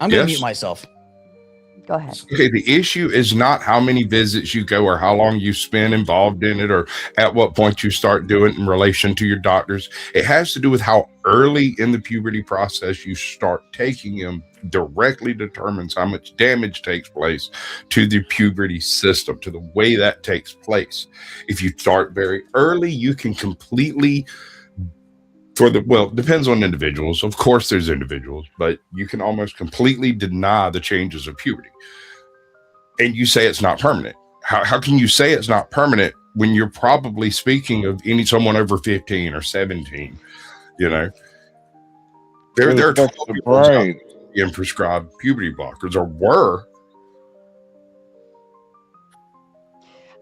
I'm going to mute myself. Go ahead. Okay, the issue is not how many visits you go or how long you spend involved in it or at what point you start doing it in relation to your doctors. It has to do with how early in the puberty process you start taking them directly determines how much damage takes place to the puberty system, to the way that takes place. If you start very early, you can completely depends on individuals. Of course, there's individuals, but you can almost completely deny the changes of puberty. And you say it's not permanent. How can you say it's not permanent when you're probably speaking of someone over 15 or 17? You know, there are 12-year-olds being prescribed puberty blockers, or were.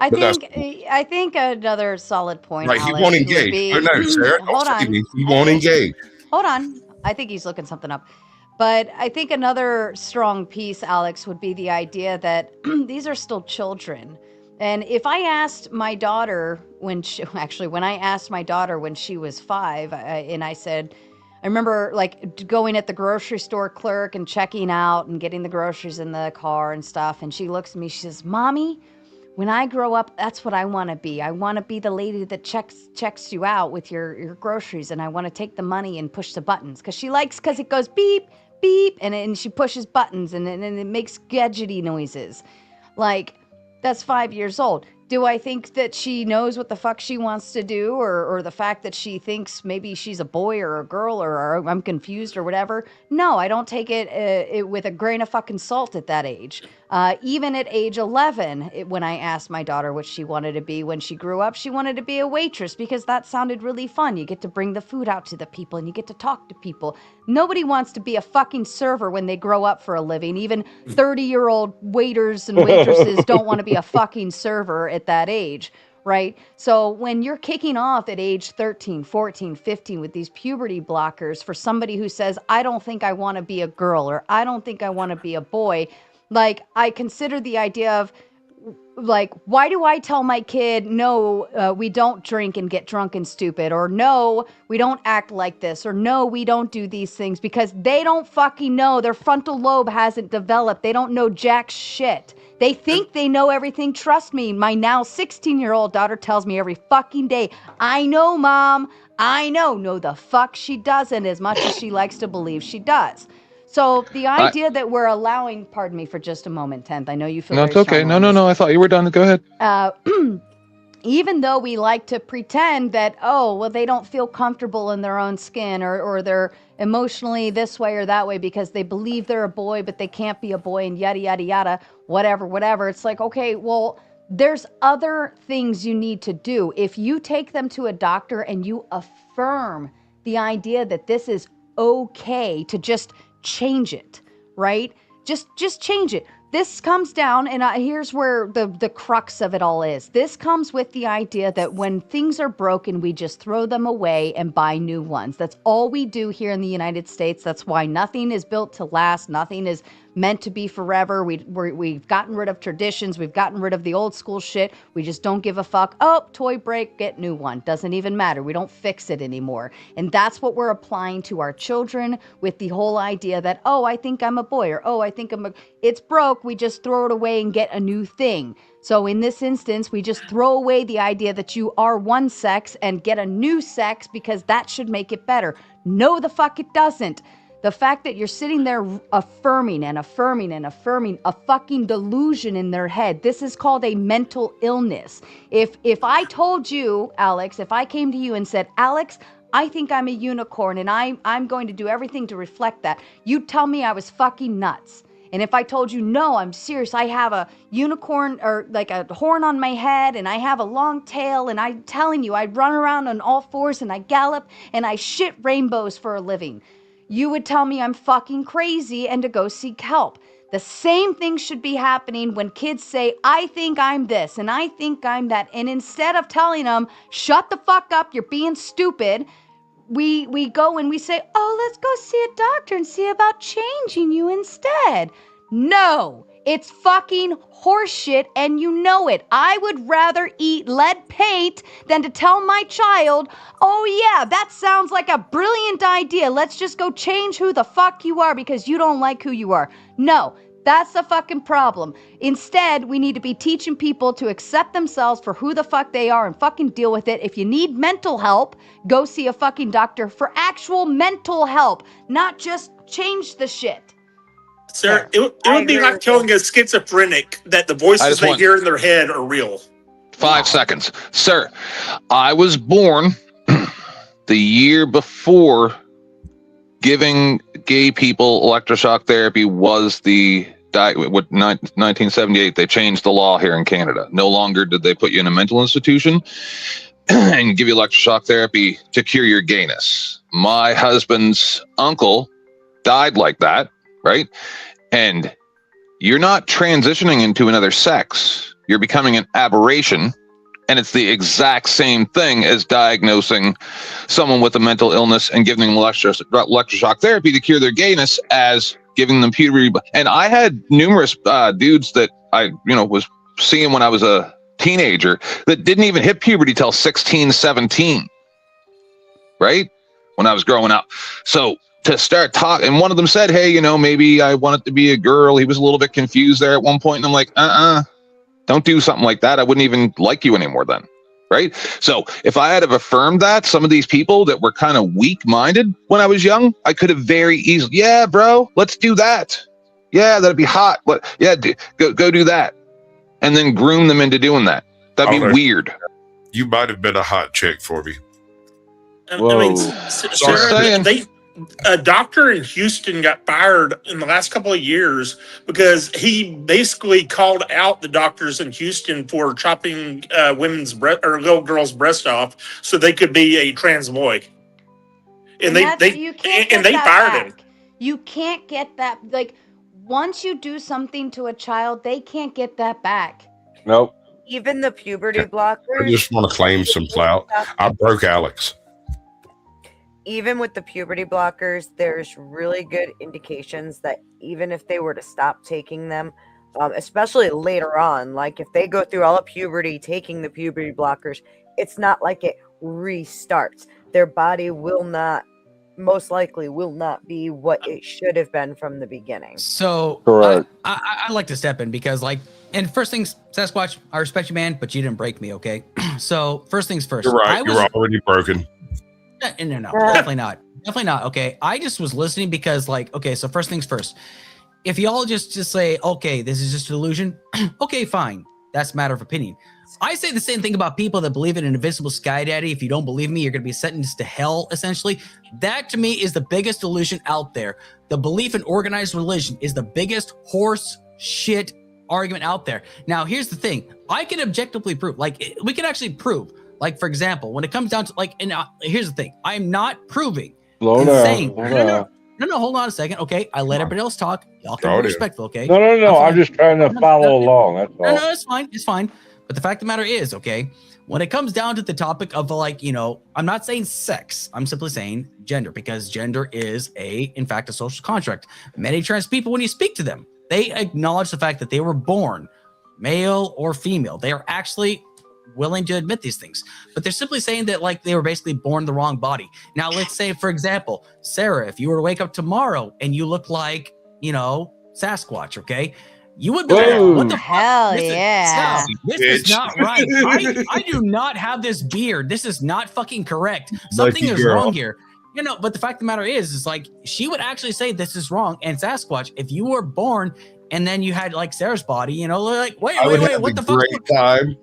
I think another solid point, right, Alex, he won't engage. would be, Oh, no, Sarah, hold on. He won't engage. Hold on. I think he's looking something up. But I think another strong piece, Alex, would be the idea that these are still children. And if I asked my daughter when I asked my daughter when she was 5, and I said, I remember like going at the grocery store clerk and checking out and getting the groceries in the car and stuff. And she looks at me, she says, Mommy, when I grow up, that's what I want to be. I want to be the lady that checks you out with your groceries, and I want to take the money and push the buttons because it goes beep, beep, and she pushes buttons and it makes gadgety noises. Like, that's 5 years old. Do I think that she knows what the fuck she wants to do, or the fact that she thinks maybe she's a boy or a girl, or I'm confused or whatever? No, I don't take it with a grain of fucking salt at that age. Even at age 11, when I asked my daughter what she wanted to be when she grew up, she wanted to be a waitress because that sounded really fun. You get to bring the food out to the people and you get to talk to people. Nobody wants to be a fucking server when they grow up for a living. Even 30-year-old waiters and waitresses don't want to be a fucking server at that age, right? So when you're kicking off at age 13, 14, 15 with these puberty blockers for somebody who says, I don't think I want to be a girl, or I don't think I want to be a boy, like, I consider the idea of, like, why do I tell my kid, no, we don't drink and get drunk and stupid, or no, we don't act like this, or no, we don't do these things? Because they don't fucking know. Their frontal lobe hasn't developed. They don't know jack shit. They think they know everything. Trust me, my now 16-year-old daughter tells me every fucking day, I know, Mom, I know. No, the fuck she doesn't, as much as she likes to believe she does. So the idea that we're allowing, pardon me for just a moment, 10th, I know you feel very it's okay. strongly No, I thought you were done. Go ahead. Even though we like to pretend that, they don't feel comfortable in their own skin, or they're emotionally this way or that way because they believe they're a boy, but they can't be a boy, and yada, yada, yada, whatever. It's like, okay, well, there's other things you need to do. If you take them to a doctor and you affirm the idea that this is okay to just change it, right? Just change it. This comes down, and here's where the crux of it all is. This comes with the idea that when things are broken, we just throw them away and buy new ones. That's all we do here in the United States. That's why nothing is built to last. Nothing is meant to be forever. We've gotten rid of traditions. We've gotten rid of the old school shit. We just don't give a fuck. Oh, toy break, get new one. Doesn't even matter. We don't fix it anymore. And that's what we're applying to our children with the whole idea that, I think I'm a boy, or I think it's broke. We just throw it away and get a new thing. So in this instance, we just throw away the idea that you are one sex and get a new sex because that should make it better. No, the fuck it doesn't. The fact that you're sitting there affirming a fucking delusion in their head. This is called a mental illness. If I told you, Alex, if I came to you and said, Alex, I think I'm a unicorn and I'm going to do everything to reflect that, you'd tell me I was fucking nuts. And if I told you, no, I'm serious, I have a unicorn or like a horn on my head and I have a long tail and I'm telling you, I run around on all fours and I gallop and I shit rainbows for a living, you would tell me I'm fucking crazy and to go seek help. The same thing should be happening when kids say, I think I'm this and I think I'm that. And instead of telling them, shut the fuck up, you're being stupid, we go and we say, let's go see a doctor and see about changing you instead. No, it's fucking horseshit, and you know it. I would rather eat lead paint than to tell my child, oh yeah, that sounds like a brilliant idea. Let's just go change who the fuck you are because you don't like who you are. No, that's the fucking problem. Instead, we need to be teaching people to accept themselves for who the fuck they are and fucking deal with it. If you need mental help, go see a fucking doctor for actual mental help, not just change the shit. Sir, it would be like telling a schizophrenic that the voices they hear in their head are real. 5 seconds. Sir, I was born the year before giving gay people electroshock therapy was the 1978. They changed the law here in Canada. No longer did they put you in a mental institution and give you electroshock therapy to cure your gayness. My husband's uncle died like that, right? And you're not transitioning into another sex. You're becoming an aberration. And it's the exact same thing as diagnosing someone with a mental illness and giving them electroshock therapy to cure their gayness as giving them puberty. And I had numerous dudes that I, was seeing when I was a teenager that didn't even hit puberty till 16, 17, right? When I was growing up. So to start talking, and one of them said, hey, maybe I want it to be a girl. He was a little bit confused there at one point, and I'm like, don't do something like that. I wouldn't even like you anymore then, right? So if I had have affirmed that, some of these people that were kind of weak-minded when I was young, I could have very easily, yeah, bro, let's do that. Yeah, that'd be hot. Go do that. And then groom them into doing that. That'd be weird. You might have been a hot chick for me. A doctor in Houston got fired in the last couple of years because he basically called out the doctors in Houston for chopping women's breast or little girls' breast off so they could be a trans boy. And they fired him. You can't get that. Like, once you do something to a child, they can't get that back. Nope. Even the puberty blockers. I just want to claim some clout. I broke Alex. Even with the puberty blockers, there's really good indications that even if they were to stop taking them, especially later on, like if they go through all of puberty taking the puberty blockers, it's not like it restarts. Their body most likely will not be what it should have been from the beginning. So I'd like to step in because and first things, Sasquatch, I respect you, man, but you didn't break me, okay? So first things first. You're right. You were already broken. No, definitely not. Okay, I just was listening because, okay, so first things first. If y'all just say, okay, this is just an illusion, okay, fine. That's a matter of opinion. I say the same thing about people that believe in an invisible sky daddy. If you don't believe me, you're going to be sentenced to hell, essentially. That, to me, is the biggest illusion out there. The belief in organized religion is the biggest horse shit argument out there. Now, here's the thing. I can objectively prove, we can actually prove, for example, when it comes down to, here's the thing. I'm not proving. No, hold on a second. Okay, I let everybody else talk. Y'all can be respectful, okay? No. I'm just trying to follow along. That's all. No, it's fine. It's fine. But the fact of the matter is, okay, when it comes down to the topic of I'm not saying sex. I'm simply saying gender, because gender is in fact, a social contract. Many trans people, when you speak to them, they acknowledge the fact that they were born male or female. They are actually willing to admit these things, but they're simply saying that they were basically born the wrong body. Now, let's say, for example, Sarah, if you were to wake up tomorrow and you look like, Sasquatch, okay? You would be like, what the hell? This is not right. I do not have this beard. This is not fucking correct. Something is wrong here. But the fact of the matter is she would actually say this is wrong. And Sasquatch, if you were born and then you had Sarah's body, wait, what the fuck? Great time.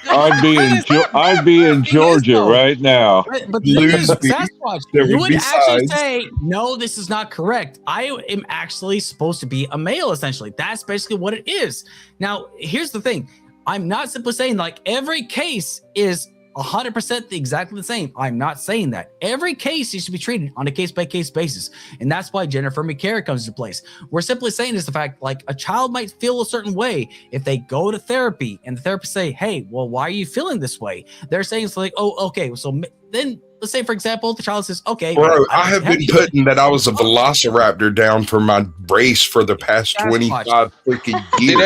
I'd be in Georgia right now. But Sasquatch, you would actually say, no, this is not correct. I am actually supposed to be a male, essentially. That's basically what it is. Now, here's the thing. I'm not simply saying every case is 100% exactly the same. I'm not saying that. Every case needs to be treated on a case-by-case basis. And that's why gender affirming care comes into place. We're simply saying is the fact, a child might feel a certain way if they go to therapy and the therapist say, hey, well, why are you feeling this way? They're saying it's oh, okay, so then let's say, for example, the child says, okay. Bro, I have been putting that I was a velociraptor down for my race for the past 25 freaking years.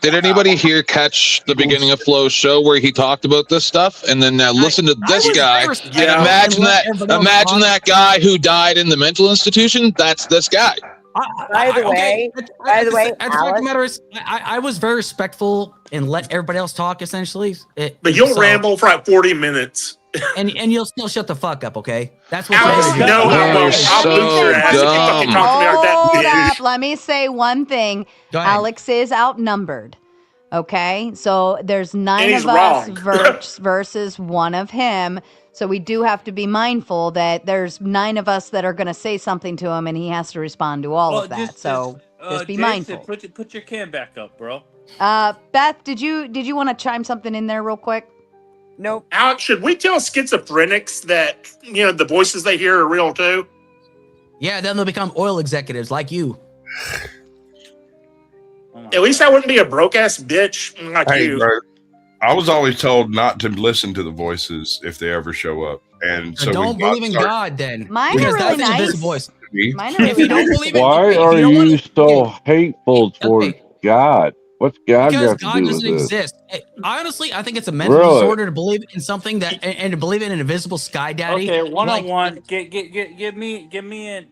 Did anybody here catch the beginning of Flo's show where he talked about this stuff? And then listen to this guy. And imagine that guy who died in the mental institution. That's this guy. By the way, Alex, I was very respectful and let everybody else talk, essentially. But you'll ramble for like 40 minutes. and you'll still shut the fuck up, okay? That's what Alex, you're no, gonna do. I won't. I'll beat your ass if you fucking talk to me like that, Hold bitch. up. Let me say one thing. Alex is outnumbered. Okay, so there's 9 of us versus 1 of him. So we do have to be mindful that there's 9 of us that are going to say something to him, and he has to respond to all of that. Just be Jason, mindful. Put your cam back up, bro. Beth, did you want to chime something in there real quick? Nope. Alex, should we tell schizophrenics that the voices they hear are real too? Yeah, then they'll become oil executives like you. At least I wouldn't be a broke ass bitch like you. Bro, I was always told not to listen to the voices if they ever show up, and so don't believe in God then. Mine are really nice. Voice. Mine are really nice. Why are you so hateful towards God? What's God Because got to God do doesn't with this? exist. Honestly, I think it's a mental disorder to believe in something that and to believe in an invisible sky daddy. Okay, one-on-one. Give me an.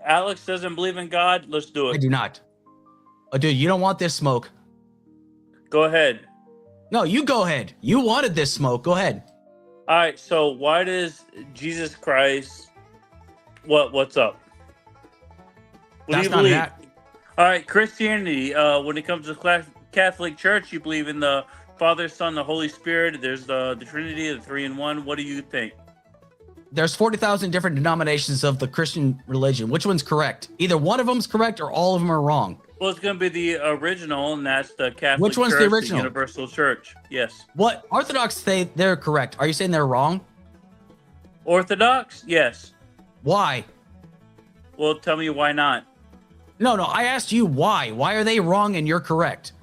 Alex doesn't believe in God. Let's do it. I do not. Oh, dude, you don't want this smoke. Go ahead. No, you go ahead. You wanted this smoke. Go ahead. All right. So why does Jesus Christ? What's up? What do you believe? All right, Christianity. When it comes to Catholic Church, you believe in the Father, Son, the Holy Spirit. There's the Trinity, the 3 in 1. What do you think? There's 40,000 different denominations of the Christian religion. Which one's correct? Either one of them's correct or all of them are wrong. Well, it's going to be the original, and that's the Catholic Which one's Church, the original? Universal Church. Yes. What? Orthodox say they're correct. Are you saying they're wrong? Orthodox? Yes. Why? Well, tell me why not. No, I asked you why. Why are they wrong and you're correct?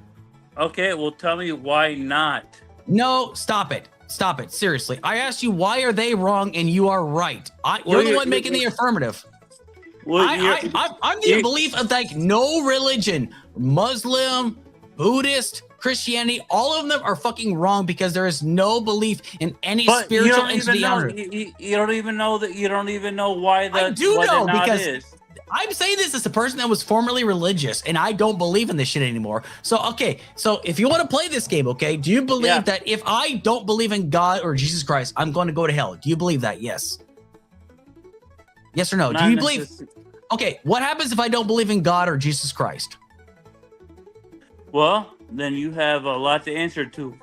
Okay, well, tell me why not. No, stop it. Stop it. Seriously. I asked you why are they wrong and you are right. You're the one making the affirmative. Well, I'm the belief of like no religion, Muslim, Buddhist, Christianity, all of them are fucking wrong because there is no belief in any spiritual entity. You don't even know that. You don't even know why that. I do know because is. I'm saying this as a person that was formerly religious and I don't believe in this shit anymore. So, okay. So if you want to play this game, okay, do you believe that if I don't believe in God or Jesus Christ, I'm going to go to hell? Do you believe that? Yes. Yes or no? Do you believe? Okay. What happens if I don't believe in God or Jesus Christ? Well, then you have a lot to answer to.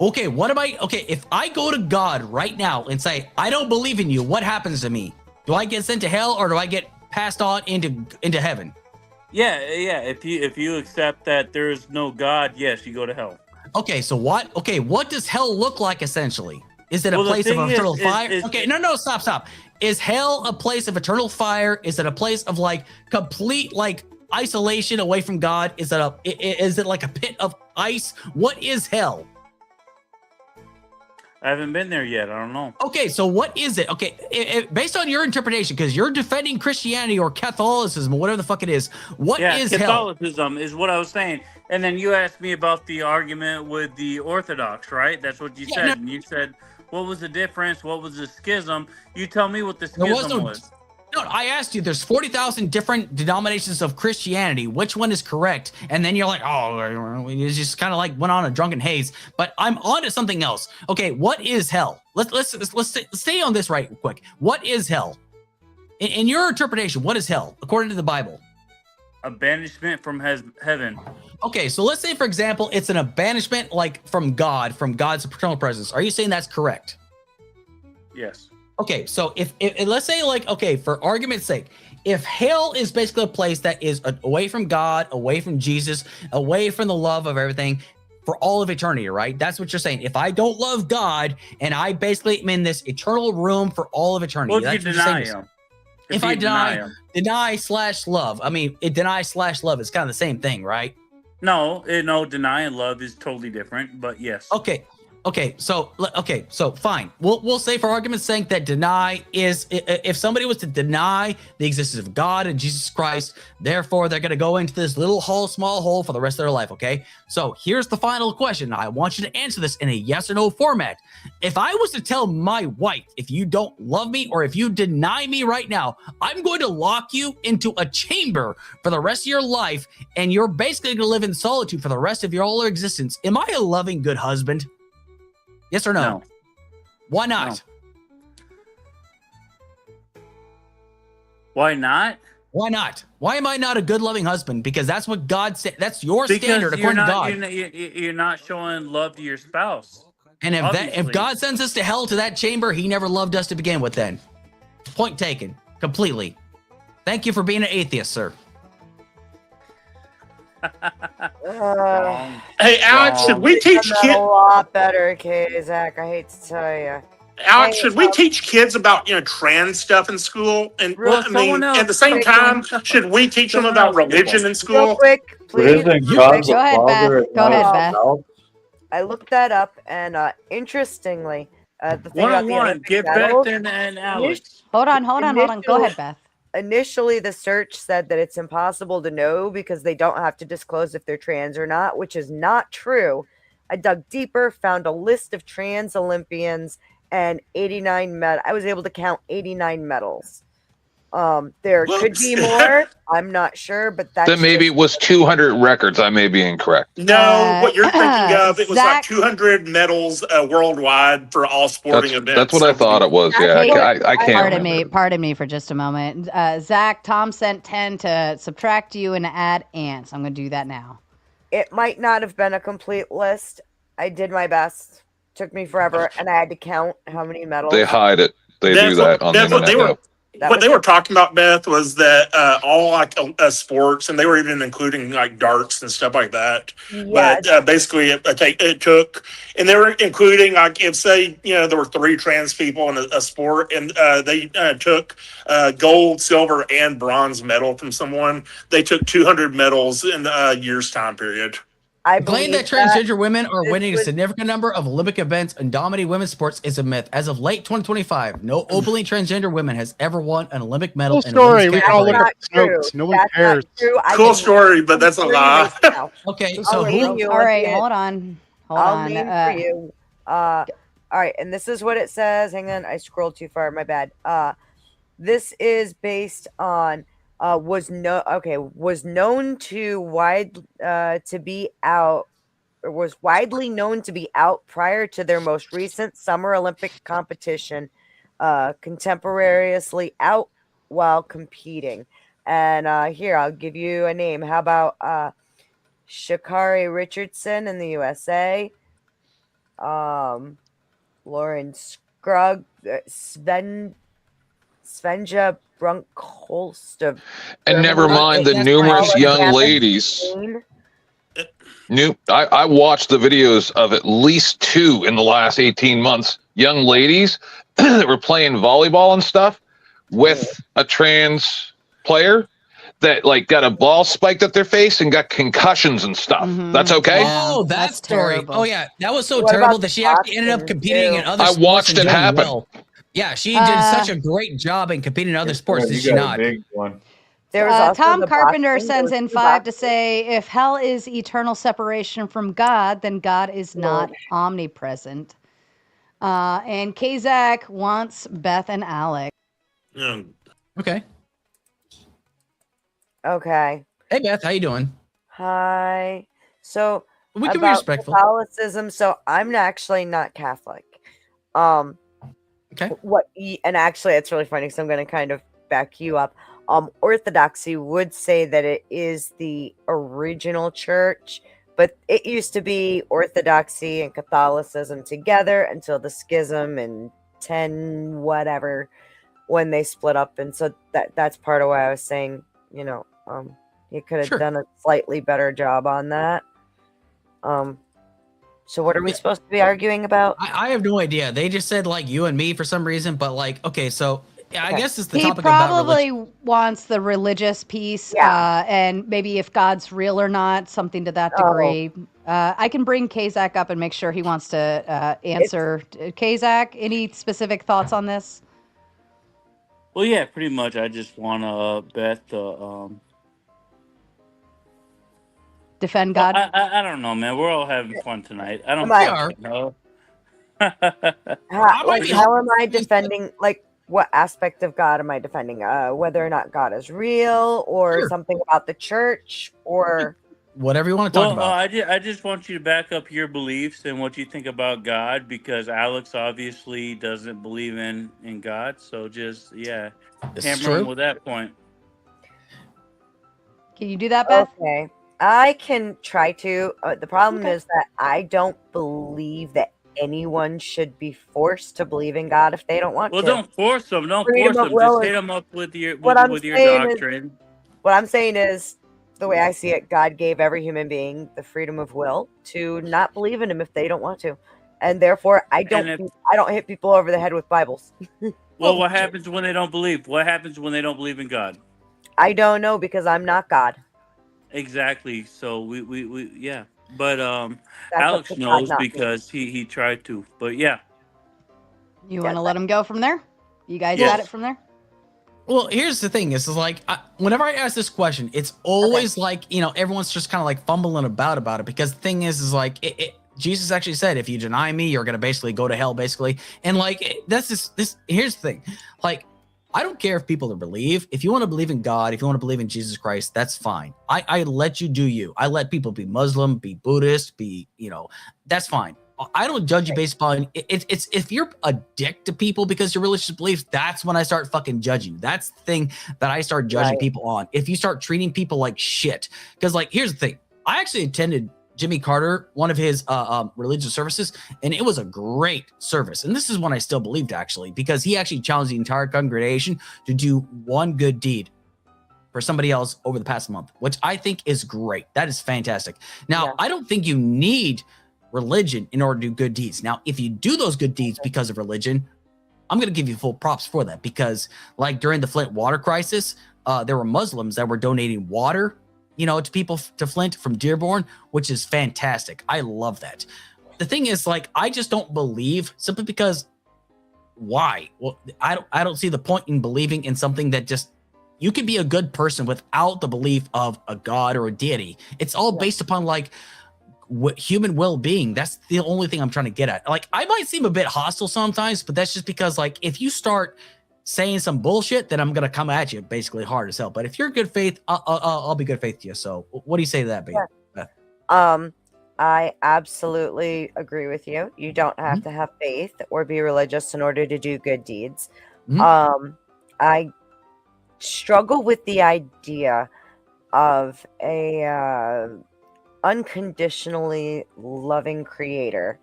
Okay. What am I? Okay. If I go to God right now and say, I don't believe in you, what happens to me? Do I get sent to hell or do I get passed on into heaven? Yeah. If you accept that there is no God, yes, you go to hell. Okay, so what? Okay, what does hell look like essentially? Is it a place of eternal fire? Okay, no, stop. Is hell a place of eternal fire? Is it a place of like complete like isolation away from God? Is it like a pit of ice? What is hell? I haven't been there yet. I don't know. Okay, so what is it? Okay, based on your interpretation, because you're defending Christianity or Catholicism or whatever the fuck it is, what is Catholicism is what I was saying. And then you asked me about the argument with the Orthodox, right? That's what you said. And you said, what was the difference? What was the schism? You tell me what the schism was. No, I asked you, there's 40,000 different denominations of Christianity. Which one is correct? And then you're like, oh, it's just kind of like went on a drunken haze. But I'm on to something else. Okay, what is hell? Let's stay on this right quick. What is hell? In your interpretation, what is hell, according to the Bible? A banishment from heaven. Okay, so let's say, for example, it's an banishment like from God's eternal presence. Are you saying that's correct? Yes. Okay, so if let's say like, okay, for argument's sake, if hell is basically a place that is away from God, away from Jesus, away from the love of everything for all of eternity, right? That's what you're saying. If I don't love God and I basically am in this eternal room for all of eternity. Well, you deny him. If I deny/love, I mean, deny/love is kind of the same thing, right? No, deny and love is totally different, but yes. Okay. Okay, so fine. We'll say for argument's sake that deny is if somebody was to deny the existence of God and Jesus Christ, therefore they're gonna go into this little hole, small hole for the rest of their life. Okay, so here's the final question. I want you to answer this in a yes or no format. If I was to tell my wife, if you don't love me or if you deny me right now, I'm going to lock you into a chamber for the rest of your life, and you're basically gonna live in solitude for the rest of your whole existence. Am I a loving, good husband? Yes or no? No. Why not? No. Why not? Why not? Why am I not a good, loving husband? Because that's what God said. That's your standard according to God. You're not showing love to your spouse. And if Obviously. God sends us to hell, to that chamber, he never loved us to begin with then. Point taken. Completely. Thank you for being an atheist, sir. Hey, Alex, should we teach a kids? lot better, okay, Zach? I hate to tell you. Alex, should we teach kids about trans stuff in school? And Well, I mean, someone else- at the same time, should we teach them someone about else religion in Real school? quick, But please. isn't Go God the ahead, Father Beth. and Go not ahead, the Beth. Son? I looked that up, and interestingly, the thing about the One-on-one. Olympic Get medals, Beth and Alex. Hold on. Go ahead, Beth. initially the search said that it's impossible to know because they don't have to disclose if they're trans or not, which is not true. I dug deeper, found a list of trans Olympians, and 89 I was able to count 89 medals. There could be more. I'm not sure, but that's Then maybe it was 200 records. I may be incorrect. No, what you're thinking of, it was like Zach- 200 medals worldwide for all sporting events. That's what I thought it was. Yeah, Hey, I can't remember. Pardon me for just a moment. Zach, Tom sent 10 to subtract you and add ants. I'm going to do that now. It might not have been a complete list. I did my best. Took me forever, and I had to count how many medals. They hide it. They do that on the That's what internet. they were. though. What they were talking about, Beth, was that all like sports, and they were even including like darts and stuff like that. Yeah, But basically, it took, and they were including like if say there were 3 trans people in a sport, and they took gold, silver, and bronze medal from someone. They took 200 medals in a year's time period. I Claim believe that transgender women are this winning a was- significant number of Olympic events and dominating women's sports is a myth. As of late 2025, no openly transgender woman has ever won an Olympic medal. Cool in a women's story. We can all category. look up That's the not notes. true. No one That's cares. not true. I Cool can- story, but that's a I'm reading lie. this now. Okay, I'll so read who? you All right, at the hold end. on. I'll name for you. All right, and this is what it says. Hang on, I scrolled too far. My bad. This is based on was known to be out, or was widely known to be out prior to their most recent Summer Olympic competition, contemporaneously out while competing. And here, I'll give you a name. How about Sha'Carri Richardson in the USA, Lauren Scruggs, Svenja Brunkholst of And never mind the That's numerous fine. young Kevin ladies. Payne. I watched the videos of at least 2 in the last 18 months. Young ladies that were playing volleyball and stuff with a trans player that like got a ball spiked at their face and got concussions and stuff. Mhm. That's okay. Yeah. Oh, that That's story. terrible. Oh yeah, that was so What terrible about that she actually ended up boxing, competing too? in other I sports. watched and it doing happen. well. Yeah, she did such a great job in competing in other sports, did You she got not? a big one. There was also Tom the Carpenter boxing. There sends was in two 5 to boxing. say, if hell is eternal separation from God, then God is not omnipresent. And Kazak wants Beth and Alex. Okay. Okay. Hey Beth, how you doing? Hi. So We can be about respectful. Catholicism. So I'm actually not Catholic. Okay. And actually, it's really funny because I'm going to kind of back you up. Orthodoxy would say that it is the original church, but it used to be Orthodoxy and Catholicism together until the schism in 10 whatever when they split up. And so that's part of why I was saying, you could have Sure. done a slightly better job on that. So what are we supposed to be arguing about? I have no idea. They just said like you and me for some reason, but like, okay, so I Okay. guess it's the He topic about probably religion. wants the religious piece, Yeah. and maybe if God's real or not, something to that Oh. degree. I can bring Kazak up and make sure he wants to answer. Kazak, any specific thoughts on this? Well, yeah, pretty much. I just want to bet the. Defend Well, God? I don't know, man. We're all having fun tonight. I don't We are. know. How am I defending? Like, what aspect of God am I defending? Whether or not God is real, or Sure. something about the church, or Whatever you want to talk Well, about. I just want you to back up your beliefs and what you think about God, because Alex obviously doesn't believe in God. So just This is hammer him true. with that point. Can you do that, Beth? okay, I can try to. The problem Okay. is that I don't believe that anyone should be forced to believe in God if they don't want Well, to. don't force them. Don't Freedom force of them. will Just is hit them up with your what I'm with your saying is- doctrine. What I'm saying is, the way I see it, God gave every human being the freedom of will to not believe in Him if they don't want to, and therefore I don't hit people over the head with Bibles. Well, what happens when they don't believe? What happens when they don't believe in God? I don't know, because I'm not God. Exactly. So we yeah. But That's Alex up to God, knows not me. because he tried to. But yeah. You want to let him go from there? You guys Yes. got it from there? Well, here's the thing: is like whenever I ask this question, it's always like everyone's just kind of like fumbling about it, because the thing is like Jesus actually said, if you deny me, you're gonna basically go to hell, basically. And like that's this. Here's the thing: like I don't care if people believe. If you want to believe in God, if you want to believe in Jesus Christ, that's fine. I let you do you. I let people be Muslim, be Buddhist, be that's fine. I don't judge you based upon it's if you're a dick to people because your religious beliefs, that's when I start fucking judging you. That's the thing that I start judging people on. If you start treating people like shit, because like here's the thing, I actually attended Jimmy Carter, one of his religious services, and it was a great service. And this is one I still believed, actually, because he actually challenged the entire congregation to do one good deed for somebody else over the past month, which I think is great. That is fantastic. Now, I don't think you need religion in order to do good deeds. Now, if you do those good deeds because of religion, I'm going to give you full props for that, because like during the Flint water crisis, there were Muslims that were donating water, to people to Flint from Dearborn, which is fantastic. I love that. The thing is, like, I just don't believe simply because why? Well, I don't see the point in believing in something that just you could be a good person without the belief of a God or a deity. It's all based upon like human well-being. That's the only thing I'm trying to get at. Like, I might seem a bit hostile sometimes, but that's just because like if you start saying some bullshit, then I'm gonna come at you basically hard as hell. But if you're good faith, I'll be good faith to you. So what do you say to that, babe? Yeah. I absolutely agree with you. You don't have to have faith or be religious in order to do good deeds. I struggle with the idea of a unconditionally loving creator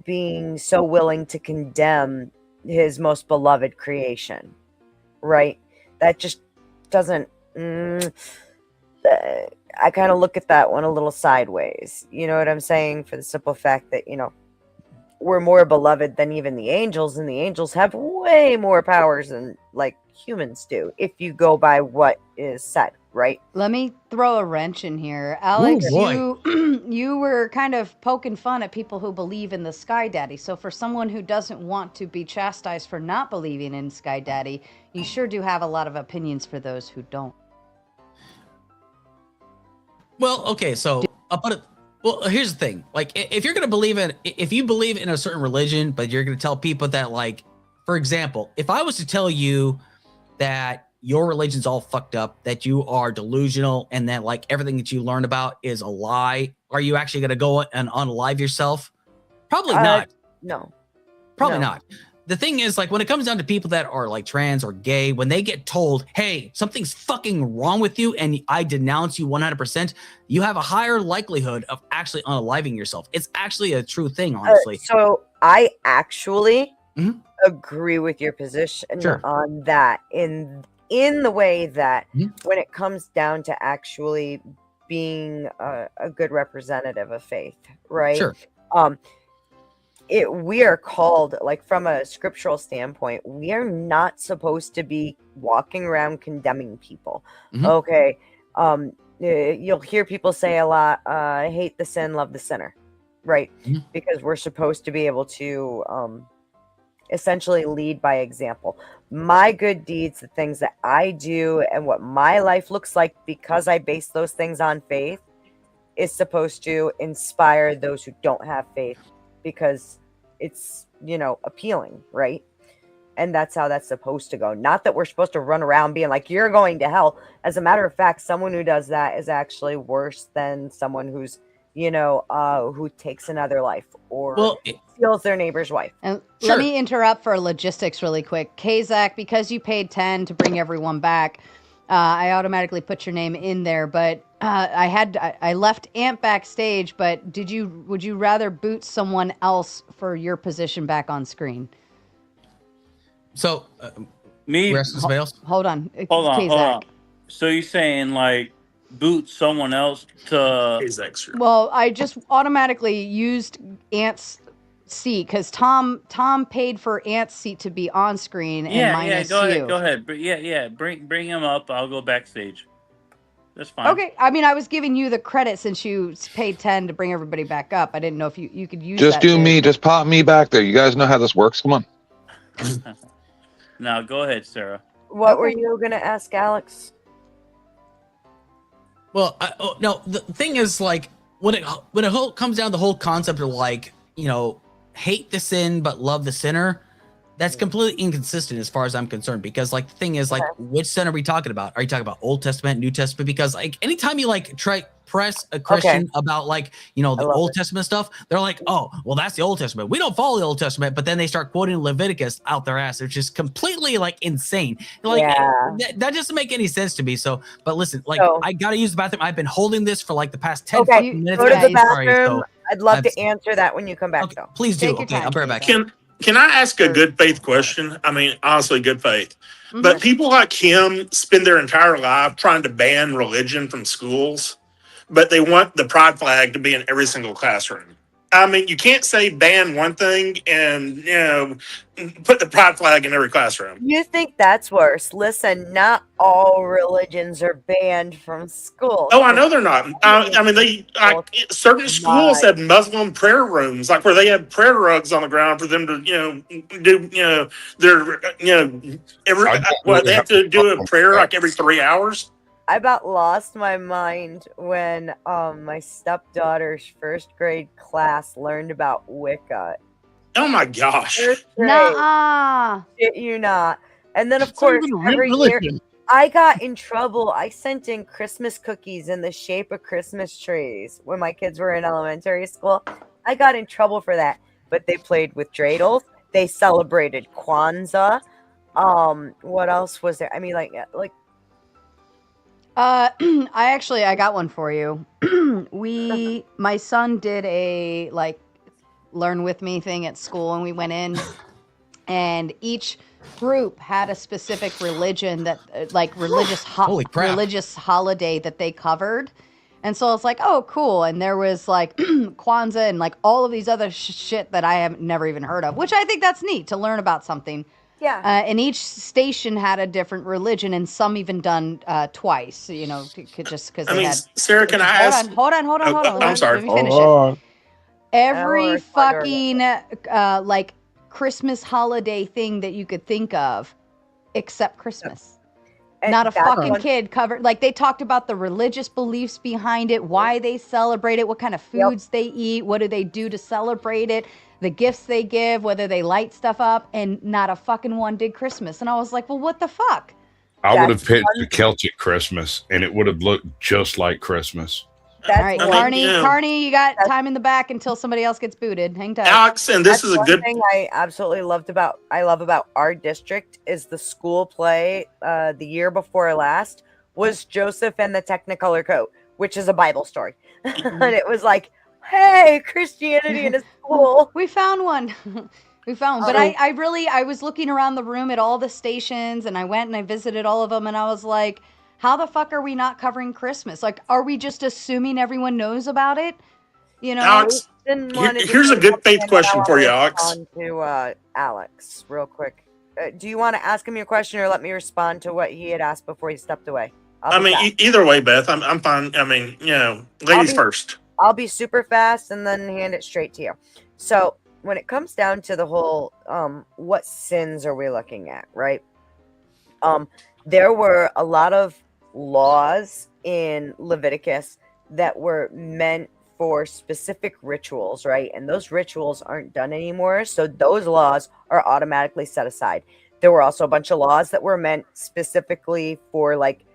being so willing to condemn his most beloved creation, right? That just doesn't I kind of look at that one a little sideways, you know what I'm saying, for the simple fact that we're more beloved than even the angels, and the angels have way more powers than like humans do, if you go by what is said, right? Let me throw a wrench in here. Alex, you were kind of poking fun at people who believe in the Sky Daddy. So for someone who doesn't want to be chastised for not believing in Sky Daddy, you sure do have a lot of opinions for those who don't. Well, okay, so I'll put it. Well, here's the thing. Like, if you're gonna if you believe in a certain religion, but you're gonna tell people that, like, for example, if I was to tell you that your religion's all fucked up, that you are delusional, and that like everything that you learn about is a lie, are you actually gonna go and unalive yourself? Probably not. No. Probably not. The thing is, like, when it comes down to people that are like trans or gay, when they get told, hey, something's fucking wrong with you and I denounce you 100%, you have a higher likelihood of actually unaliving yourself. It's actually a true thing, honestly. So I actually agree with your position on that in the way that when it comes down to actually being a good representative of faith, right? Sure. We are called, like, from a scriptural standpoint, we are not supposed to be walking around condemning people. Okay. you'll hear people say a lot, hate the sin, love the sinner, right? Mhm. Because we're supposed to be able to essentially lead by example. My good deeds, the things that I do, and what my life looks like because I base those things on faith, is supposed to inspire those who don't have faith because it's, appealing, right? And that's how that's supposed to go. Not that we're supposed to run around being like, you're going to hell. As a matter of fact, someone who does that is actually worse than someone who's, who takes another life or steals their neighbor's wife. And Sure. let me interrupt for logistics really quick. Kazak, because you paid 10 to bring everyone back, I automatically put your name in there, but I left Ant backstage, but would you rather boot someone else for your position back on screen? So, Me, rest of somebody else? Hold on. hold on. Kazak. So you're saying like boot someone else to? Is extra. Well, I just automatically used Ant's seat because Tom paid for Ant's seat to be on screen and minus Go you. ahead, go ahead. Bring him up. I'll go backstage. That's fine. Okay, I mean, I was giving you the credit since you paid 10 to bring everybody back up. I didn't know if you could use Just that do too. me. Just pop me back there. You guys know how this works. Come on. Now go ahead, Sarah. What were you going to ask, Alex? Well, no, the thing is, like, when it comes down to the whole concept of, like, hate the sin but love the sinner, that's completely inconsistent as far as I'm concerned. Because, like, the thing is, like, which sin are we talking about? Are you talking about Old Testament, New Testament? Because, like, anytime you, like, press a Christian about, like, the Old Testament stuff, they're like, oh, well, that's the Old Testament. We don't follow the Old Testament. But then they start quoting Leviticus out their ass, which is completely, like, insane. Like, that doesn't make any sense to me. So, but listen, like, I got to use the bathroom. I've been holding this for, like, the past 10 fucking minutes. Go to the Sorry, bathroom. I'd love to answer that when you come back, though. Please do. Take your Okay, time, I'll be right back. Can I ask a good faith question? I mean, honestly, good faith. But people like him spend their entire life trying to ban religion from schools, but they want the pride flag to be in every single classroom. I mean, you can't say ban one thing and, put the pride flag in every classroom. You think that's worse? Listen, not all religions are banned from school. Oh, I know they're not. I mean, certain schools have Muslim prayer rooms, like where they have prayer rugs on the ground for them to, do, their, they have to do a prayer like every 3 hours. I about lost my mind when my stepdaughter's first grade class learned about Wicca. Oh my gosh! Nuh-uh. Shit you not. And then of course every year I got in trouble. I sent in Christmas cookies in the shape of Christmas trees when my kids were in elementary school. I got in trouble for that. But they played with dreidels. They celebrated Kwanzaa. What else was there? I mean, like. I got one for you. My son did a learn with me thing at school, and we went in, and each group had a specific religion that religious holiday that they covered. And so I was like, oh, cool. And there was like Kwanzaa and like all of these other shit that I have never even heard of, which I think that's neat to learn about something. Yeah. And each station had a different religion, and some even done twice, just because they had. Sarah, can I ask? Hold on. I'm sorry. Let me finish it. Every fucking Christmas holiday thing that you could think of, except Christmas. And not a fucking kid covered. Like, they talked about the religious beliefs behind it, why they celebrate it, what kind of foods they eat, what do they do to celebrate it, the gifts they give, whether they light stuff up, and not a fucking one did Christmas. And I was like, well, what the fuck? I would have picked the Celtic Christmas, and it would have looked just like Christmas. All right, Carney, you got time in the back until somebody else gets booted. Hang tight. Alex, and this is a good thing I absolutely love about our district is the school play the year before last was Joseph and the Technicolor Coat, which is a Bible story. And it was like, hey, Christianity in a school. We found one. We found one. But I was looking around the room at all the stations, and I went and I visited all of them, and I was like, how the fuck are we not covering Christmas? Like, are we just assuming everyone knows about it? Alex, here's a good faith question for you, Alex. To Alex, real quick. Do you want to ask him your question or let me respond to what he had asked before he stepped away? I'll be fast. Either way, Beth, I'm fine. I mean, ladies first. I'll be super fast and then hand it straight to you. So when it comes down to the whole, what sins are we looking at, right? There were a lot of laws in Leviticus that were meant for specific rituals, right? And those rituals aren't done anymore. So those laws are automatically set aside. There were also a bunch of laws that were meant specifically for like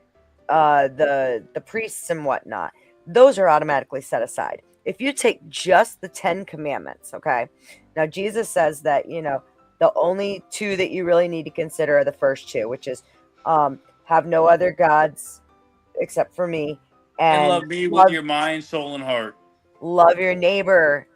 the priests and whatnot. Those are automatically set aside. If you take just the 10 commandments, okay? Now Jesus says that, the only two that you really need to consider are the first two, which is have no other gods except for me. And love me with your mind, soul, and heart. Love your neighbor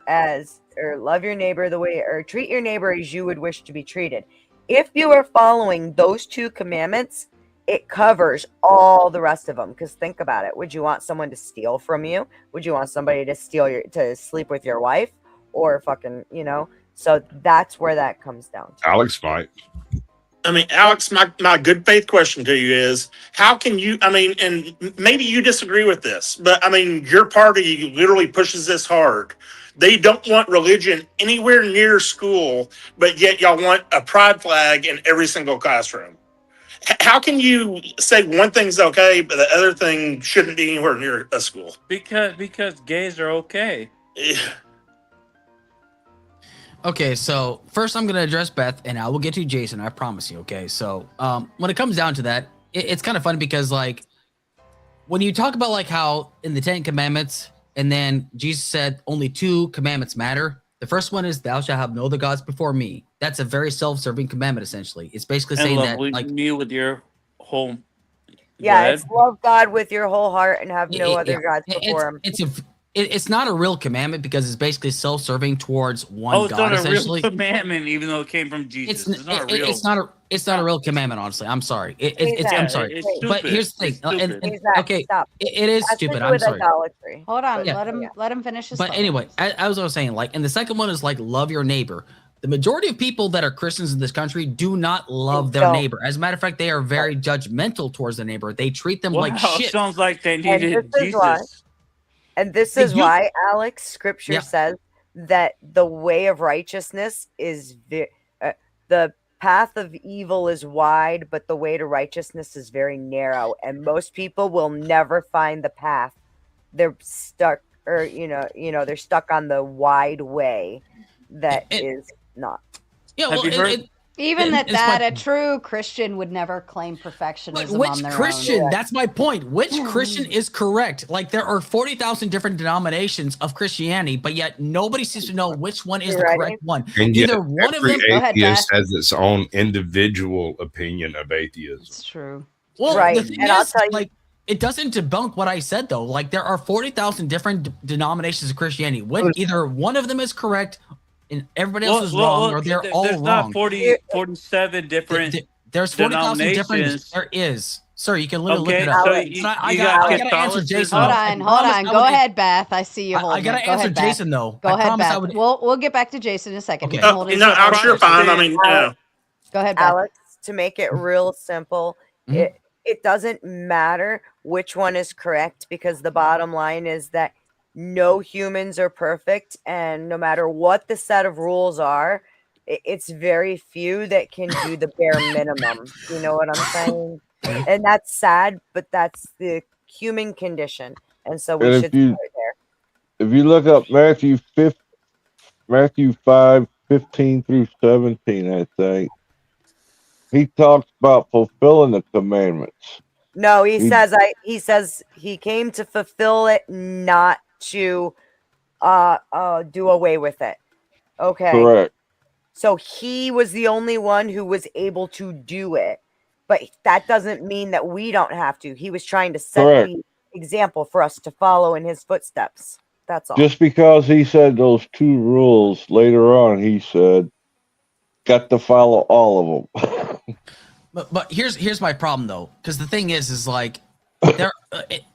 love your neighbor the way, or treat your neighbor as you would wish to be treated. If you are following those two commandments, it covers all the rest of them. Because think about it. Would you want someone to steal from you? Would you want somebody to to sleep with your wife? Or fucking, So that's where that comes down to. Alex might. Alex, my good faith question to you is, how can you, and maybe you disagree with this, but your party literally pushes this hard. They don't want religion anywhere near school, but yet y'all want a pride flag in every single classroom. How can you say one thing's okay, but the other thing shouldn't be anywhere near a school? Because gays are okay. Okay, so first I'm going to address Beth, and I will get to Jason, I promise you, okay? So when it comes down to that, it's kind of funny because, like, when you talk about, like, how in the 10 Commandments, and then Jesus said only 2 commandments matter. The first one is, thou shalt have no other gods before me. That's a very self-serving commandment, essentially. It's basically saying that, like, me with your whole... Yeah, it's love God with your whole heart and have no other gods before him. It's not a real commandment because it's basically self-serving towards one God. It's not essentially. a real commandment, even though it came from Jesus. It's not a real commandment. Honestly, I'm sorry. I'm sorry. It's stupid. But here's the thing. Okay, stop. It is That's stupid. like I'm with sorry. Idolatry. Hold on. Let him finish his But thought. anyway, as I was saying, like, and the second one is like love your neighbor. The majority of people that are Christians in this country do not love their neighbor. As a matter of fact, they are very judgmental towards the neighbor. They treat them like shit. Sounds like they needed Jesus. And this is why, Alex, Scripture says that the way of righteousness is the path of evil is wide, but the way to righteousness is very narrow. And most people will never find the path. They're stuck, or they're stuck on the wide way that is not. Yeah, well, Even a true Christian would never claim perfectionism on their Christian? own. That's my point. Which Christian is correct? Like, there are 40,000 different denominations of Christianity, but yet nobody seems to know which one is the correct one. And either one of them. Atheist has its own individual opinion of atheism. It's true. Well, the thing is, like, it doesn't debunk what I said, though. Like, there are 40,000 different denominations of Christianity. Either one of them is correct and everybody else is wrong, or they're all there's wrong. Not 47 different. There's 40,000 different. There is. Sir, you can literally look it up. So I gotta answer Jason. Hold on. Go ahead, Beth. I see you holding. I gotta answer Jason though. Go ahead, Beth. We'll get back to Jason in a second. Okay. I'm sure fine. Go ahead, Beth. Alex, to make it real simple, it doesn't matter which one is correct, because the bottom line is that no humans are perfect, and no matter what the set of rules are, it's very few that can do the bare minimum. You know what I'm saying? And that's sad, but that's the human condition, and so we should start there. If you look up Matthew 5:15 through 17, I think he talks about fulfilling the commandments. No, he says he came to fulfill it, not to do away with it. Okay. Correct. So he was the only one who was able to do it. But that doesn't mean that we don't have to. He was trying to set the example for us to follow in his footsteps. That's all. Just because he said those 2 rules, later on he said, got to follow all of them. But here's my problem though, because the thing is like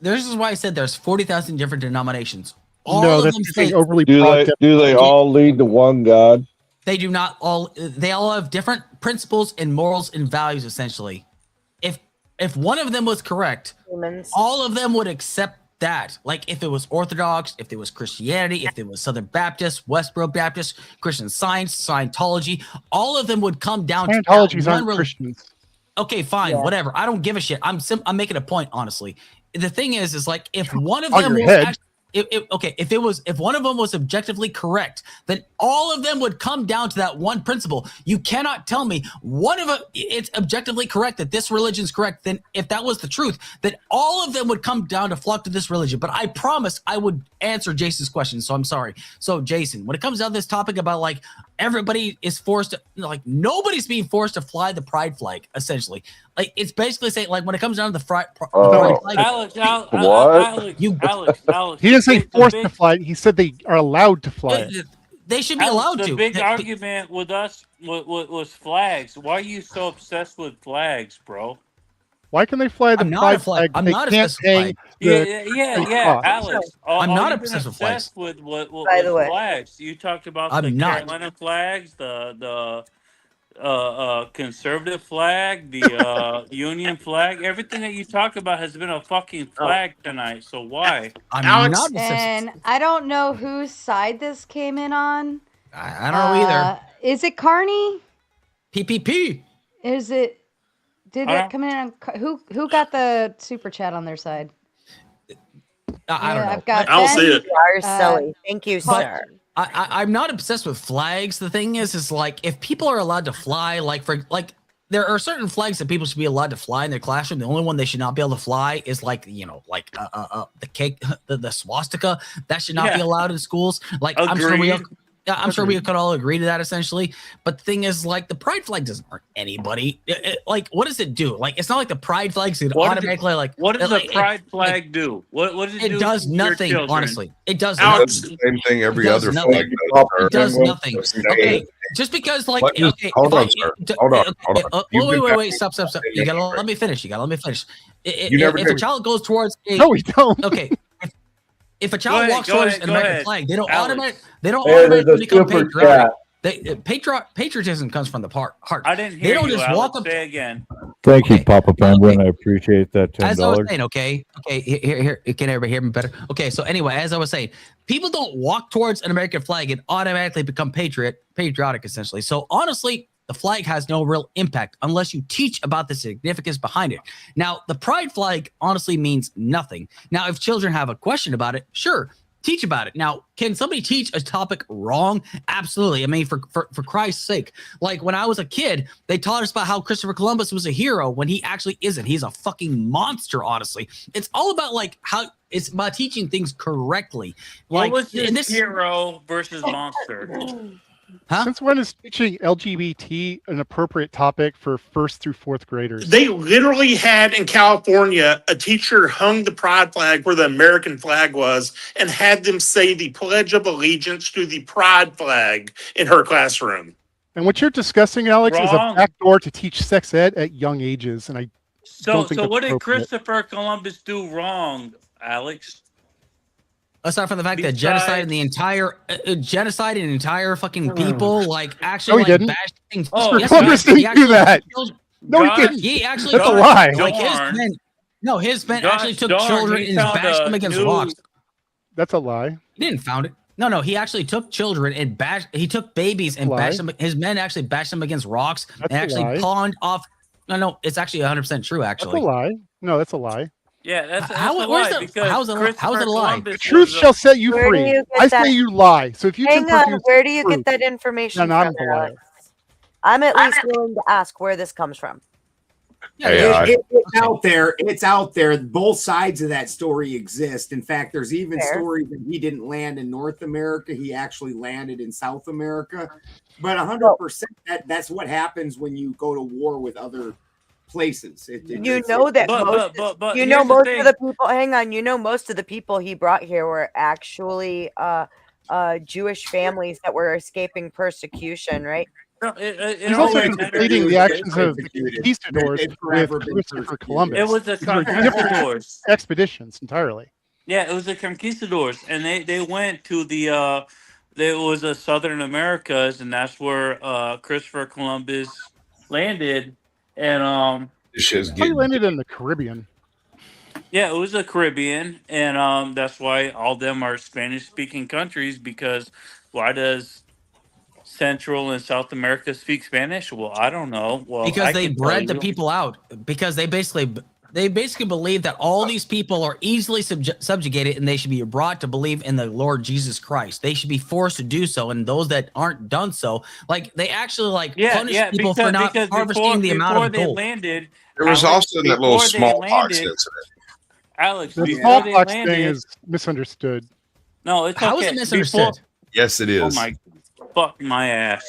this is why I said there's 40,000 different denominations. All of them say overly do they all lead to one God? They do not all. They all have different principles and morals and values. Essentially, if one of them was correct, Humans. all of them would accept that. Like if it was Orthodox, if it was Christianity, if it was Southern Baptist, Westboro Baptist, Christian Science, Scientology, all of them would come down to Scientologies aren't Christians. Okay, fine, Yeah. whatever. I don't give a shit. I'm making a point, honestly. The thing is like if one of On them your was head. if one of them was objectively correct, then all of them would come down to that one principle. You cannot tell me one of it's objectively correct that this religion is correct. Then if that was the truth, then all of them would come down to flock to this religion. But I promise I would answer Jason's question. So I'm sorry. So Jason, when it comes down to this topic about like everybody is forced to, like nobody's being forced to fly the pride flag, essentially. Like it's basically saying like when it comes down to the pride flag, Alex, He didn't say forced to fly. He said they are allowed to fly it. they should be allowed to. The big argument with us was flags. Why are you so obsessed with flags, bro? Why can they fly the I'm not pride a flag. flag? I'm They not can't obsessed with hang flag. Yeah, Alex. I'm not you've been obsessed with flags. with By the way. flags. You talked about I'm the not. Carolina flags, the conservative flag, the Union flag. Everything that you talk about has been a fucking flag tonight. So why? I'm Alex- not obsessed. And I don't know whose side this came in on. I don't know either. Is it Carney? PPP. Is it? Did I it don't- come in on who got the super chat on their side? I don't know. I've got I don't Ben, see it. You are silly. Thank you, but- sir. I'm not obsessed with flags. The thing is like if people are allowed to fly, like there are certain flags that people should be allowed to fly in their classroom. The only one they should not be able to fly is like the cake, the swastika. That should not be Yeah. allowed in schools. Like Agreed. I'm sure we could all agree to that essentially. But the thing is, like, the pride flag doesn't hurt anybody. Like, what does it do? Like, it's not like the pride flag is automatically like. What does like, the pride flag do? What does it do? It does to your nothing, children? honestly. It does Alex- nothing. Same thing every It does other nothing. flag It does nothing. Okay, just because, like, Let me- okay, hold if on, sir. Hold on. You've been wait, stop. You gotta let me finish. You gotta let me finish. You never If a did. child goes towards a, No, we don't. okay, if a child walks towards an American flag, they don't Alex. automatically become patriotic. Patriotism comes from the heart. I didn't They hear don't you, just Alex. walk up. Say again. Thank Okay. you, Papa Penguin. I appreciate that As I was $10. saying, okay, here, can everybody hear me better? Okay, so anyway, as I was saying, people don't walk towards an American flag and automatically become patriotic, essentially. So honestly, the flag has no real impact unless you teach about the significance behind it. Now, the pride flag honestly means nothing. Now, if children have a question about it, sure, teach about it. Now, can somebody teach a topic wrong? Absolutely. I mean, for Christ's sake, like when I was a kid, they taught us about how Christopher Columbus was a hero when he actually isn't. He's a fucking monster, honestly. It's all about like how it's about teaching things correctly. Like What was in this hero versus monster? Huh? Since when is teaching LGBT an appropriate topic for 1st through 4th graders? They literally had in California a teacher hung the pride flag where the American flag was and had them say the Pledge of Allegiance to the pride flag in her classroom. And what you're discussing, Alex, is a Wrong. backdoor to teach sex ed at young ages. And I So, don't think so that's what did appropriate. Christopher Columbus do wrong, Alex? Aside from the fact that genocide in the entire fucking people, like actually, No, he like didn't. bashed things. Oh, Yes, Columbus he didn't actually do that. killed- No, he God- didn't. He actually That's a took- lie. Like his Darn. men, no, his men Gosh actually took darn, children he and found bashed a them against new- rocks. That's a lie. He didn't found it. No, he actually took children and bashed. He took babies and Lie. bashed them. His men actually bashed them against rocks That's and a actually lie. pawned off. No, it's actually 100% true. That's a Actually, lie. No, that's a lie. Yeah, that's How- a where's lie the- because how's it a lie? How's it a lie? Christopher The Columbus truth was a- shall set you Where do free. you get I say that- you lie. So if you Hang can on, produce where do you proof, get that information then I'm from, the liar. Alex? I'm at least willing to ask where this comes from. Yeah, It's out there. It's out there. Both sides of that story exist. In fact, there's even Fair. stories that he didn't land in North America. He actually landed in South America. But 100%, that's what happens when you go to war with other places. You know that But you know here's the most thing. of the people. Hang on, you know most of the people he brought here were actually Jewish families that were escaping persecution, right? No, it He's also always completing matters. the actions of the persecuted. conquistadors They've with forever been Christopher persecuted. Columbus. It was the These are different conquistadors. expeditions entirely. Yeah, it was the conquistadors, and they went to the there was a Southern Americas, and that's where Christopher Columbus landed, and Shit's He getting landed in the Caribbean. Yeah, it was the Caribbean, and that's why all them are Spanish-speaking countries. Because why does Central and South America speak Spanish? Well, I don't know. Well, Because I they can tell bred the you. people out. Because they basically believe that all these people are easily subjugated, and they should be brought to believe in the Lord Jesus Christ. They should be forced to do so, and those that aren't done so, like they actually punish people for not harvesting the amount of they gold. landed. There was Alex, also that little before they smallpox landed- incident. Alex, The before they smallpox thing landed. is misunderstood. No, it's How is okay. it misunderstood? Yes, it is. Oh my, fuck my ass.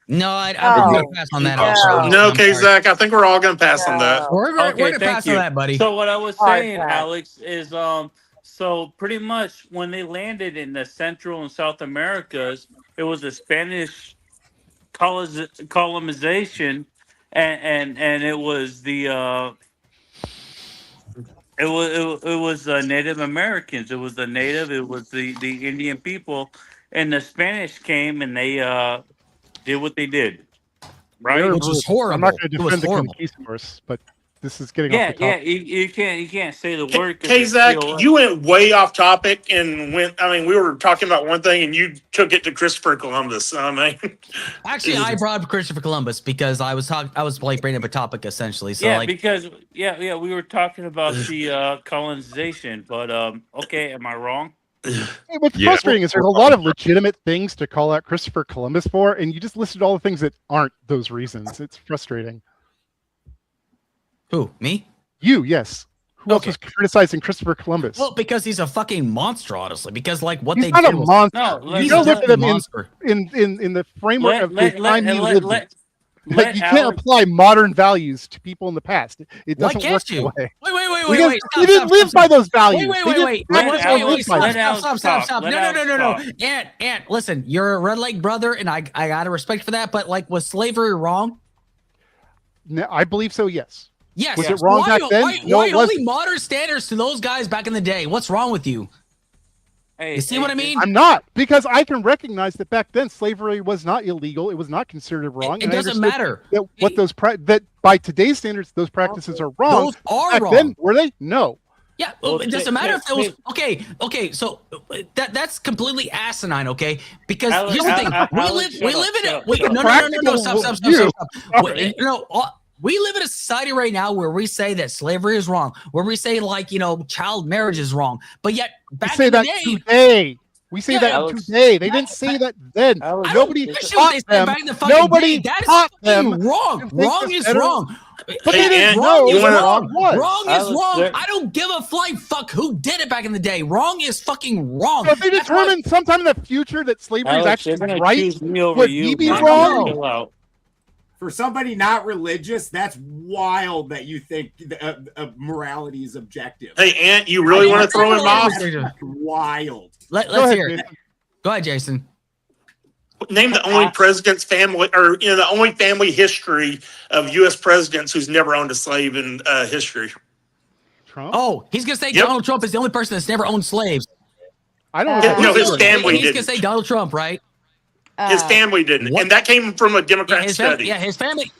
No, I'm Oh, gonna pass on that. no. officer. No, I'm sorry. Zach, I think we're all going to pass on that. We're Okay, gonna thank pass you. on that, buddy. So what I was Hard saying, pass. Alex, is so pretty much when they landed in the Central and South Americas, it was a Spanish colonization, and it was the it was Native Americans. It was the native. It was the Indian people, and the Spanish came and they did what they did. Right, They're Which was brutal. I'm not horrible. going to It was defend the horrible. conquistadors, but this is getting Yeah, off the yeah. topic. You can't say the word. 'cause Hey, it's Zach, still- you went way off topic and we were talking about one thing and you took it to Christopher Columbus. I mean, Actually, I brought up Christopher Columbus because I was like bringing up a topic essentially. So yeah, like, because we were talking about the colonization, but okay, am I wrong? Hey, what's Yeah. frustrating is there's a lot of legitimate things to call out Christopher Columbus for, and you just listed all the things that aren't those reasons. It's frustrating. who, me? You, yes. Who else Okay. was criticizing Christopher Columbus? Well, because he's a fucking monster, honestly. Because like what He's they not did a was- monster. No, you let's gotta he's look a at him monster. in the framework of the time he lived in. Like, let you can't Alex- apply modern values to people in the past. It Why doesn't can't work you? that way. Wait, Because wait. he didn't live by those values. Wait, He wait, didn't wait. practice or live by let them. Alex Stop. talk. Let No. Alex talk. Ant, listen, you're a Red Lake brother, and I got a respect for that. But like, was slavery wrong? No, I believe so, yes. Yes. Was it wrong back then? No, Why it only wasn't. modern standards to those guys back in the day? What's wrong with you? Hey, You see what I mean? I'm not, because I can recognize that back then slavery was not illegal. It was not considered wrong. It and I doesn't understood matter. That what those that by today's standards, those practices are wrong. Those are Back wrong. then, were they? No. Yeah, Well, it doesn't matter if it was hey. okay. So that's completely asinine. Okay, because Alex, here's the thing: Alex, we Alex, live in shut a up, we, shut no, up. no, no, no, no, Practical stop. view. We, we live in a society right now where we say that slavery is wrong, where we say like child marriage is wrong, but yet We back say in the that day, today. We say Yeah, that Alex. today. They didn't say that then. Alex, Nobody it's- Especially what they taught said them. back in the fucking Nobody day. That is taught fucking them. wrong. to make Wrong this is better. wrong. But Hey, they didn't Ant, know you what wanna- wrong was. Wrong is Alex, wrong. there- I don't give a flying fuck who did it back in the day. Wrong is fucking wrong. So if they That's why- determine sometime in the future that slavery is Alex, they're actually gonna right, choose me over would you. we be man. wrong? Chill out. For somebody not religious, that's wild that you think morality is objective. hey, Ant, you really want to throw him off? That's wild. Let's Go ahead, hear it. Jason. Go ahead, Jason. Name the only president's family, or the only family history of U.S. presidents who's never owned a slave in history. Trump? Oh, he's gonna say Yep. Donald Trump is the only person that's never owned slaves. I don't Yeah, know. no, his He's family gonna didn't. say Donald Trump, right? His family didn't, what? and that came from a Yeah, Democrat his study. his family.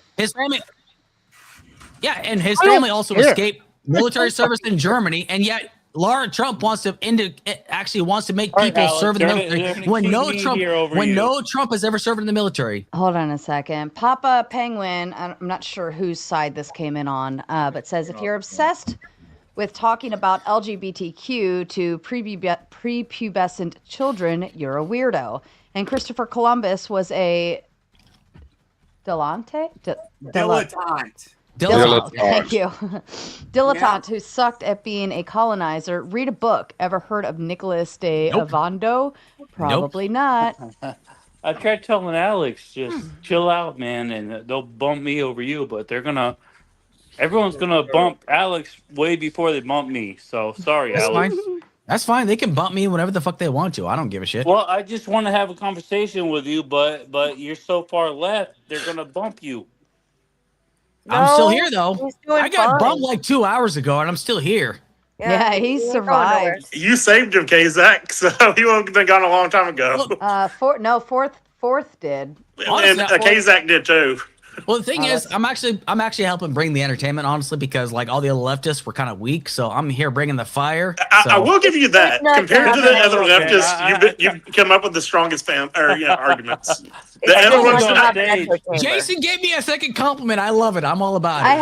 Yeah, and his I don't family also care. escaped military service in Germany, and yet Laura Trump wants to actually wants to make All right, people Alex, serve in the they're military gonna when choose no me Trump here over when you. no Trump has ever served in the military. Hold on a second. Papa Penguin, I'm not sure whose side this came in on, but says if you're obsessed with talking about LGBTQ to prepubescent children, you're a weirdo. And Christopher Columbus was a dilettante? Dilettante. Dilettante. Thank you. Dilettante who sucked at being a colonizer. Read a book. Ever heard of Nicholas de Nope. Ovando? Probably not. I tried telling Alex, just chill out, man, and they'll bump me over you, but everyone's gonna bump Alex way before they bump me. So sorry, That's Alex. fine. That's fine. They can bump me whenever the fuck they want to. I don't give a shit. Well, I just want to have a conversation with you, but you're so far left, they're gonna bump you. I'm still No, here though. he's doing I got fine. bumped like 2 hours ago, and I'm still here. Yeah, he ain't going survived. nowhere. You saved him, Zach, so he would have been gone a long time ago. Look, Fourth did. And Honestly, Zach did too. Well, the thing is, I'm actually helping bring the entertainment, honestly, because like all the other leftists were kind of weak, so I'm here bringing the fire. I will give you that. No, Compared to no, the no, other no, leftists, you've come up with the strongest arguments. The It's other good ones, to have an echo chamber. Jason gave me a second compliment. I love it. I'm all about it. I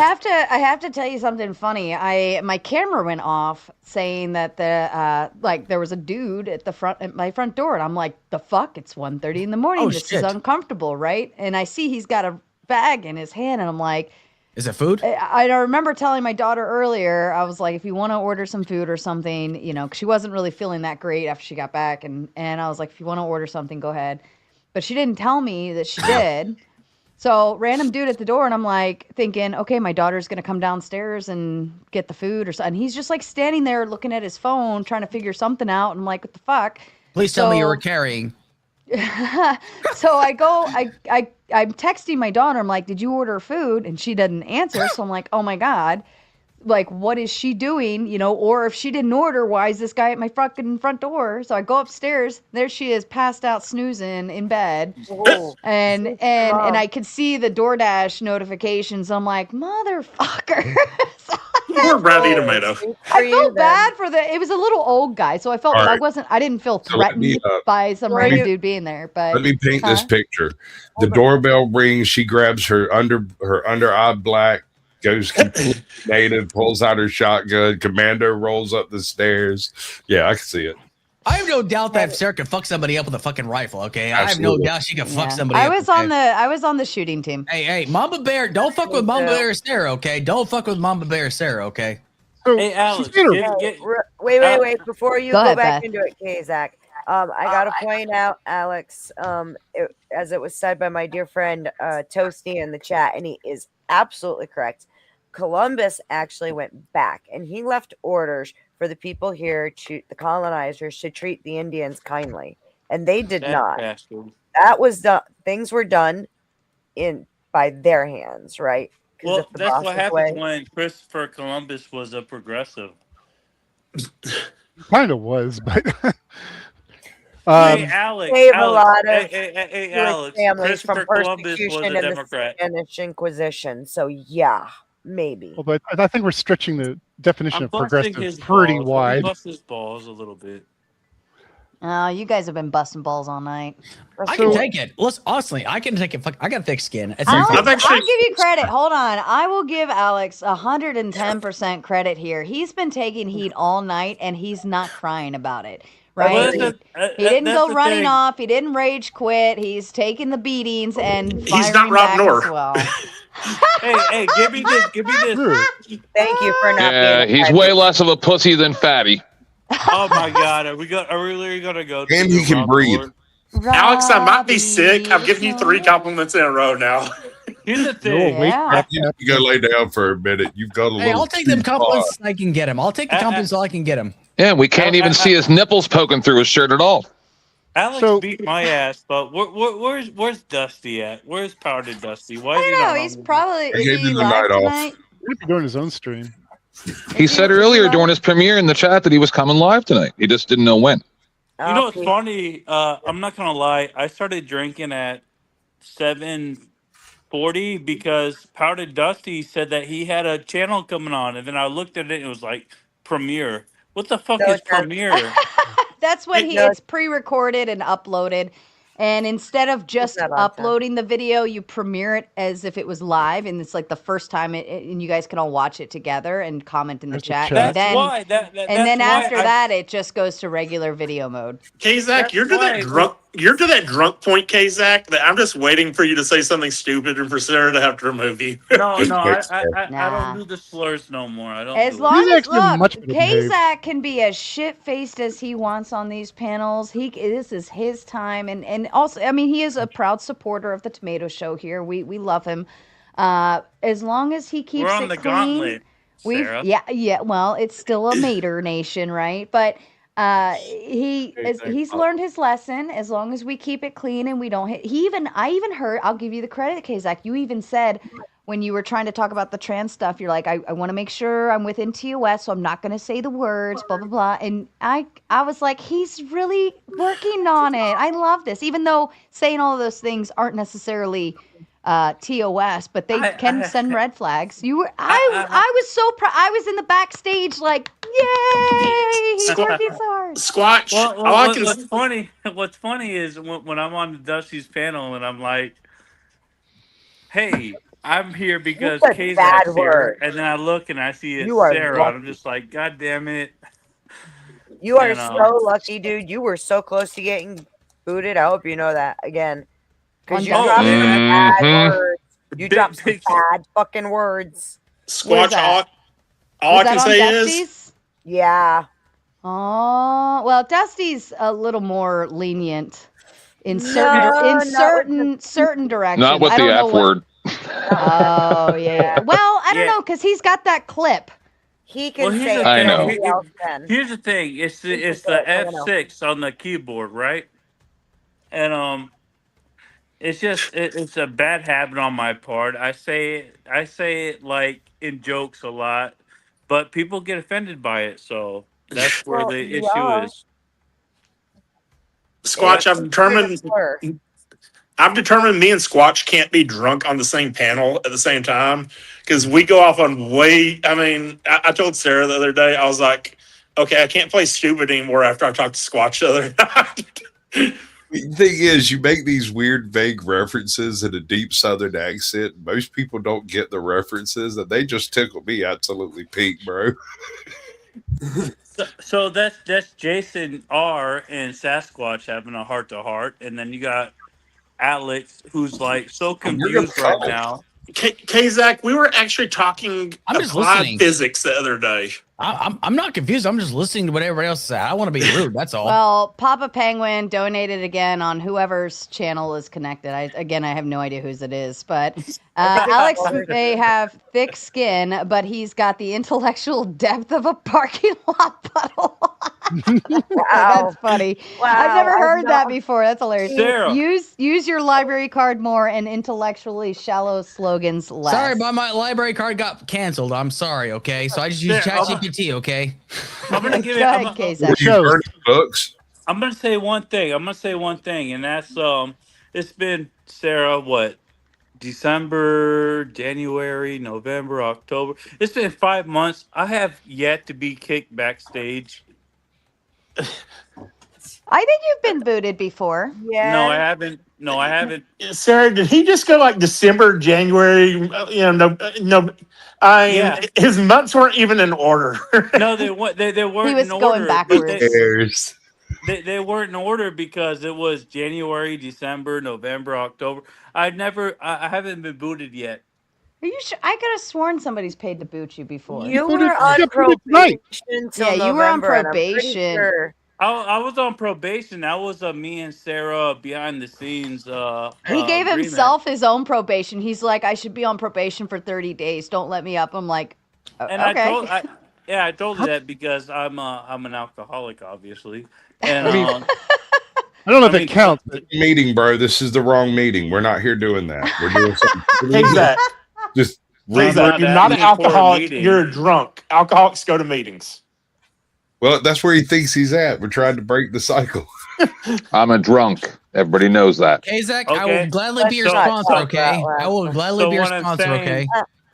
have to tell you something funny. My camera went off saying that there was a dude at my front door, and I'm like, the fuck? It's 1:30 in the morning. Oh, This shit. is uncomfortable, right? And I see he's got a bag in his hand, and I'm like, is it food? I remember telling my daughter earlier, I was like, if you want to order some food or something, 'cause she wasn't really feeling that great after she got back, and I was like, if you want to order something, go ahead. But she didn't tell me that she did. So random dude at the door, and I'm like thinking, okay, my daughter's gonna come downstairs and get the food or something. And he's just like standing there looking at his phone, trying to figure something out. And I'm like, what the fuck? Please tell me you were carrying. So I'm texting my daughter. I'm like, did you order food? And she doesn't answer. So I'm like, oh my God, like, what is she doing? Or if she didn't order, why is this guy at my fucking front door? So I go upstairs. There she is, passed out, snoozing in bed. Whoa. And I could see the DoorDash notifications. I'm like, motherfucker. Poor Bradley Tomato. I felt bad for it was a little old guy, so I felt All right. I didn't feel So let me, threatened by some random dude being there. But let me paint this picture. The doorbell rings. She grabs her under eye black, goes completely native, pulls out her shotgun. Commando rolls up the stairs. Yeah, I can see it. I have no doubt that Sarah can fuck somebody up with a fucking rifle. Okay, Absolutely. I have no doubt she can fuck somebody. I up, was on the shooting team. Hey, Mama Bear, don't fuck with Mama Bear Sarah. Okay, don't fuck with Mama Bear Sarah. Okay. Hey, Alex. Wait. Before you Go go ahead, back Beth. into it, Kazak, I got to point out, Alex, as it was said by my dear friend Toasty in the chat, and he is absolutely correct. Columbus actually went back, and he left orders for the people here, the colonizers, to treat the Indians kindly, and they did not. Bastard. That was done. Things were done by their hands, right? Well, that's what happens when Christopher Columbus was a progressive. Kind of was, but hey, Alex. Save a lot of hey, Alex. families Christopher from Columbus was a persecution and the Democrat. Spanish Inquisition. So yeah, maybe. well, but I think we're stretching the definition of progressive his pretty balls. wide. Bust his balls a little bit. Oh, you guys have been busting balls all night. I can take it. Listen, honestly, I can take it. I got thick skin. It's I'll fine. give you credit. Hold on. I will give Alex 110% credit here. He's been taking heat all night, and he's not crying about it. Right? Well, He didn't that's go the running thing. off. He didn't rage quit. He's taking the beatings and He's firing not Rob back North. as well. hey, give me this. Give me this. Thank you for not Yeah, being he's way less of a pussy than Fatty. Oh my God, are we really gonna go? And to he can Rob breathe. Ford? Alex, I might be sick. I'm giving you 3 compliments in a row now. Here's the thing. Yeah. You go lay down for a minute. You've got a little. Hey, I'll take them compliments I can get him. I'll take the compliments I can get him. Yeah, we can't even see his nipples poking through his shirt at all. Alex beat my ass, but where's Dusty at? Where's Powdered Dusty? Why I is he don't not know. on He's the- probably. I Is gave he him the live night off. tonight? He's doing his own stream. He said earlier during his premiere in the chat that he was coming live tonight. He just didn't know when. You know what's funny? I'm not gonna lie. I started drinking at 7:40 because Powdered Dusty said that he had a channel coming on, and then I looked at it and it was like Premiere. What the fuck is Premiere? That's when it's pre-recorded and uploaded. And instead of just that on uploading the video, you premiere it as if it was live, and it's like the first time and you guys can all watch it together and comment in the chat. That's And then, why. and then after that, it just goes to regular video mode. Kazak, you're to that drunk point, Kazak, that I'm just waiting for you to say something stupid and for Sarah to have to remove you. No, I Nah. don't do the slurs no more. I don't. As do long it. as look, much better behaved. Kazak can be as shit-faced as he wants on these panels. This is his time, and also, I mean, he is a proud supporter of the Tomato Show here. We love him. As long as he keeps We're on it the clean, gauntlet, Sarah. yeah. Well, it's still a Mater nation, right? But he's learned his lesson. As long as we keep it clean and we don't hit. I even heard. I'll give you the credit, Kazak. You even said, when you were trying to talk about the trans stuff, you're like, I want to make sure I'm within TOS, so I'm not going to say the words, blah, blah, blah. And I was like, he's really working on it. I love this. Even though saying all of those things aren't necessarily TOS, but they can send red flags. I was so proud. I was in the backstage, like, yay! He's working so hard. Squatch. What's funny is when I'm on the Dusty's panel and I'm like, "Hey, I'm here because Kazak's here," and then I look and I see it's Sarah, and I'm just like, "God damn it!" You are so lucky, dude. You were so close to getting booted. I hope you know that again, because you dropped some bad words. You dropped some bad fucking words. Squatch. All I can say is, yeah. Oh well, Dusty's a little more lenient in certain directions. Not with the F word. Oh yeah. Well, I don't know because he's got that clip. He can say. I know. Here's the thing. It's the F6 on the keyboard, right? And it's just it's a bad habit on my part. I say it like in jokes a lot, but people get offended by it. So that's where the issue is. Squatch, I've determined me and Squatch can't be drunk on the same panel at the same time because we go off on way. I mean, I told Sarah the other day, I was like, okay, I can't play stupid anymore after I talked to Squatch the other night. The thing is, you make these weird, vague references in a deep Southern accent. Most people don't get the references, and they just tickle me absolutely pink, bro. So that's Jason R and Sasquatch having a heart-to-heart, and then you got Alex, who's like so confused right now. Kazak, we were actually talking applied physics the other day. I'm not confused. I'm just listening to what everybody else said. I want to be rude. That's all. Well, Papa Penguin donated again on whoever's channel is connected. I have no idea whose it is, but Alex may have thick skin, but he's got the intellectual depth of a parking lot puddle. That's funny. Wow, I've never heard that before. That's hilarious. Sarah. Use your library card more and intellectually shallow slogans less. Sorry, but my library card got canceled. I'm sorry. Okay, so I just used ChatGPT. Okay. I'm gonna give books. I'm gonna say one thing. And that's it's been Sarah what? December, January, November, October. It's been 5 months. I have yet to be kicked backstage. I think you've been booted before. Yeah. No, I haven't. Sarah, did he just go like December, January? No. His months weren't even in order. No, they weren't. They weren't. He was in order, going backwards. They weren't in order because it was January, December, November, October. I haven't been booted yet. Are you sure? I could have sworn somebody's paid to boot you before. You were on probation. Yeah, you were on probation. Sure. I was on probation. That was me and Sarah behind the scenes. He gave himself his own probation. He's like, I should be on probation for 30 days. Don't let me up. I'm like, and okay. I told you that because I'm an alcoholic, obviously. And I don't know if it counts. But... Meeting, bro. This is the wrong meeting. We're not here doing that. We're doing something. Exactly. Just you're not an alcoholic. You're a drunk. Alcoholics go to meetings. Well, that's where he thinks he's at. We're trying to break the cycle. I'm a drunk. Everybody knows that. Kazak, okay. I will gladly be your sponsor, okay? I will gladly be your sponsor, okay?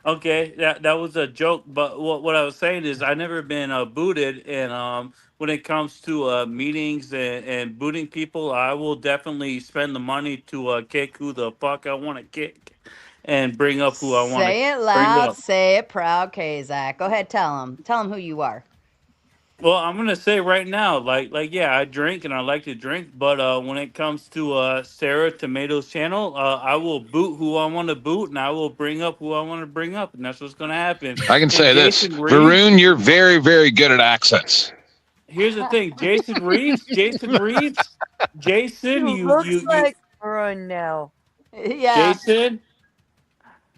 Okay, that was a joke, but what I was saying is I've never been booted, and when it comes to meetings and booting people, I will definitely spend the money to kick who the fuck I want to kick and bring up who I want to say it loud, say it proud, Kazak. Go ahead, tell him who you are. Well, I'm gonna say right now, like yeah, I drink and I like to drink, but when it comes to Sarah Tomato's channel, I will boot who I want to boot, and I will bring up who I want to bring up, and that's what's gonna happen. I can say this, Varun, you're very, very good at accents. Here's the thing, Jason Reeves, Jason, you like Varun now. Yeah, Jason,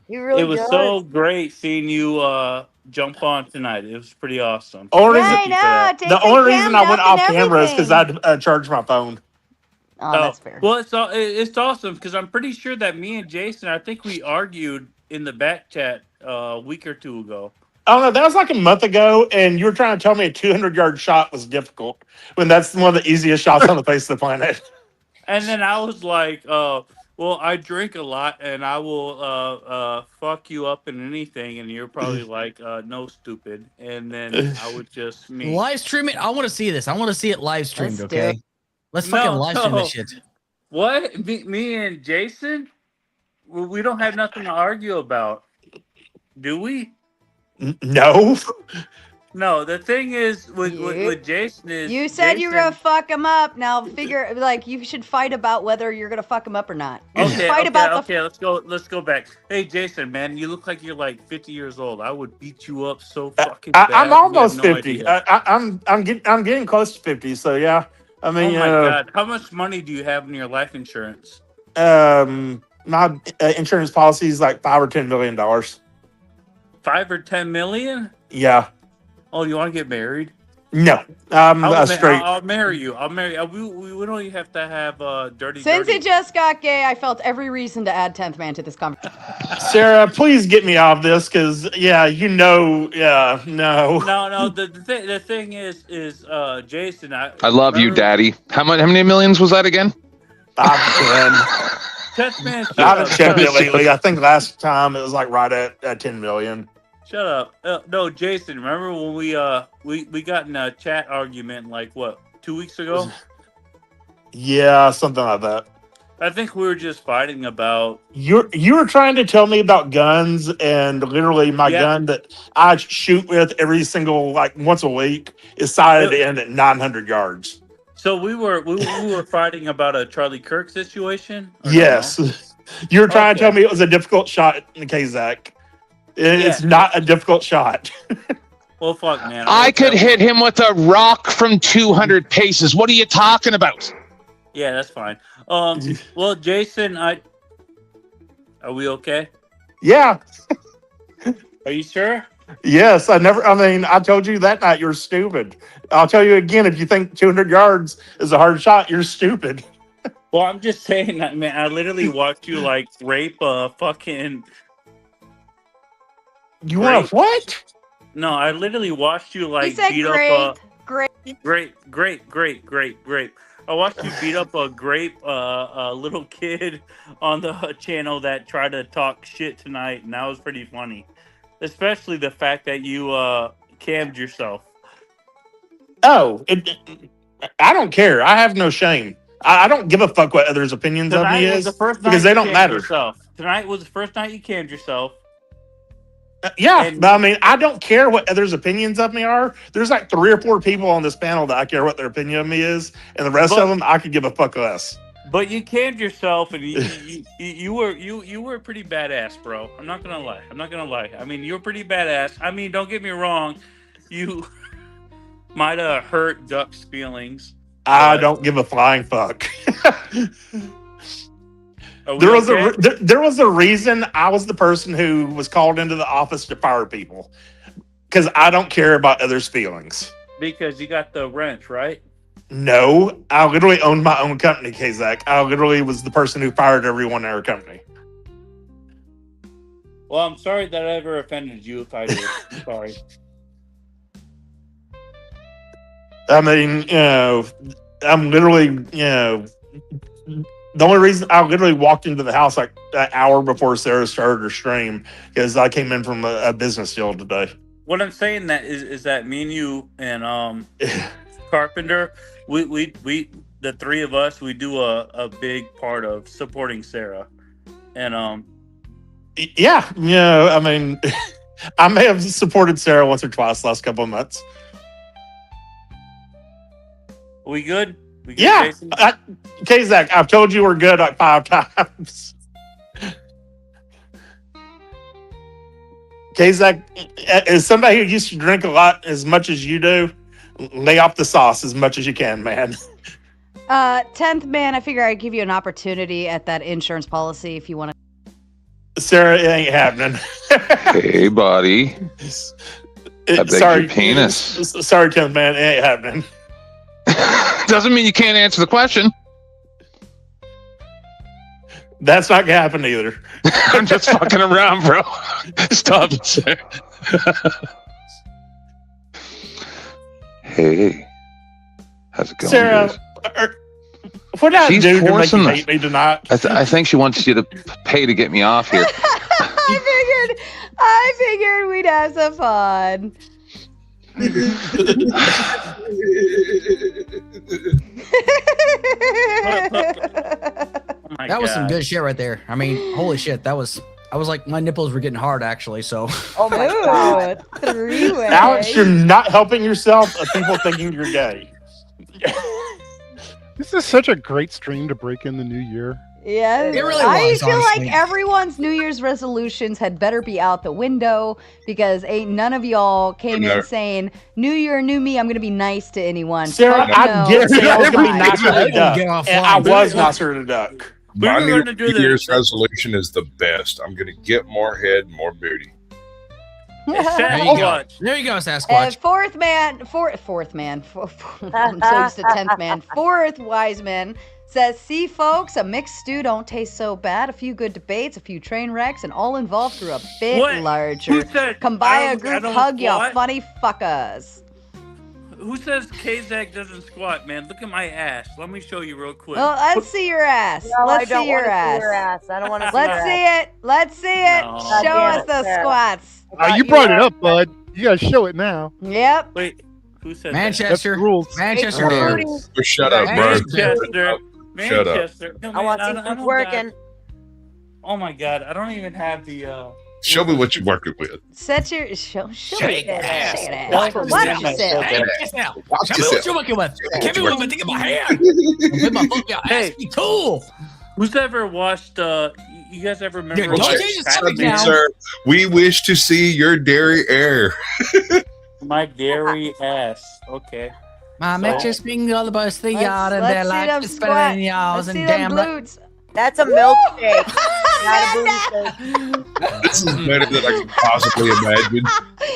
you really. It was so great seeing you jump on tonight. It was pretty awesome. The only reason I went off camera is because I charged my phone. Oh, that's fair. Well, it's awesome because I'm pretty sure that me and Jason, I think we argued in the back chat a week or two ago. Oh no, that was like a month ago, and you were trying to tell me a 200-yard shot was difficult when that's one of the easiest shots on the face of the planet. And then I was like, Well, I drink a lot, and I will fuck you up in anything, and you're probably like, no, stupid, and then I would just live stream it. I want to see this. I want to see it live streamed. Let's do Okay, it. let's fucking live stream this shit. What? Me and Jason? We don't have nothing to argue about, do we? No. No, the thing is with Jason is You said Jason, you were gonna fuck him up. Now figure like you should fight about whether you're gonna fuck him up or not. You should fight about the. Let's go back. Hey Jason, man, you look like you're like 50 years old. I would beat you up so fucking bad. I'm almost 50. idea. I'm getting close to 50. So yeah, I mean, Oh my god, how much money do you have in your life insurance? my insurance policy is like $5 or $10 million. 5 or 10 million? Yeah. Oh, you want to get married? No, I'm straight. I'll marry you. I'll marry. We don't even have to have dirty. Since dirty. it just got gay, I felt every reason to add 10th man to this conversation. Sarah, please get me off this, because no. No. The thing is Jason. I love you, Daddy. How many millions was that again? 5 to 10. 10th man. I haven't checked it lately. I think last time it was like right at 10 million. Shut up. No, Jason, remember when we got in a chat argument like what, 2 weeks ago? Yeah, something like that. I think we were just fighting about You were trying to tell me about guns, and literally my gun that I shoot with every single once a week is sighted in at 900 yards. So we were fighting about a Charlie Kirk situation? Yes. No? You were trying to tell me it was a difficult shot in the Kazak. It's not a difficult shot. Well, fuck, man. I could hit him with a rock from 200 paces. What are you talking about? Yeah, that's fine. Well, Jason, are we okay? Yeah. Are you sure? Yes. I told you that night you're stupid. I'll tell you again, if you think 200 yards is a hard shot, you're stupid. Well, I'm just saying that, man. I literally watched you rape a fucking. You want to what? No, I literally watched you beat up grape. I watched you beat up a grape little kid on the channel that tried to talk shit tonight, and that was pretty funny. Especially the fact that you cammed yourself. Oh, I don't care. I have no shame. I don't give a fuck what others' opinions of me is, because they don't matter. Tonight was the first night you cammed yourself. But I don't care what others' opinions of me are. There's 3 or 4 people on this panel that I care what their opinion of me is, and the rest of them I could give a fuck less. But you cammed yourself, and you were pretty badass, bro. I'm not gonna lie. I mean, you're pretty badass. I mean, don't get me wrong. You might have hurt Duck's feelings. I don't give a flying fuck. There was a reason I was the person who was called into the office to fire people, because I don't care about others' feelings. Because you got the wrench, right? No, I literally owned my own company, Kazak. I literally was the person who fired everyone in our company. Well, I'm sorry that I ever offended you. If I did, I'm sorry. I mean, I'm literally, the only reason I literally walked into the house an hour before Sarah started her stream, because I came in from a business deal today. What I'm saying that is that me and you and Carpenter, we the 3 of us, we do a big part of supporting Sarah, and I mean, I may have supported Sarah once or twice the last couple of months. Are we good? Yeah, Kazak, I've told you we're good 5 times. Kazak, as somebody who used to drink a lot as much as you do, lay off the sauce as much as you can, man. 10th man, I figure I'd give you an opportunity at that insurance policy if you want to. Sarah, it ain't happening. Hey, buddy. I beg your penis. Sorry, 10th man, it ain't happening. Doesn't mean you can't answer the question. That's not gonna happen either. I'm just fucking around, bro. Stop it, sir. Hey, how's it going, Sarah? What did I She's do to make forcing you us. hate me tonight? I think she wants you to pay to get me off here. I figured we'd have some fun. Oh my That was some God. good shit right there. I mean, holy shit, I was like, my nipples were getting hard actually. So Oh my god. Ooh, three-way. Alex, you're not helping yourself of people thinking you're gay. This is such a great stream to break in the new year. Yeah, It really I was, feel honestly. like everyone's New Year's resolutions had better be out the window because ain't none of y'all came in No. saying, New Year, new me, I'm going to be nice to anyone. Sarah, Fuck I no. did say I was going to be Bye. nicer to Get Duck. offline. And I was nicer to Duck. We My were New gonna do Year's this. resolution is the best. I'm going to get more head, more booty. there Sasquatch. you go. There you go, And Sasquatch. fourth man, I'm so used to 10th man. Fourth wise man says, see, folks, a mixed stew don't taste so bad. A few good debates, a few train wrecks, and all involved through a bit What? larger. Who said Come by I a don't- I group don't hug, y'all squat? funny fuckers. Who says Kazak doesn't squat, man? Look at my ass. Let me show you real quick. Well, let's see your ass. No, Let's I don't see your wanna ass. see your ass. I don't want to see Let's your see ass. it. Let's see it. No. Show God us damn the it, Sarah. squats. You brought it up, bud. You gotta show it now. Yep. Wait, who said That's Manchester. the rules. Manchester Hey, there. Booty. So shut up, that? bro. Manchester. Shut up. Manchester. No, I want man, to see I some don't working. got- Oh my God, I don't even have the. Show me what you're working with. Set your show. Shake it. ass. Shake it. Watch Watch yourself. yourself. Hey, yourself. Watch Tell me what yourself. you're working with. Give me one, but think of my hand. Don't With my fucking ass. Hey. Be cool. Who's ever watched? You guys ever remember? Dude, don't like, change the Fat subject Man? now. Sir, we wish to see your dairy air. My dairy ass. Okay. My So- matches being all about the yard and Let's their see life them is squat. better than Let's yours see and them damn glutes. That's a milkshake. Not a booty shake. This is better than I could possibly imagine.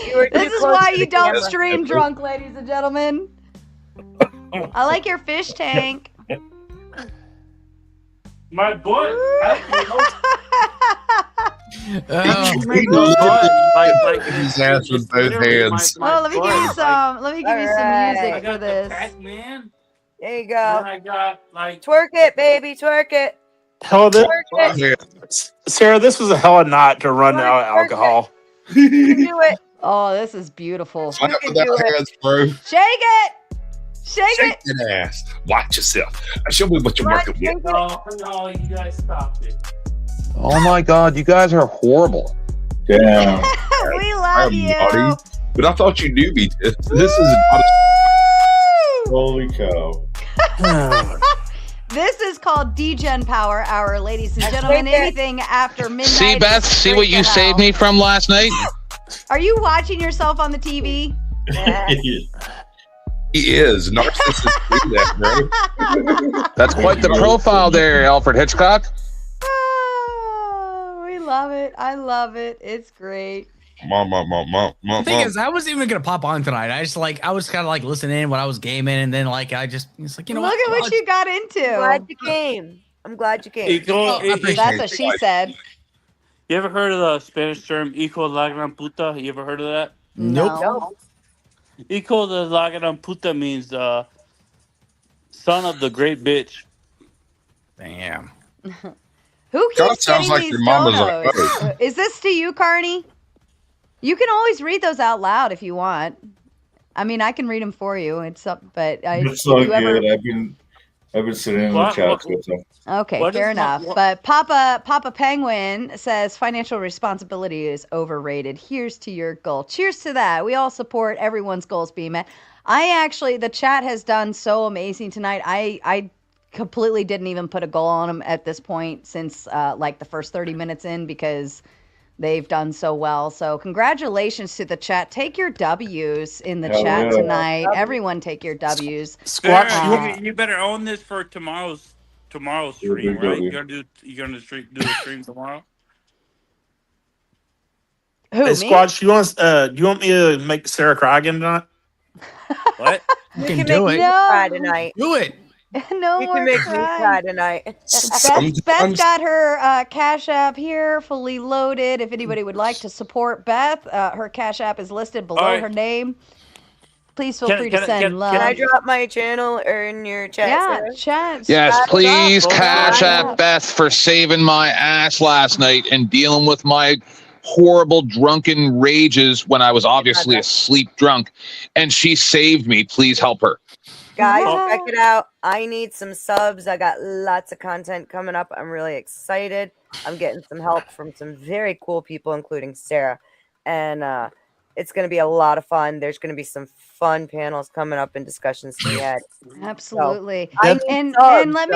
You were This too is close why to you the don't camera. stream drunk, ladies and gentlemen. I like your fish tank. My butt. Oh, His ass with both hands. Oh, let me give you some. Let me give you some Alright. I music for got the this. Pac-Man. There you And go. I got like. Twerk it, baby. Twerk it. Hell, Twerk it. Yeah. Sarah, this was a hell of a night to run out of alcohol. You can do it. Oh, this is beautiful. Slap can without do it. hands, bro. Shake it. Shake Shake it. that ass. Watch yourself. Show me what you're Right, working shake with. it. No, you guys stopped it. Oh my God, you guys are horrible. Damn. We I love am you. naughty, but I thought you knew me. This is not a Woo! Holy cow. This is called Degen Power Hour, ladies and Let's gentlemen. take it. Anything after midnight. See, is Beth, see straight what to you hell. saved me from last night? Are you watching yourself on the TV? He is. Narcissists do that, bro. That's quite the profile there, Alfred Hitchcock. Oh, we love it. I love it. It's great. the thing is, I wasn't even gonna pop on tonight. I was kind of like listening in when I was gaming, and then it's like, you know Look at what you got into. I'm glad you came. I'm glad you came. That's what she said. You ever heard of the Spanish term "hijo de la gran puta"? You ever heard of that? Nope. No. "Hijo de la gran puta" means son of the great bitch. Damn. Who God, keeps sounds getting like these your mama's donos? like, Is this to you, Carney? You can always read those out loud if you want. I mean, I can read them for you. It's up, but It's all you ever- good. I've been sitting in the What- chats what- with them. Okay, What fair is my- enough. what- But Papa Penguin says financial responsibility is overrated. Here's to your goal. Cheers to that. We all support everyone's goals being met. The chat has done so amazing tonight. I completely didn't even put a goal on them at this point since like the first 30 minutes in because they've done so well. So congratulations to the chat. Take your W's in the Hell chat yeah. tonight. Everyone take your W's. Squat. Sarah, you better own this for tomorrow's stream, Yeah, right? yeah. You're gonna do a stream tomorrow. Who, Hey, me? Squatch, do you want me to make Sarah cry again tonight? What? You You can can do make it. me cry tonight. Do it. No You more can make me crying. cry tonight. Beth Sometimes got her Cash App here, fully loaded. If anybody would like to support Beth, her Cash App is listed below All right. her name. Please feel free to send love. Can I drop my channel or in your chat? Yeah, Sarah? chat. Yes, please cash up. at Beth for saving my ass last night and dealing with my horrible drunken rages when I was obviously asleep drunk. And she saved me. Please help her. Guys, check it out. I need some subs. I got lots of content coming up. I'm really excited. I'm getting some help from some very cool people, including Sarah. And it's going to be a lot of fun. There's going to be some fun panels coming up and discussions to be had. Absolutely. So, and let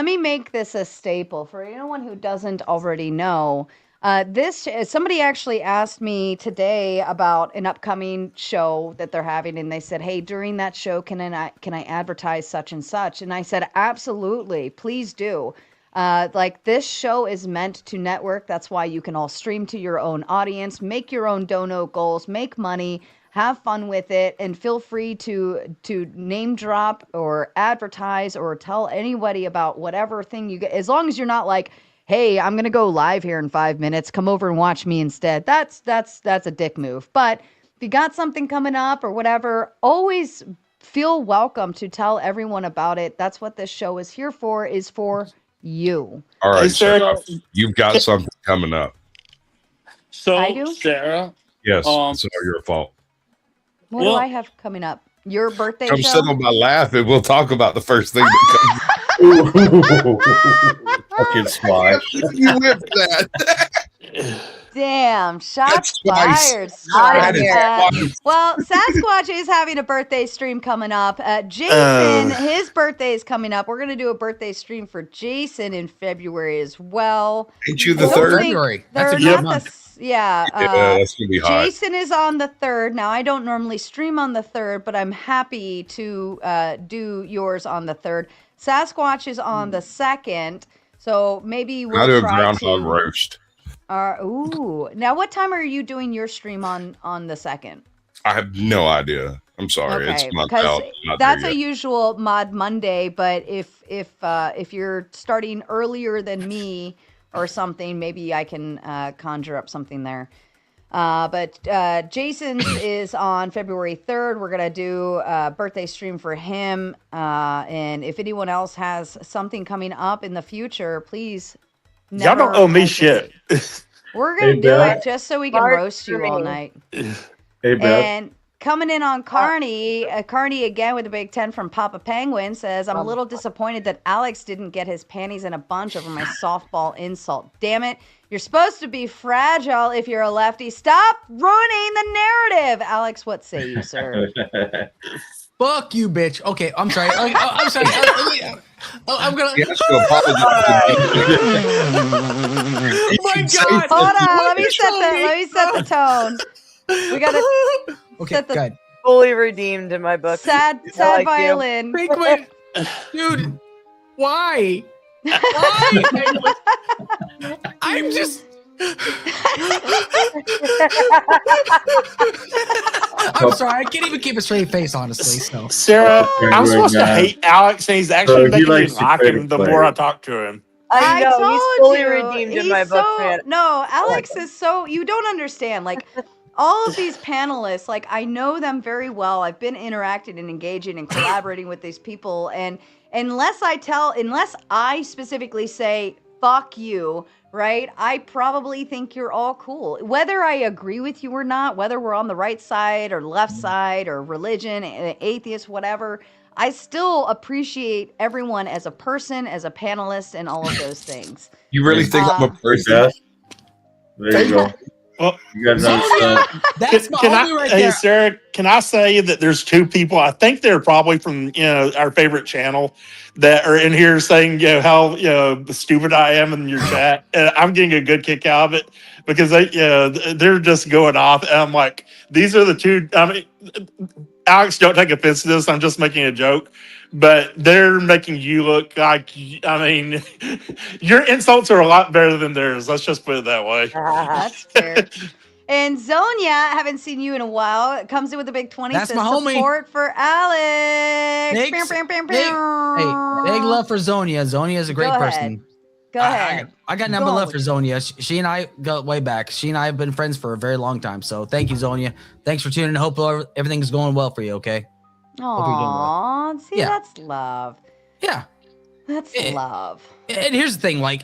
me make this a staple for anyone who doesn't already know. Somebody actually asked me today about an upcoming show that they're having, and they said, "Hey, during that show, can I advertise such and such?" And I said, "Absolutely, please do." Like, this show is meant to network. That's why you can all stream to your own audience, make your own dono goals, make money, have fun with it, and feel free to name drop or advertise or tell anybody about whatever thing you get, as long as you're not like, "Hey, I'm gonna go live here in 5 minutes. Come over and watch me instead." That's a dick move. But if you got something coming up or whatever, always feel welcome to tell everyone about it. That's what this show is here for. Is for you. All right, Hey, Sarah, Sarah, you've got something coming up. So, I do? Sarah. Yes, it's all your fault. What do I have coming up? Your birthday Come show? sit on my lap and we'll talk about the first thing that comes. Fucking spot. You whipped that. Damn, shots That's fired. That is Well, Sasquatch is having a birthday stream coming up. Jason, his birthday is coming up. We're going to do a birthday stream for Jason in February as well. Ain't you the third? February. That's a They're good not month. yeah, that's gonna be hot. Jason is on the 3rd. Now, I don't normally stream on the 3rd, but I'm happy to do yours on the 3rd. Sasquatch is on the 2nd, so maybe we'll I do a try groundhog to. roast. Ooh. Now, what time are you doing your stream on the 2nd? I have no idea. I'm sorry. Okay, It's month because out. Not that's there a yet. usual Mod Monday. But if you're starting earlier than me or something, maybe I can conjure up something there. But Jason's is on February 3rd. We're gonna do a birthday stream for him. And if anyone else has something coming up in the future, please. Y'all don't owe me shit. We're gonna do it just so we can March roast you all 3. night. Hey, Beth. And coming in on Carney, Carney again with a big 10 from Papa Penguin says, "I'm a little disappointed that Alex didn't get his panties in a bunch over my softball insult. Damn it. You're supposed to be fragile if you're a lefty. Stop ruining the narrative." Alex, what say you, sir? Fuck you, bitch. Okay, I'm sorry. I'm sorry. I'm gonna. He has to apologize. Oh my God! Hold on, let me set the tone. We gotta Okay, set the good. Fully redeemed in my book. sad like you. violin. Penguin, dude, why? Why? I'm just. I'm sorry. I can't even keep a straight face, honestly. So, Sarah, I'm supposed to hate Alex, and he's actually he making me likes to like play him the the more I talk to him. I know, told he's fully you, redeemed in he's my book, so, man. No, Alex is so, you don't understand. Like, all of these panelists, like, I know them very well. I've been interacting and engaging and collaborating with these people. And unless I specifically say, fuck you, right? I probably think you're all cool. Whether I agree with you or not, whether we're on the right side or left side or religion, atheist, whatever, I still appreciate everyone as a person, as a panelist, and all of those things. You really think I'm a person? Beth. There you go. Well, You got another that's my homie right hey, there. Sarah, can I say that there's two people, I think they're probably from, our favorite channel, that are in here saying, how, stupid I am in your chat. And I'm getting a good kick out of it because they're just going off. And I'm like, these are the two, Alex, don't take offense to this. I'm just making a joke, but they're making you look like, your insults are a lot better than theirs. Let's just put it that way. That's fair. And Zonia, haven't seen you in a while. Comes in with a big 20. That's says my homie. support for Alex. Big love for Zonia. Zonia is a great Go person. ahead. Go ahead. I got number left for Zonia. She and I go way back. She and I have been friends for a very long time. So thank you, Zonia. Thanks for tuning in. Hope everything's going well for you. Okay. Aw, see, Yeah. that's love. Yeah. That's love. And here's the thing, like,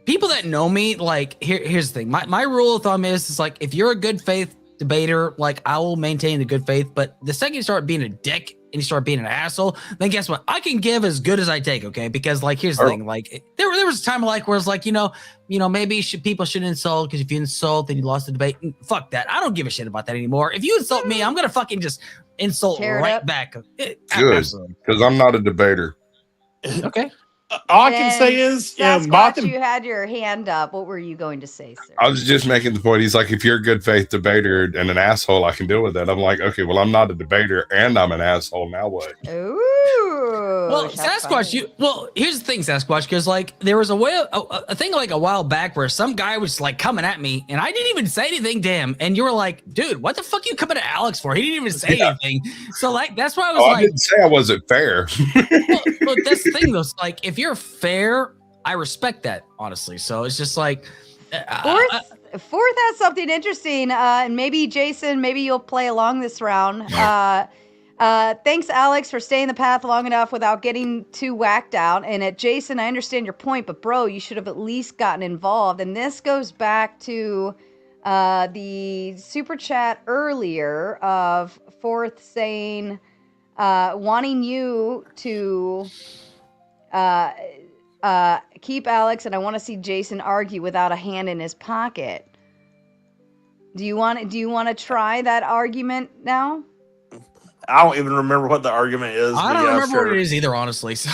people that know me, like, here's the thing. My rule of thumb is like, if you're a good faith debater, like, I will maintain the good faith. But the second you start being a dick and you start being an asshole, then guess what? I can give as good as I take, okay? Because, like, here's the thing. Like, there was a time, like, where it's like, maybe people shouldn't insult, because if you insult, then you lost the debate. Fuck that. I don't give a shit about that anymore. If you insult me, I'm going to fucking just insult right back. Good, because I'm not a debater. Okay. All I can say is, Sasquatch, you had your hand up. What were you going to say, sir? I was just making the point. He's like, if you're a good faith debater and an asshole, I can deal with that. I'm like, okay, well, I'm not a debater and I'm an asshole. Now what? Ooh. Well, Sasquatch, here's the thing, Sasquatch, because like there was a thing like a while back where some guy was like coming at me and I didn't even say anything to him. And you were like, dude, what the fuck are you coming at Alex for? He didn't even say anything. So like, that's why I was I didn't say I wasn't fair. well, that's the thing though. It's like, if you're fair, I respect that, honestly. So it's just like, Fourth has something interesting, and maybe Jason, maybe you'll play along this round. Thanks, Alex, for staying the path long enough without getting too whacked out. And at Jason, I understand your point, but bro, you should have at least gotten involved. And this goes back to the super chat earlier of Fourth saying, wanting you to keep Alex, and I want to see Jason argue without a hand in his pocket. Do you want to try that argument now? I don't even remember what the argument is. I don't remember what it is either, honestly. So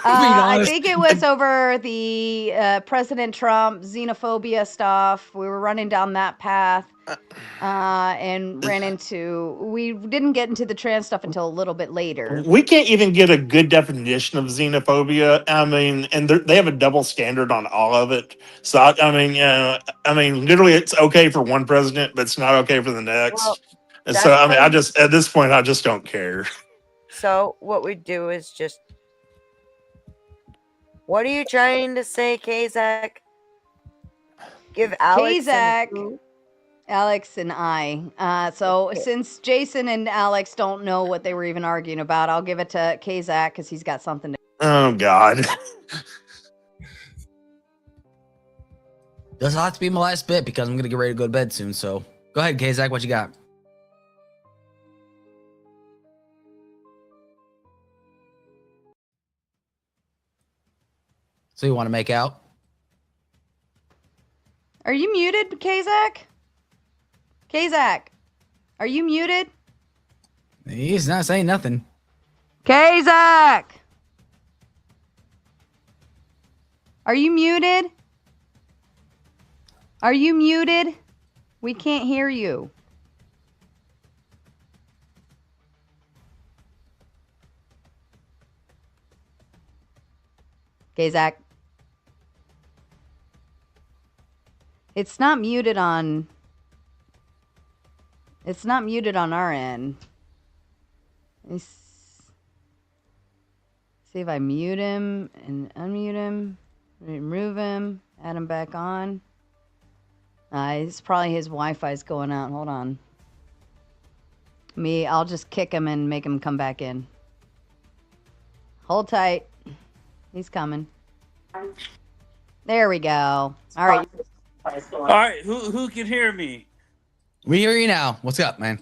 I think it was over the President Trump xenophobia stuff. We were running down that path and we didn't get into the trans stuff until a little bit later. We can't even get a good definition of xenophobia. I mean, and they have a double standard on all of it. So, I mean, literally it's okay for one president, but it's not okay for the next. Well, and so, I mean, I just, at this point, I just don't care. So what we do is just, what are you trying to say, Kazak? Give Alex Alex and I. So since Jason and Alex don't know what they were even arguing about, I'll give it to Kazak because he's got something to. Oh God. Doesn't have to be my last bit because I'm gonna get ready to go to bed soon. So go ahead, Kazak. What you got? So you want to make out? Are you muted, Kazak? Kazak, are you muted? He's not saying nothing. Kazak! Are you muted? Are you muted? We can't hear you. Kazak. It's not muted on our end. Let's see if I mute him and unmute him, remove him, add him back on. It's probably his Wi-Fi's going out. Hold on. I'll just kick him and make him come back in. Hold tight. He's coming. There we go. All right. All right, who can hear me? We hear you now. What's up, man?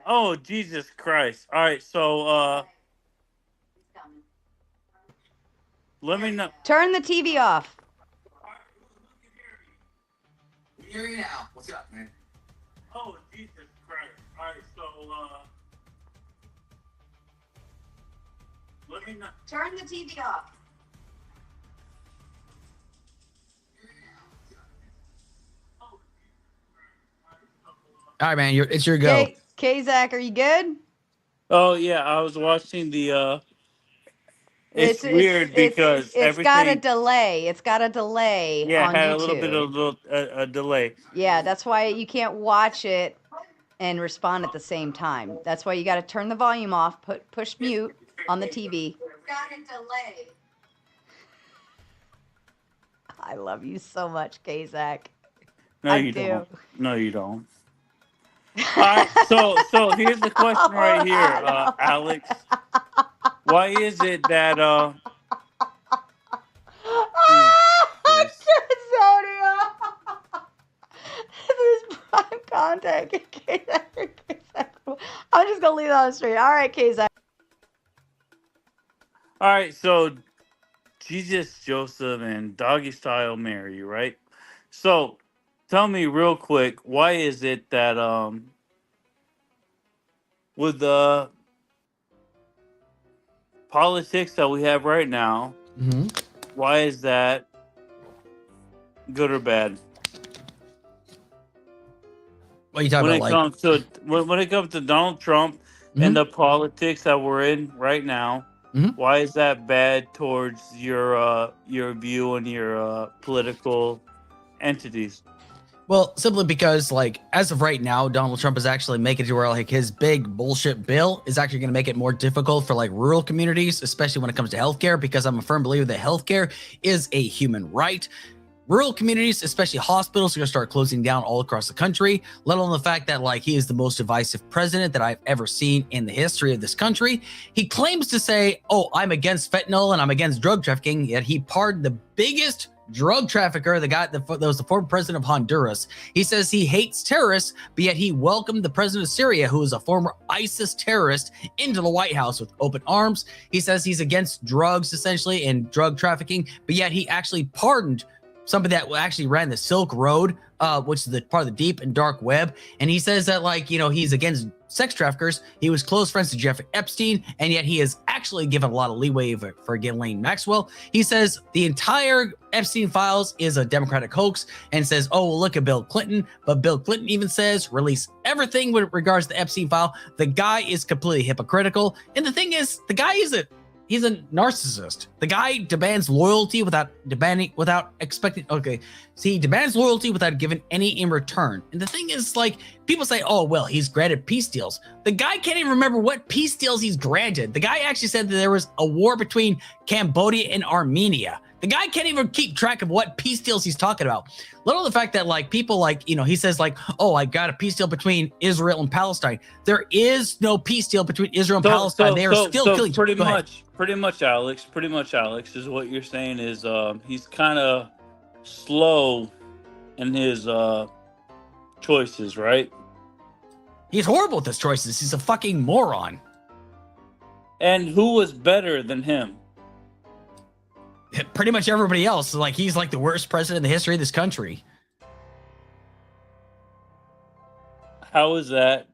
Oh, Jesus Christ. All right, so let me know. Turn the TV off. We hear you now. What's up, man? Oh, Jesus Christ. All right, so let me know. Turn the TV off. All right, man. It's your go. Kazak, are you good? Oh yeah, I was watching the. It's weird because it's got a delay. It's got a delay. Yeah, on it had YouTube. a little bit of a delay. Yeah, that's why you can't watch it and respond at the same time. That's why you got to turn the volume off, push mute on the TV. It's got a delay. I love you so much, Kazak. No, I you do. don't. No, you don't. All right, so here's the question right here, Alex. Why is it that Sonia. This is prime contact. I'm just gonna leave that on the street. All right, Kazak. all right, so Jesus, Joseph, and doggy style Mary, right? So tell me real quick, why is it that with the politics that we have right now, why is that good or bad? What are you talking when about? It comes to when it comes to Donald Trump and the politics that we're in right now, why is that bad towards your view and your political entities? Well, simply because, like, as of right now, Donald Trump is actually making it to where, like, his big bullshit bill is actually going to make it more difficult for, like, rural communities, especially when it comes to healthcare, because I'm a firm believer that healthcare is a human right. Rural communities, especially hospitals, are going to start closing down all across the country, let alone the fact that, like, he is the most divisive president that I've ever seen in the history of this country. He claims to say, oh, I'm against fentanyl and I'm against drug trafficking, yet he pardoned the biggest drug trafficker, the guy that was the former president of Honduras. He says he hates terrorists, but yet he welcomed the president of Syria, who is a former ISIS terrorist, into the White House with open arms. He says he's against drugs, essentially, and drug trafficking, but yet he actually pardoned somebody that actually ran the Silk Road, which is the part of the deep and dark web. And he says that, like, you know, he's against sex traffickers. He was close friends to Jeffrey Epstein, and yet he has actually given a lot of leeway for Ghislaine Maxwell. He says the entire Epstein files is a Democratic hoax, and says, oh, well, look at Bill Clinton. But Bill Clinton even says, release everything with regards to the Epstein file. The guy is completely hypocritical. And the thing is, the guy is he's a narcissist. The guy demands loyalty without expecting. Okay, see, he demands loyalty without giving any in return. And the thing is, like, people say, oh, well, he's granted peace deals. The guy can't even remember what peace deals he's granted. The guy actually said that there was a war between Cambodia and Armenia. The guy can't even keep track of what peace deals he's talking about. Let alone the fact that, like, people, like, you know, he says, like, oh, I got a peace deal between Israel and Palestine. There is no peace deal between Israel and Palestine. They are still killing. Pretty much, Alex, is what you're saying is he's kind of slow in his choices, right? He's horrible with his choices. He's a fucking moron. And who was better than him? Pretty much everybody else. Like, he's like the worst president in the history of this country. How is that?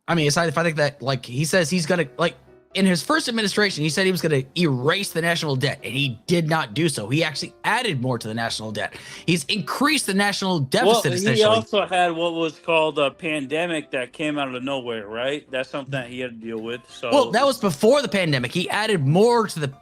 I mean, aside if I think that, like, he says he's gonna, like, in his first administration, he said he was going to erase the national debt, and he did not do so. He actually added more to the national debt. He's increased the national deficit, essentially. He also had what was called a pandemic that came out of nowhere, right? That's something that he had to deal with. So, well, that was before the pandemic. He added more to the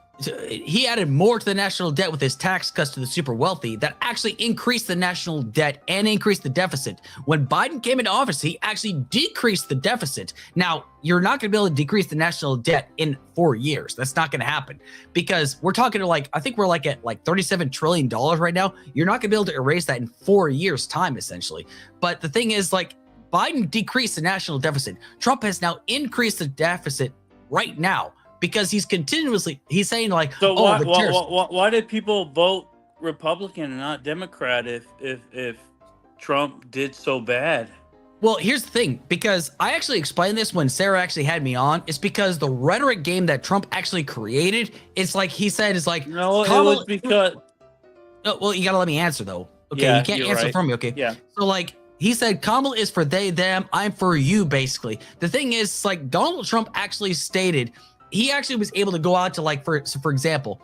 national debt with his tax cuts to the super wealthy that actually increased the national debt and increased the deficit. When Biden came into office, he actually decreased the deficit. Now, you're not going to be able to decrease the national debt in 4 years. That's not going to happen, because we're talking to, like, I think we're like at like $37 trillion right now. You're not going to be able to erase that in 4 years' time, essentially. But the thing is, like, Biden decreased the national deficit. Trump has now increased the deficit right now, because he's saying, like, so why did people vote Republican and not Democrat if Trump did so bad? Well, here's the thing, because I actually explained this when Sarah actually had me on. It's because the rhetoric game that Trump actually created, it's like he said, is like, no, it was because. Oh, well, you gotta let me answer though. Okay, yeah, you can't answer for me. Okay, yeah. So, like, he said, Kamala is for they, them. I'm for you, basically. The thing is, like, Donald Trump actually stated. He actually was able to go out to, like, for example,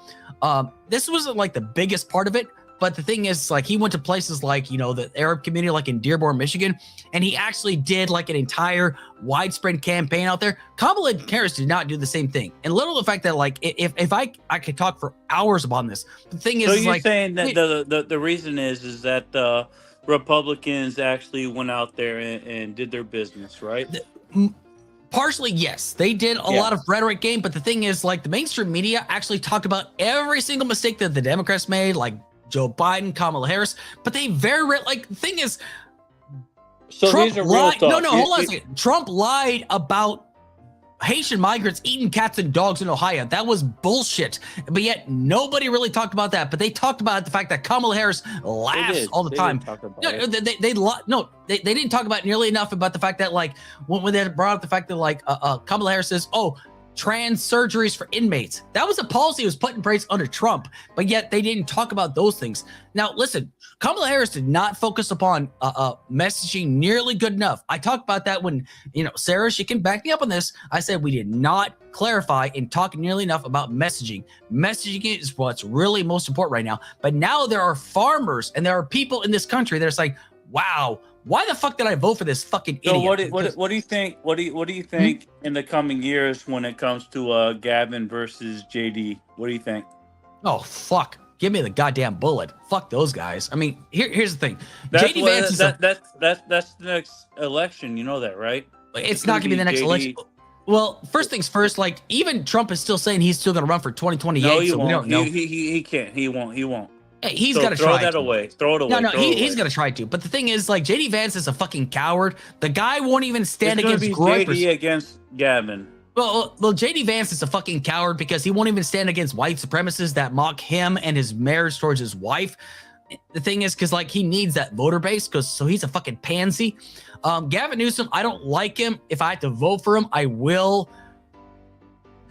this wasn't like the biggest part of it, but the thing is, like, he went to places like, you know, the Arab community, like in Dearborn, Michigan, and he actually did like an entire widespread campaign out there. Kamala Harris did not do the same thing. And little the fact that, like, if I could talk for hours upon this, the thing is, so you're like, saying that the reason is that the Republicans actually went out there and did their business, right? Partially, yes, they did a lot of rhetoric game, but the thing is, like, the mainstream media actually talked about every single mistake that the Democrats made, like Joe Biden, Kamala Harris, but they very rarely, like, the thing is, So Trump these are real lied. talk. No, hold on a second. Trump lied about Haitian migrants eating cats and dogs in Ohio. That was bullshit. But yet nobody really talked about that. But they talked about the fact that Kamala Harris laughs all the time. They didn't talk about nearly enough about the fact that, like, when they brought up the fact that, like, Kamala Harris says, "Oh, trans surgeries for inmates." That was a policy that was put in place under Trump, but yet they didn't talk about those things. Now, listen, Kamala Harris did not focus upon messaging nearly good enough. I talked about that when, Sarah, she can back me up on this. I said we did not clarify and talk nearly enough about messaging. Messaging is what's really most important right now. But now there are farmers and there are people in this country that are like, wow, why the fuck did I vote for this fucking idiot? So what do you think? What do you think in the coming years when it comes to Gavin versus JD? What do you think? Oh fuck! Give me the goddamn bullet. Fuck those guys. I mean, here's the thing. That's JD Vance that's the next election. You know that, right? It's not gonna be the next election. Well, first things first. Like, even Trump is still saying he's still gonna run for 2028. No, he so won't. we don't know. He can't. He won't. Hey, he's So got to throw try that to. away. Throw it away. No, throw it he's away. going to try to. But the thing is, like, JD Vance is a fucking coward. The guy won't even stand It's gonna against be gripers. JD against Gavin. Well, JD Vance is a fucking coward because he won't even stand against white supremacists that mock him and his marriage towards his wife. The thing is, because, like, he needs that voter base, so he's a fucking pansy. Gavin Newsom, I don't like him. If I have to vote for him, I will.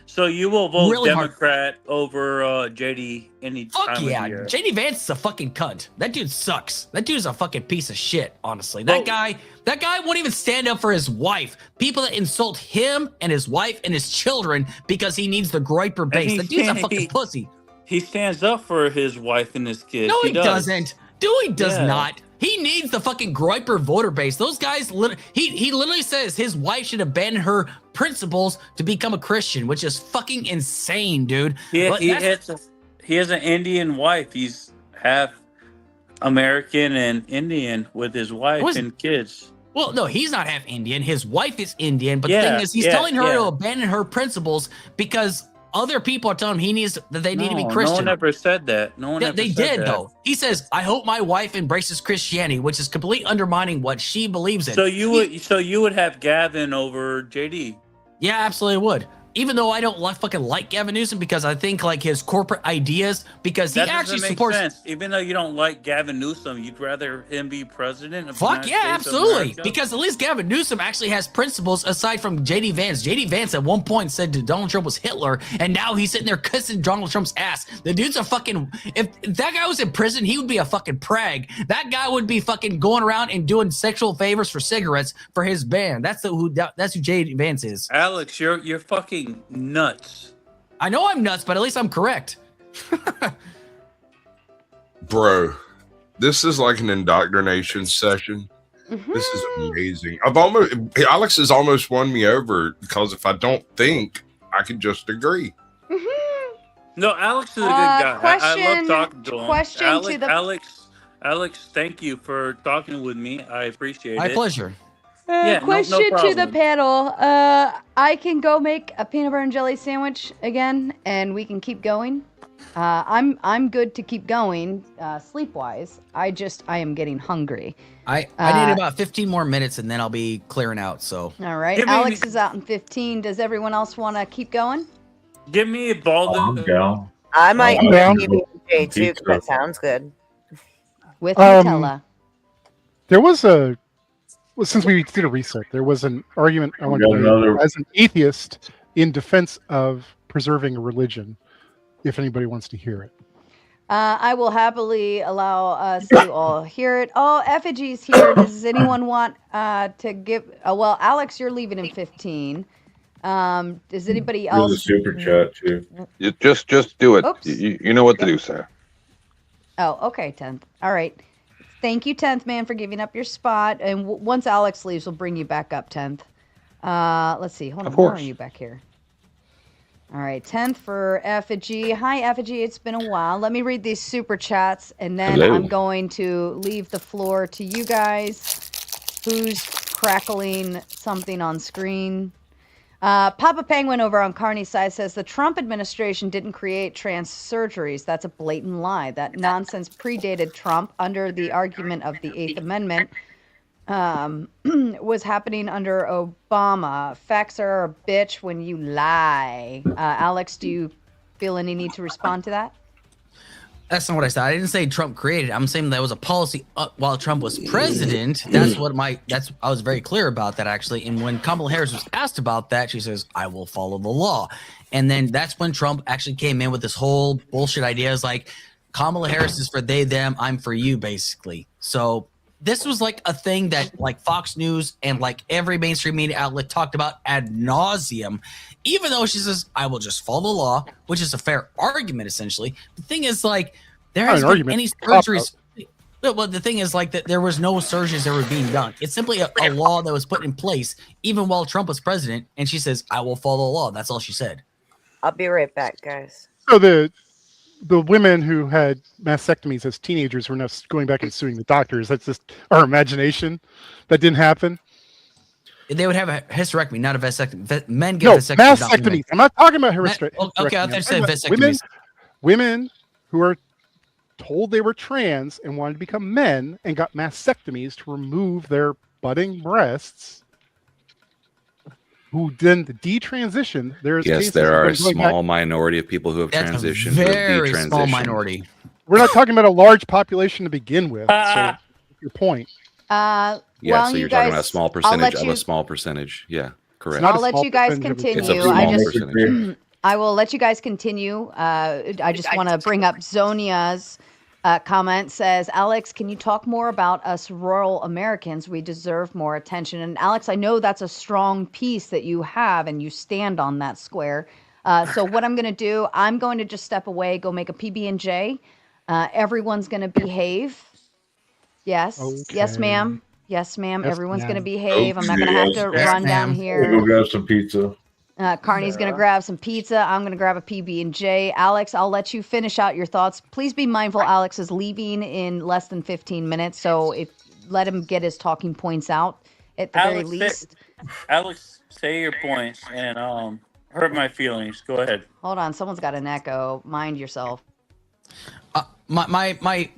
So you will vote Really hard. Democrat over JD any Fuck time yeah. of year. JD Vance is a fucking cunt. That dude sucks. That dude's a fucking piece of shit, honestly. That guy won't even stand up for his wife. People that insult him and his wife and his children because he needs the griper base. That dude's a fucking pussy. He stands up for his wife and his kids. No, he doesn't. Dude, he does Yeah. not. He needs the fucking griper voter base. Those guys, he literally says his wife should abandon her principles to become a Christian, which is fucking insane, dude. He has an Indian wife. He's half American and Indian with his wife and kids. Well, no, he's not half Indian. His wife is Indian, but the Yeah, thing is, he's yeah, telling her yeah. to abandon her principles because other people are telling him they need to be Christian. No one ever said that. No one ever They said did, that. though. He says, "I hope my wife embraces Christianity," which is completely undermining what she believes in. So you would have Gavin over JD. Yeah, absolutely would. Even though I don't fucking like Gavin Newsom because I think, like, his corporate ideas, because he That actually doesn't make supports. sense. Even though you don't like Gavin Newsom, you'd rather him be president of the Fuck United yeah, States of absolutely. America? Because at least Gavin Newsom actually has principles aside from JD Vance. JD Vance at one point said that Donald Trump was Hitler, and now he's sitting there kissing Donald Trump's ass. The dude's a fucking. If that guy was in prison, he would be a fucking prag. That guy would be fucking going around and doing sexual favors for cigarettes for his band. That's who JD Vance is. Alex, you're fucking nuts. I know I'm nuts, but at least I'm correct. Bro, this is like an indoctrination session. This is amazing. Alex has almost won me over because if I don't think, I can just agree. No, Alex is a good guy. I love talking to him. Question Alex, to the Alex, thank you for talking with me. I appreciate My it. pleasure. Yeah, question no to the problem. panel. I can go make a peanut butter and jelly sandwich again, and we can keep going. I'm good to keep going, sleep wise. I am getting hungry. I need about 15 more minutes and then I'll be clearing out. So All right, Give me- Alex is out in 15. Does everyone else want to keep going? Give me a ball. I'm down. I might I'm need down. PB&J too, 'cause Pizza. that sounds good. With Nutella. There was since we did a reset, there was an argument I want got to make another- as an atheist in defense of preserving a religion, if anybody wants to hear it. I will happily allow us to all hear it. Oh, Effigy's here. Does anyone want to give? Well, Alex, you're leaving in 15. Does anybody There's a else? super chat too. You just do it. Oops. You know what to do, sir. Oh, okay, 10th. All right. Thank you, 10th man, for giving up your spot. And once Alex leaves, we'll bring you back up, 10th. Let's see. Hold on. Of Where are course. you back here? All right, 10th for Effigy. Hi, Effigy. It's been a while. Let me read these super chats, and then Hello. I'm going to leave the floor to you guys. Who's crackling something on screen? Papa Penguin over on CARNY'S side says the Trump administration didn't create trans surgeries. That's a blatant lie. That nonsense predated Trump under the argument of the Eighth Amendment. Was happening under Obama. Facts are a bitch when you lie. Alex, do you feel any need to respond to that? That's not what I said. I didn't say Trump created. I'm saying that was a policy while Trump was president. That's what I was very clear about that, actually. And when Kamala Harris was asked about that, she says, I will follow the law. And then that's when Trump actually came in with this whole bullshit ideas like Kamala Harris is for they, them, I'm for you, basically. So this was like a thing that like Fox News and like every mainstream media outlet talked about ad nauseum, even though she says, I will just follow the law, which is a fair argument, essentially. The thing is, like, there hasn't been any surgeries. Well, the thing is, like, that there was no surgeries that were being done. It's simply a law that was put in place even while Trump was president. And she says, I will follow the law. That's all she said. I'll be right back, guys. So the women who had mastectomies as teenagers were now going back and suing the doctors. That's just our imagination. That didn't happen. They would have a hysterectomy, not a vasectomy. Men get vasectomies. Mastectomies. I'm not talking about hysterectomy. Okay, I thought you said vasectomies. Women who are told they were trans and wanted to become men and got mastectomies to remove their budding breasts, who then detransitioned. There are a small minority of people who have transitioned. A very small minority. We're not talking about a large population to begin with. So your point. Yeah, well, so you're talking about a small percentage of a small percentage. Yeah, correct. I'll let you guys continue. I will let you guys continue. I just want to bring up Zonia's comment. Says, Alex, can you talk more about us rural Americans? We deserve more attention. And Alex, I know that's a strong piece that you have and you stand on that square. So what I'm going to do, I'm going to just step away, go make a PB&J. Everyone's going to behave. Yes. Okay. Yes, ma'am. Yes, ma'am. Yes, everyone's going to behave. I'm not going to have to run down here. We'll go grab some pizza. Carney's going to grab some pizza. I'm going to grab a PB&J. Alex, I'll let you finish out your thoughts. Please be mindful Alex is leaving in less than 15 minutes, so let him get his talking points out at the very least. Alex, say your points and hurt my feelings. Go ahead. Hold on. Someone's got an echo. Mind yourself. My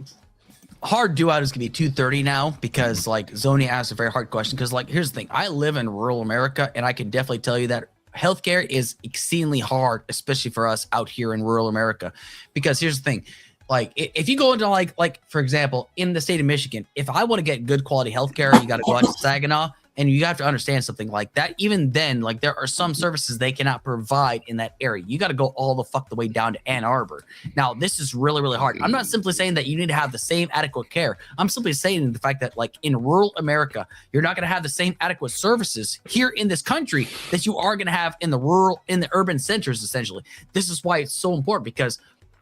hard due out is going to be 2:30 now because, like, Zonia asked a very hard question because, like, here's the thing. I live in rural America, and I can definitely tell you that healthcare is exceedingly hard, especially for us out here in rural America. Because here's the thing, like if you go into like for example, in the state of Michigan, if I want to get good quality healthcare, you got to go out to Saginaw, and you have to understand something like that. Even then, like there are some services they cannot provide in that area. You got to go all the way down to Ann Arbor. Now, this is really, really hard. I'm not simply saying that you need to have the same adequate care. I'm simply saying the fact that, like, in rural America, you're not going to have the same adequate services here in this country that you are going to have in the urban centers, essentially. This is why it's so important, because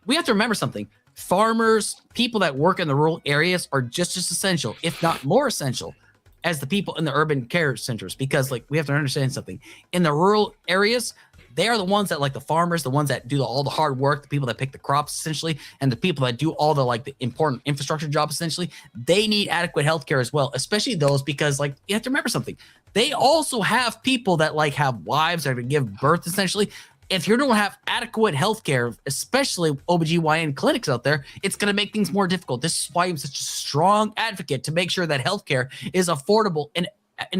we have to remember something. Farmers, people that work in the rural areas are just as essential, if not more essential, as the people in the urban care centers, because, like, we have to understand something. In the rural areas, they are the ones that, like, the farmers, the ones that do all the hard work, the people that pick the crops, essentially, and the people that do all the, like, the important infrastructure jobs, essentially. They need adequate healthcare as well, especially those, because, like, you have to remember something. They also have people that, like, have wives that give birth, essentially. If you don't have adequate healthcare, especially OBGYN clinics out there, it's going to make things more difficult. This is why I'm such a strong advocate to make sure that healthcare is affordable and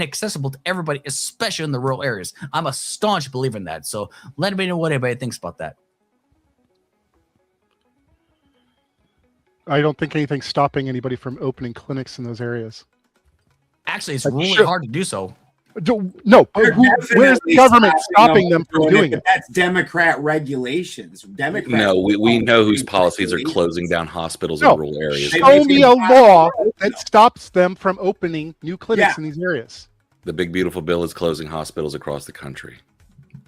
accessible to everybody, especially in the rural areas. I'm a staunch believer in that. So let me know what everybody thinks about that. I don't think anything's stopping anybody from opening clinics in those areas. Actually, it's really hard to do so. No, where's the government stopping them from doing it? That's Democrat regulations. Democrats. No, we know whose policies are closing down hospitals in rural areas. Show me a law that stops them from opening new clinics in these areas. The big beautiful bill is closing hospitals across the country.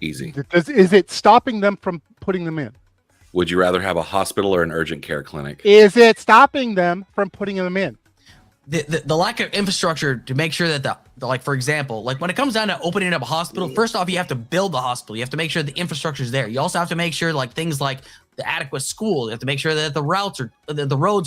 Easy. Is it stopping them from putting them in? Would you rather have a hospital or an urgent care clinic? Is it stopping them from putting them in? The lack of infrastructure to make sure that the like, for example, like when it comes down to opening up a hospital, first off, you have to build the hospital. You have to make sure the infrastructure is there. You also have to make sure, like, things like the adequate school. You have to make sure that the roads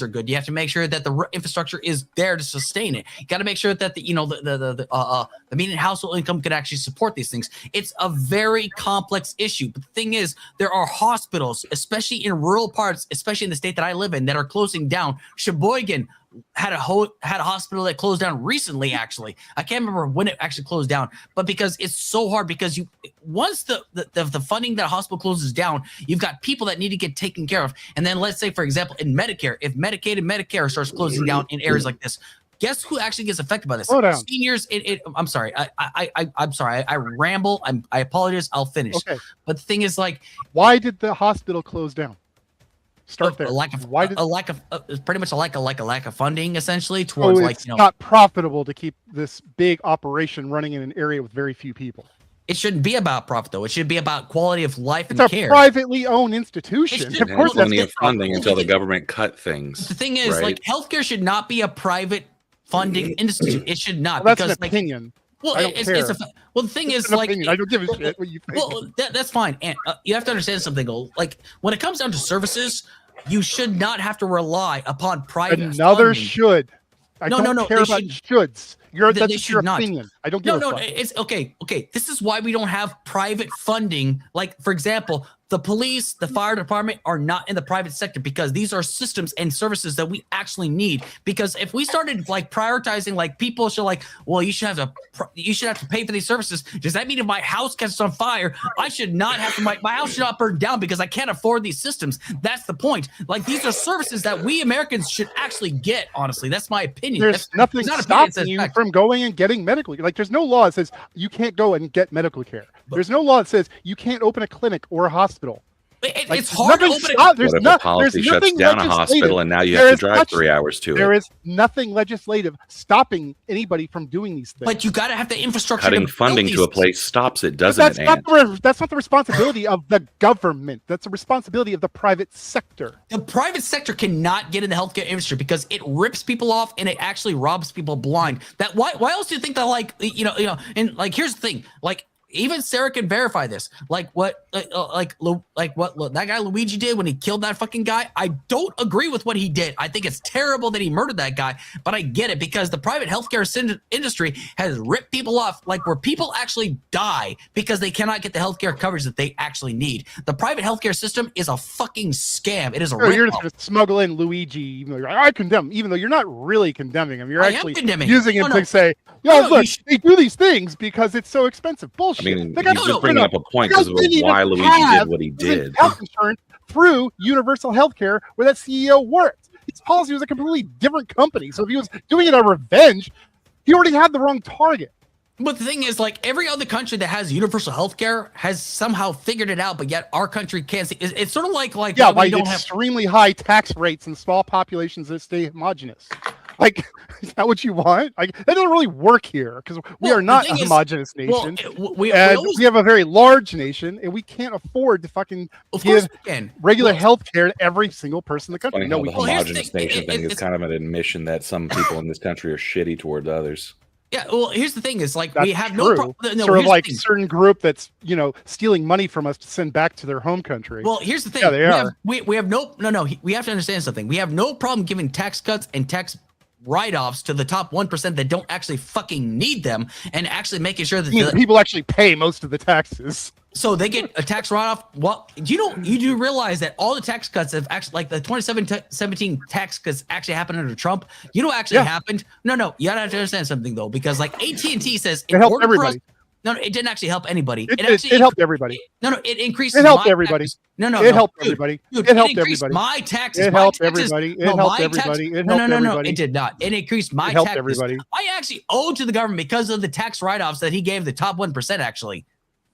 are good. You have to make sure that the infrastructure is there to sustain it. You got to make sure that the median household income could actually support these things. It's a very complex issue. But the thing is, there are hospitals, especially in rural parts, especially in the state that I live in, that are closing down. Sheboygan had a hospital that closed down recently. Actually, I can't remember when it actually closed down, but because it's so hard, because once the funding that hospital closes down, you've got people that need to get taken care of. And then let's say, for example, in Medicare, if Medicaid and Medicare starts closing down in areas like this, guess who actually gets affected by this? Seniors. I'm sorry. I'm sorry. I ramble. I apologize. I'll finish. Okay. But the thing is, like, why did the hospital close down? Start there. A lack of funding, essentially, towards it's not profitable to keep this big operation running in an area with very few people. It shouldn't be about profit, though. It should be about quality of life and care. It's a privately owned institution. Of course, plenty of funding until the government cut things. The thing is, like, healthcare should not be a private funding institute. It should not. Well, that's an opinion. Well, the thing is, like, I don't give a shit what you think. Well, that's fine. And you have to understand something, though. Like, when it comes down to services, you should not have to rely upon private. Another funding. Should. I don't care about shoulds. That's your not. opinion. I don't give a fuck. It's okay. Okay, this is why we don't have private funding. Like, for example, the police, the fire department are not in the private sector, because these are systems and services that we actually need. Because if we started like prioritizing, like, people should, like, well, you should have to pay for these services. Does that mean if my house catches on fire, I should not have to, my house should not burn down because I can't afford these systems? That's the point. Like, these are services that we Americans should actually get. Honestly, that's my opinion. There's nothing stopping you from going and getting medical. Like, there's no law that says you can't go and get medical care. There's no law that says you can't open a clinic or a hospital. It's hard to open what if a policy shuts down a hospital and now you have to drive 3 hours to it? There is nothing legislative stopping anybody from doing these things. But you got to have the infrastructure. Cutting funding to a place stops it, doesn't it? That's not the responsibility of the government. That's the responsibility of the private sector. The private sector cannot get in the healthcare industry because it rips people off and it actually robs people blind. That why else do you think that, like, and like, here's the thing, like, even Sarah can verify this. Like what that guy Luigi did when he killed that fucking guy. I don't agree with what he did. I think it's terrible that he murdered that guy, but I get it because the private healthcare industry has ripped people off, like, where people actually die because they cannot get the healthcare coverage that they actually need. The private healthcare system is a fucking scam. It is a You're just going to smuggle in Luigi, even though I condemn him, even though you're not really condemning him. You're actually using him to say, look, they do these things because it's so expensive. Bullshit. I mean, he's just bringing up a point because of why Luigi did what he did. Health insurance through Universal Healthcare, where that CEO worked. His policy was a completely different company. So if he was doing it on revenge, he already had the wrong target. But the thing is, like, every other country that has universal healthcare has somehow figured it out, but yet our country can't see. It's sort of like by extremely high tax rates and small populations that stay homogenous. Like, is that what you want? Like, that doesn't really work here because we are not a homogenous nation. We have a very large nation, and we can't afford to fucking give regular health care to every single person in the country. No, the homogenous nation thing is kind of an admission that some people in this country are shitty toward others. Yeah, well, here's the thing: is like that's we have true. Sort of like a certain group that's stealing money from us to send back to their home country. Well, here's the thing: we have no. We have to understand something. We have no problem giving tax cuts and tax write-offs to the top 1% that don't actually fucking need them, and actually making sure that the people actually pay most of the taxes. So they get a tax write-off. Well, you do realize that all the tax cuts have actually, like the 2017 tax cuts actually happened under Trump. You know what actually happened? No, you gotta understand something though, because like AT&T says it helped everybody. No, it didn't actually help anybody. It helped everybody. No, it increased. It helped everybody. It helped everybody. Dude, it helped everybody. My taxes. It helped everybody. It helped everybody. No, it did not. It increased my taxes. Everybody. I actually owed to the government because of the tax write-offs that he gave the top 1%. Actually,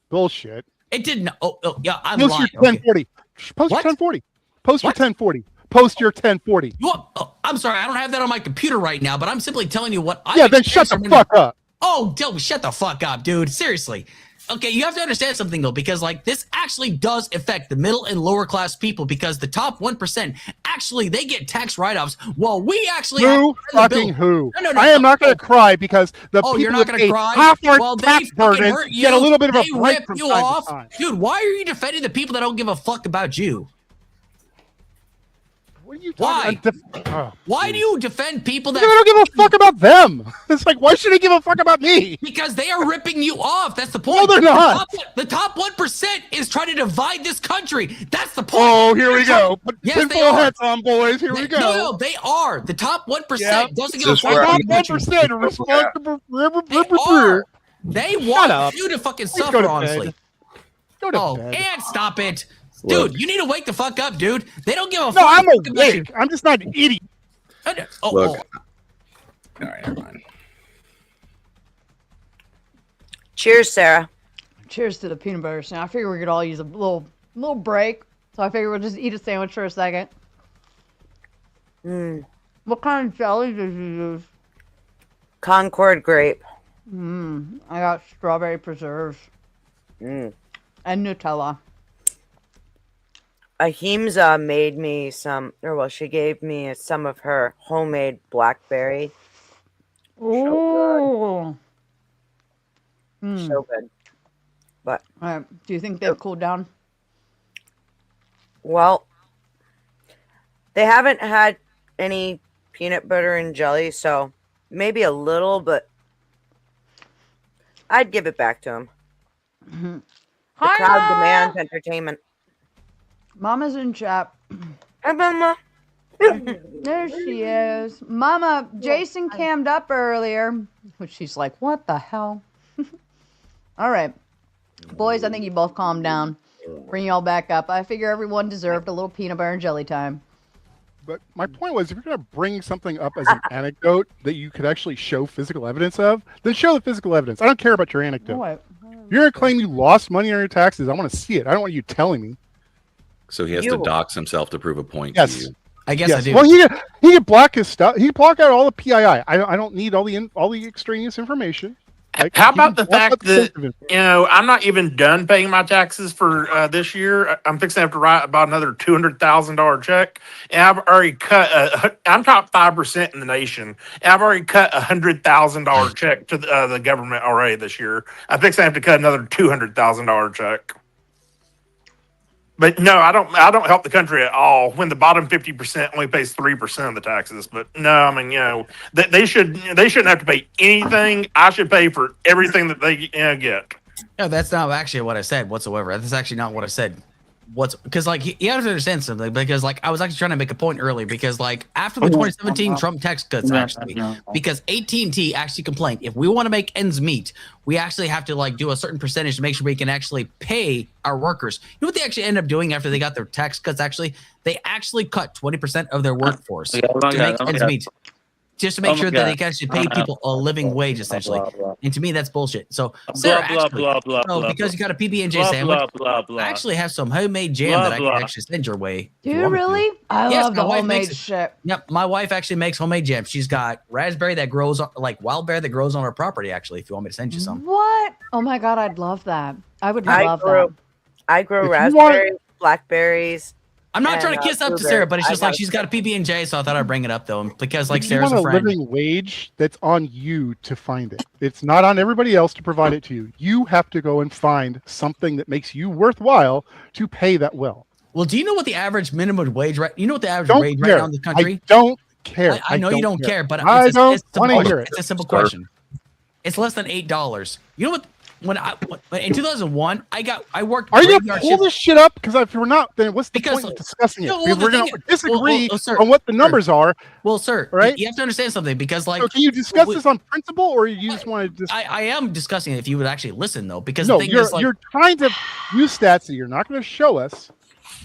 bullshit. It didn't. Oh, yeah, I'm lying. Post your 1040. Post your 1040. Post your 1040. Post your 1040. I'm sorry, I don't have that on my computer right now, but I'm simply telling you what I. Yeah, then shut the fuck up. Oh, shut the fuck up, dude. Seriously. Okay, you have to understand something though, because like this actually does affect the middle and lower class people, because the top 1% actually they get tax write-offs while we actually who? No, I am not going to cry because the people you're not going to cry. Half our tax burden get a little bit of a break from time to time. Dude, why are you defending the people that don't give a fuck about you? What are you Why? talking Why do you defend people that I don't give a fuck about them? It's like, why should I give a fuck about me? Because they are ripping you off. That's the point. No, they're not. The top 1% is trying to divide this country. That's the point. Oh, here we go. Put Yes, they tinfoil are. hats on, boys. Here we go. No, they are. The top 1% Yep. doesn't give a This fuck is about where the Top country. 1% are responsible for They are. They want up. you to fucking Please go suffer, to honestly. bed. Go to Oh, bed. and stop it. Look. Dude, you need to wake the fuck up, dude. They don't give a fuck. No, I'm about you. awake. I'm just not an idiot. Look. Oh. All right, never mind. Cheers, Sarah. Cheers to the peanut butter sandwich. I figure we could all use a little break. So I figure we'll just eat a sandwich for a second. What kind of jelly did you use? Concord grape. I got strawberry preserves. And Nutella. Ahimsa made me she gave me some of her homemade blackberry. Ooh. So good. But All right. Do you think they've cooled down? well, they haven't had any peanut butter and jelly, so maybe a little, but I'd give it back to them. The Hi, crowd Mama. demands entertainment. Mama's in chat. Hi, Mama. There she is. Mama, Jason cammed up earlier. Which she's like, what the hell? All right. Boys, I think you both calm down. Bring y'all back up. I figure everyone deserved a little peanut butter and jelly time. But my point was, if you're going to bring something up as an anecdote that you could actually show physical evidence of, then show the physical evidence. I don't care about your anecdote. What? You're going to claim you lost money on your taxes. I want to see it. I don't want you telling me. So he has to dox himself to prove a point Yes. to you. I guess I do. Well, he can block his stuff. He can block out all the PII. I don't need all the extraneous information. Like, How he can about the block out fact the that, sensitive information. you know, I'm not even done paying my taxes for this year. I'm fixing to have to write about another $200,000 check. And I've already cut, I'm top 5% in the nation. And I've already cut $100,000 check to the government already this year. I'm fixing to have to cut another $200,000 check. But no, I don't help the country at all when the bottom 50% only pays 3% of the taxes. But no, I mean, you know, they shouldn't have to pay anything. I should pay for everything that they get. No, that's not actually what I said whatsoever. That's actually not what I said. Because like you have to understand something, because like I was actually trying to make a point earlier, because like after the 2017 Trump tax cuts, actually, because AT&T actually complained, if we want to make ends meet, we actually have to like do a certain percentage to make sure we can actually pay our workers. You know what they actually ended up doing after they got their tax cuts? Actually, they actually cut 20% of their workforce to make ends meet, just to make sure that they can actually pay people a living wage, essentially. And to me, that's bullshit. So, Sarah, because you got a PB&J sandwich, I actually have some homemade jam that I can actually send your way. Do you really? I love the homemade shit. Yep, my wife actually makes homemade jam. She's got raspberry that grows, like wild berry that grows on her property, actually, if you want me to send you some. What? Oh my God, I'd love that. I would love that. I grow raspberries, blackberries. I'm not trying to kiss up to Sarah, but it's just like she's got a PB&J, so I thought I'd bring it up though, because like Sarah's a friend. You want a living wage, that's on you to find it. It's not on everybody else to provide it to you. You have to go and find something that makes you worthwhile to pay that well. Well, do you know what the average minimum wage right? You know what the average wage right now in the country? I don't care. I know you don't care, but I don't want to hear it. It's a simple question. It's less than $8. You know what? When in 2001, I worked. Are you gonna pull this shit up? Because if we're not, then what's the point of discussing it? Because we're gonna disagree on what the numbers are. Well, sir, right? You have to understand something, because like, so can you discuss this on principle, or you just want to? I am discussing it. If you would actually listen, though, because no, the thing is, like, you're trying to use stats that you're not going to show us,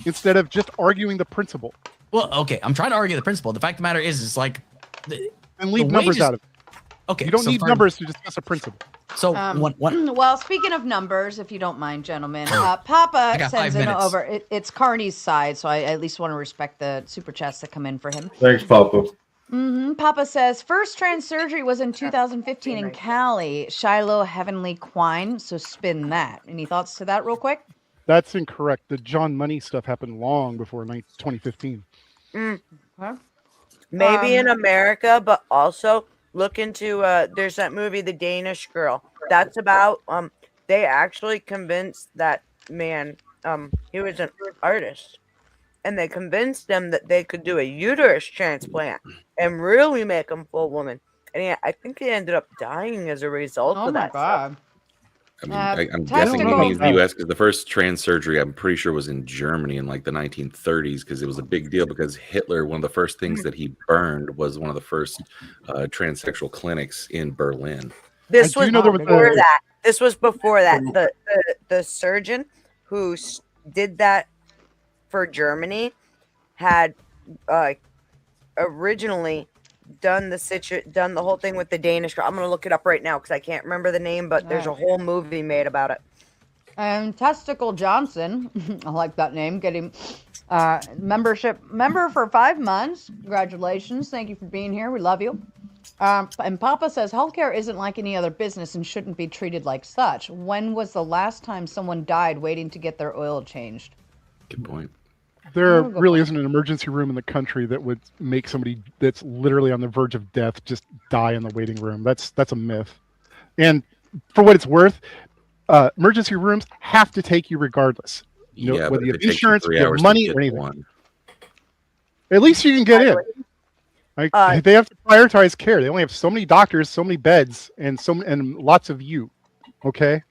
instead of just arguing the principle. Well, okay, I'm trying to argue the principle. The fact of the matter is, it's like, and leave numbers out of it. Okay, you don't need numbers to discuss a principle. So well, speaking of numbers, if you don't mind, gentlemen, Papa sends in over. It's CARNY'S side, so I at least want to respect the super chats that come in for him. Thanks, Papa. Papa says first trans surgery was in 2015 in Cali, Shiloh Heavenly Quine. So spin that. Any thoughts to that, real quick? That's incorrect. The John Money stuff happened long before 2015. Maybe in America, but also. Look into there's that movie The Danish Girl. That's about they actually convinced that man he was an artist, and they convinced him that they could do a uterus transplant and really make him full woman. And I think he ended up dying as a result of that. God. I mean, I'm guessing he means the U.S. because the first trans surgery, I'm pretty sure, was in Germany in like the 1930s because it was a big deal because Hitler, one of the first things that he burned was one of the first transsexual clinics in Berlin. This was before that. This was before that. The surgeon who did that for Germany had originally done the whole thing with the Danish girl. I'm gonna look it up right now because I can't remember the name, but there's a whole movie made about it. And Testicle Johnson, I like that name, getting member for 5 months. Congratulations. Thank you for being here. We love you. And Papa says healthcare isn't like any other business and shouldn't be treated like such. When was the last time someone died waiting to get their oil changed? Good point. There really isn't an emergency room in the country that would make somebody that's literally on the verge of death just die in the waiting room. That's a myth. And for what it's worth, emergency rooms have to take you regardless. You know, whether you have insurance, you have money, or anything. At least you can get in. Like, they have to prioritize care. They only have so many doctors, so many beds, and lots of you. Okay.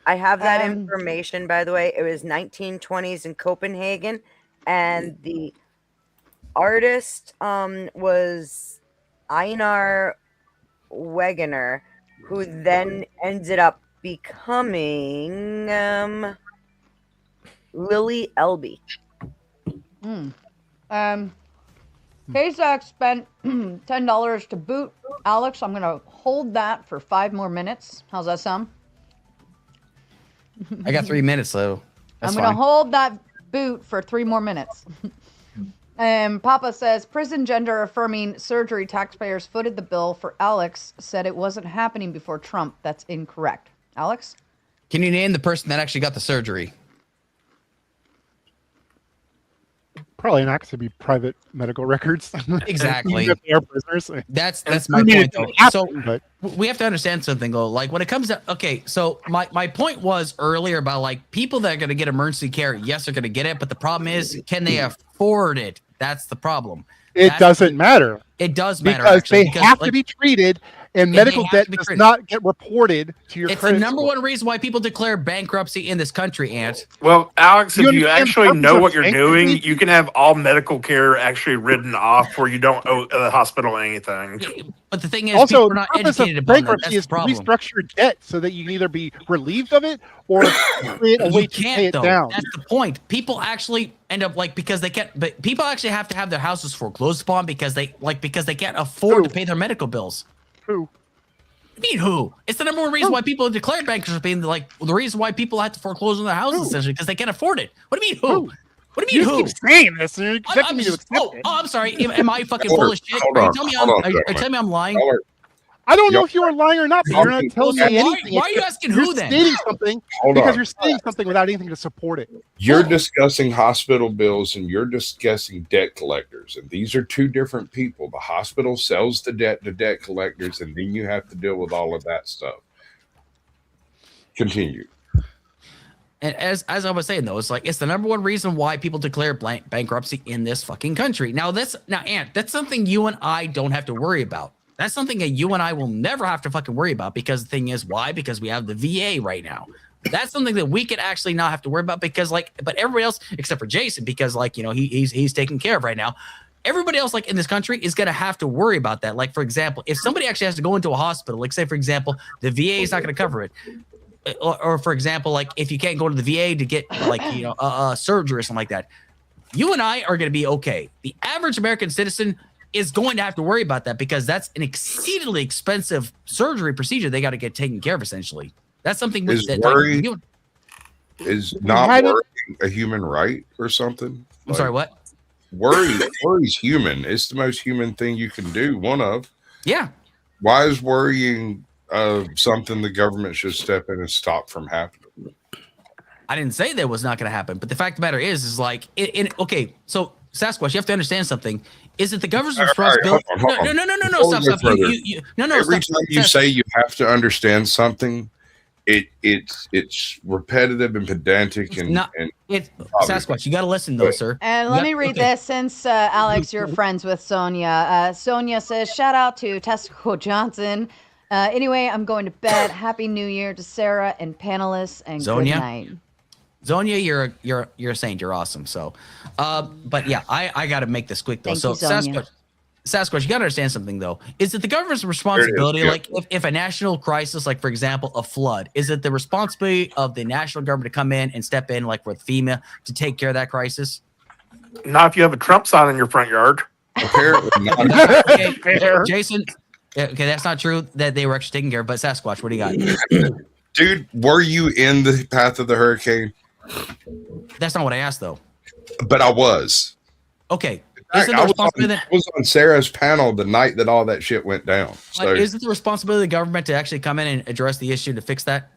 I have that information, by the way. It was 1920s in Copenhagen, and the artist was Einar Wegener, who then ended up becoming Lily Elby. Kazak spent $10 to boot. Alex, I'm going to hold that for 5 more minutes. How's that sound? I got 3 minutes, though. I'm going to hold that boot for 3 more minutes. And Papa says, prison gender affirming surgery taxpayers footed the bill for Alex, said it wasn't happening before Trump. That's incorrect. Alex? Can you name the person that actually got the surgery? Probably not to be private medical records. Exactly. If they are prisoners. That's my point, though. So we have to understand something, though. Like when it comes to so my point was earlier about like people that are going to get emergency care. Yes, they're going to get it, but the problem is, can they afford it? That's the problem. It doesn't matter. It does matter because they have to be treated, and medical debt does not get reported to your credit. It's the number one reason why people declare bankruptcy in this country, Ant. Well, Alex, if you actually know what you're doing, you can have all medical care actually written off where you don't owe the hospital anything. But the thing is, also, people are not educated about that. That's the problem. Restructure debt so that you can either be relieved of it or create a way to pay it down. That's the point. People actually end up because they can't. But people actually have to have their houses foreclosed upon because they can't afford to pay their medical bills. Who? I mean, who? It's the number one reason why people declare bankruptcy. The reason why people have to foreclose on their houses essentially because they can't afford it. What do you mean, who? What do you mean, who? You keep saying this, and you're expecting me to accept it. Oh, I'm sorry. Am I fucking full of shit? Are you telling me I'm lying? I don't know if you are lying or not, but you're not telling me anything. Why are you asking who then? You're stating something because you're stating something without anything to support it. You're discussing hospital bills and you're discussing debt collectors. And these are two different people. The hospital sells the debt to debt collectors, and then you have to deal with all of that stuff. Continue. And as I was saying, though, it's the number one reason why people declare bankruptcy in this fucking country. Now, Ant, that's something you and I don't have to worry about. That's something that you and I will never have to fucking worry about because the thing is, why? Because we have the VA right now. That's something that we could actually not have to worry about because but everybody else, except for Jason, because he's taken care of right now. Everybody else in this country is going to have to worry about that. Like, for example, if somebody actually has to go into a hospital, like say, for example, the VA is not going to cover it. Or for example, if you can't go to the VA to get a surgery or something like that, you and I are going to be okay. The average American citizen is going to have to worry about that because that's an exceedingly expensive surgery procedure they got to get taken care of. Essentially, that's something is worrying a human right or something. I'm sorry, what? Worry's human. It's the most human thing you can do. One of. Yeah. Why is worrying something the government should step in and stop from happening? I didn't say that was not going to happen, but the fact of the matter is okay. So Sasquatch, you have to understand something. Is it the government's responsibility? No. Stop. Every time you say you have to understand something, it's repetitive and pedantic and it's Sasquatch. You got to listen though, sir. And let me read this since Alex, you're friends with Sonia. Sonia says, "Shout out to Tesco Johnson. Anyway, I'm going to bed. Happy New Year to Sarah and panelists, and good night." Zonia, you're a saint. You're awesome. So, but yeah, I got to make this quick though. Thank So you, Zonia. Sasquatch, you got to understand something though. Is it the government's responsibility, Yeah. like if a national crisis, like for example, a flood, is it the responsibility of the national government to come in and step in, like with FEMA, to take care of that crisis? Not if you have a Trump sign in your front yard. Apparently not. Okay, Jason, okay, that's not true that they were actually taking care of, but Sasquatch, what do you got? Dude, were you in the path of the hurricane? That's not what I asked though. But I was. Okay. I was on Sarah's panel the night that all that shit went down. So is it the responsibility of the government to actually come in and address the issue to fix that?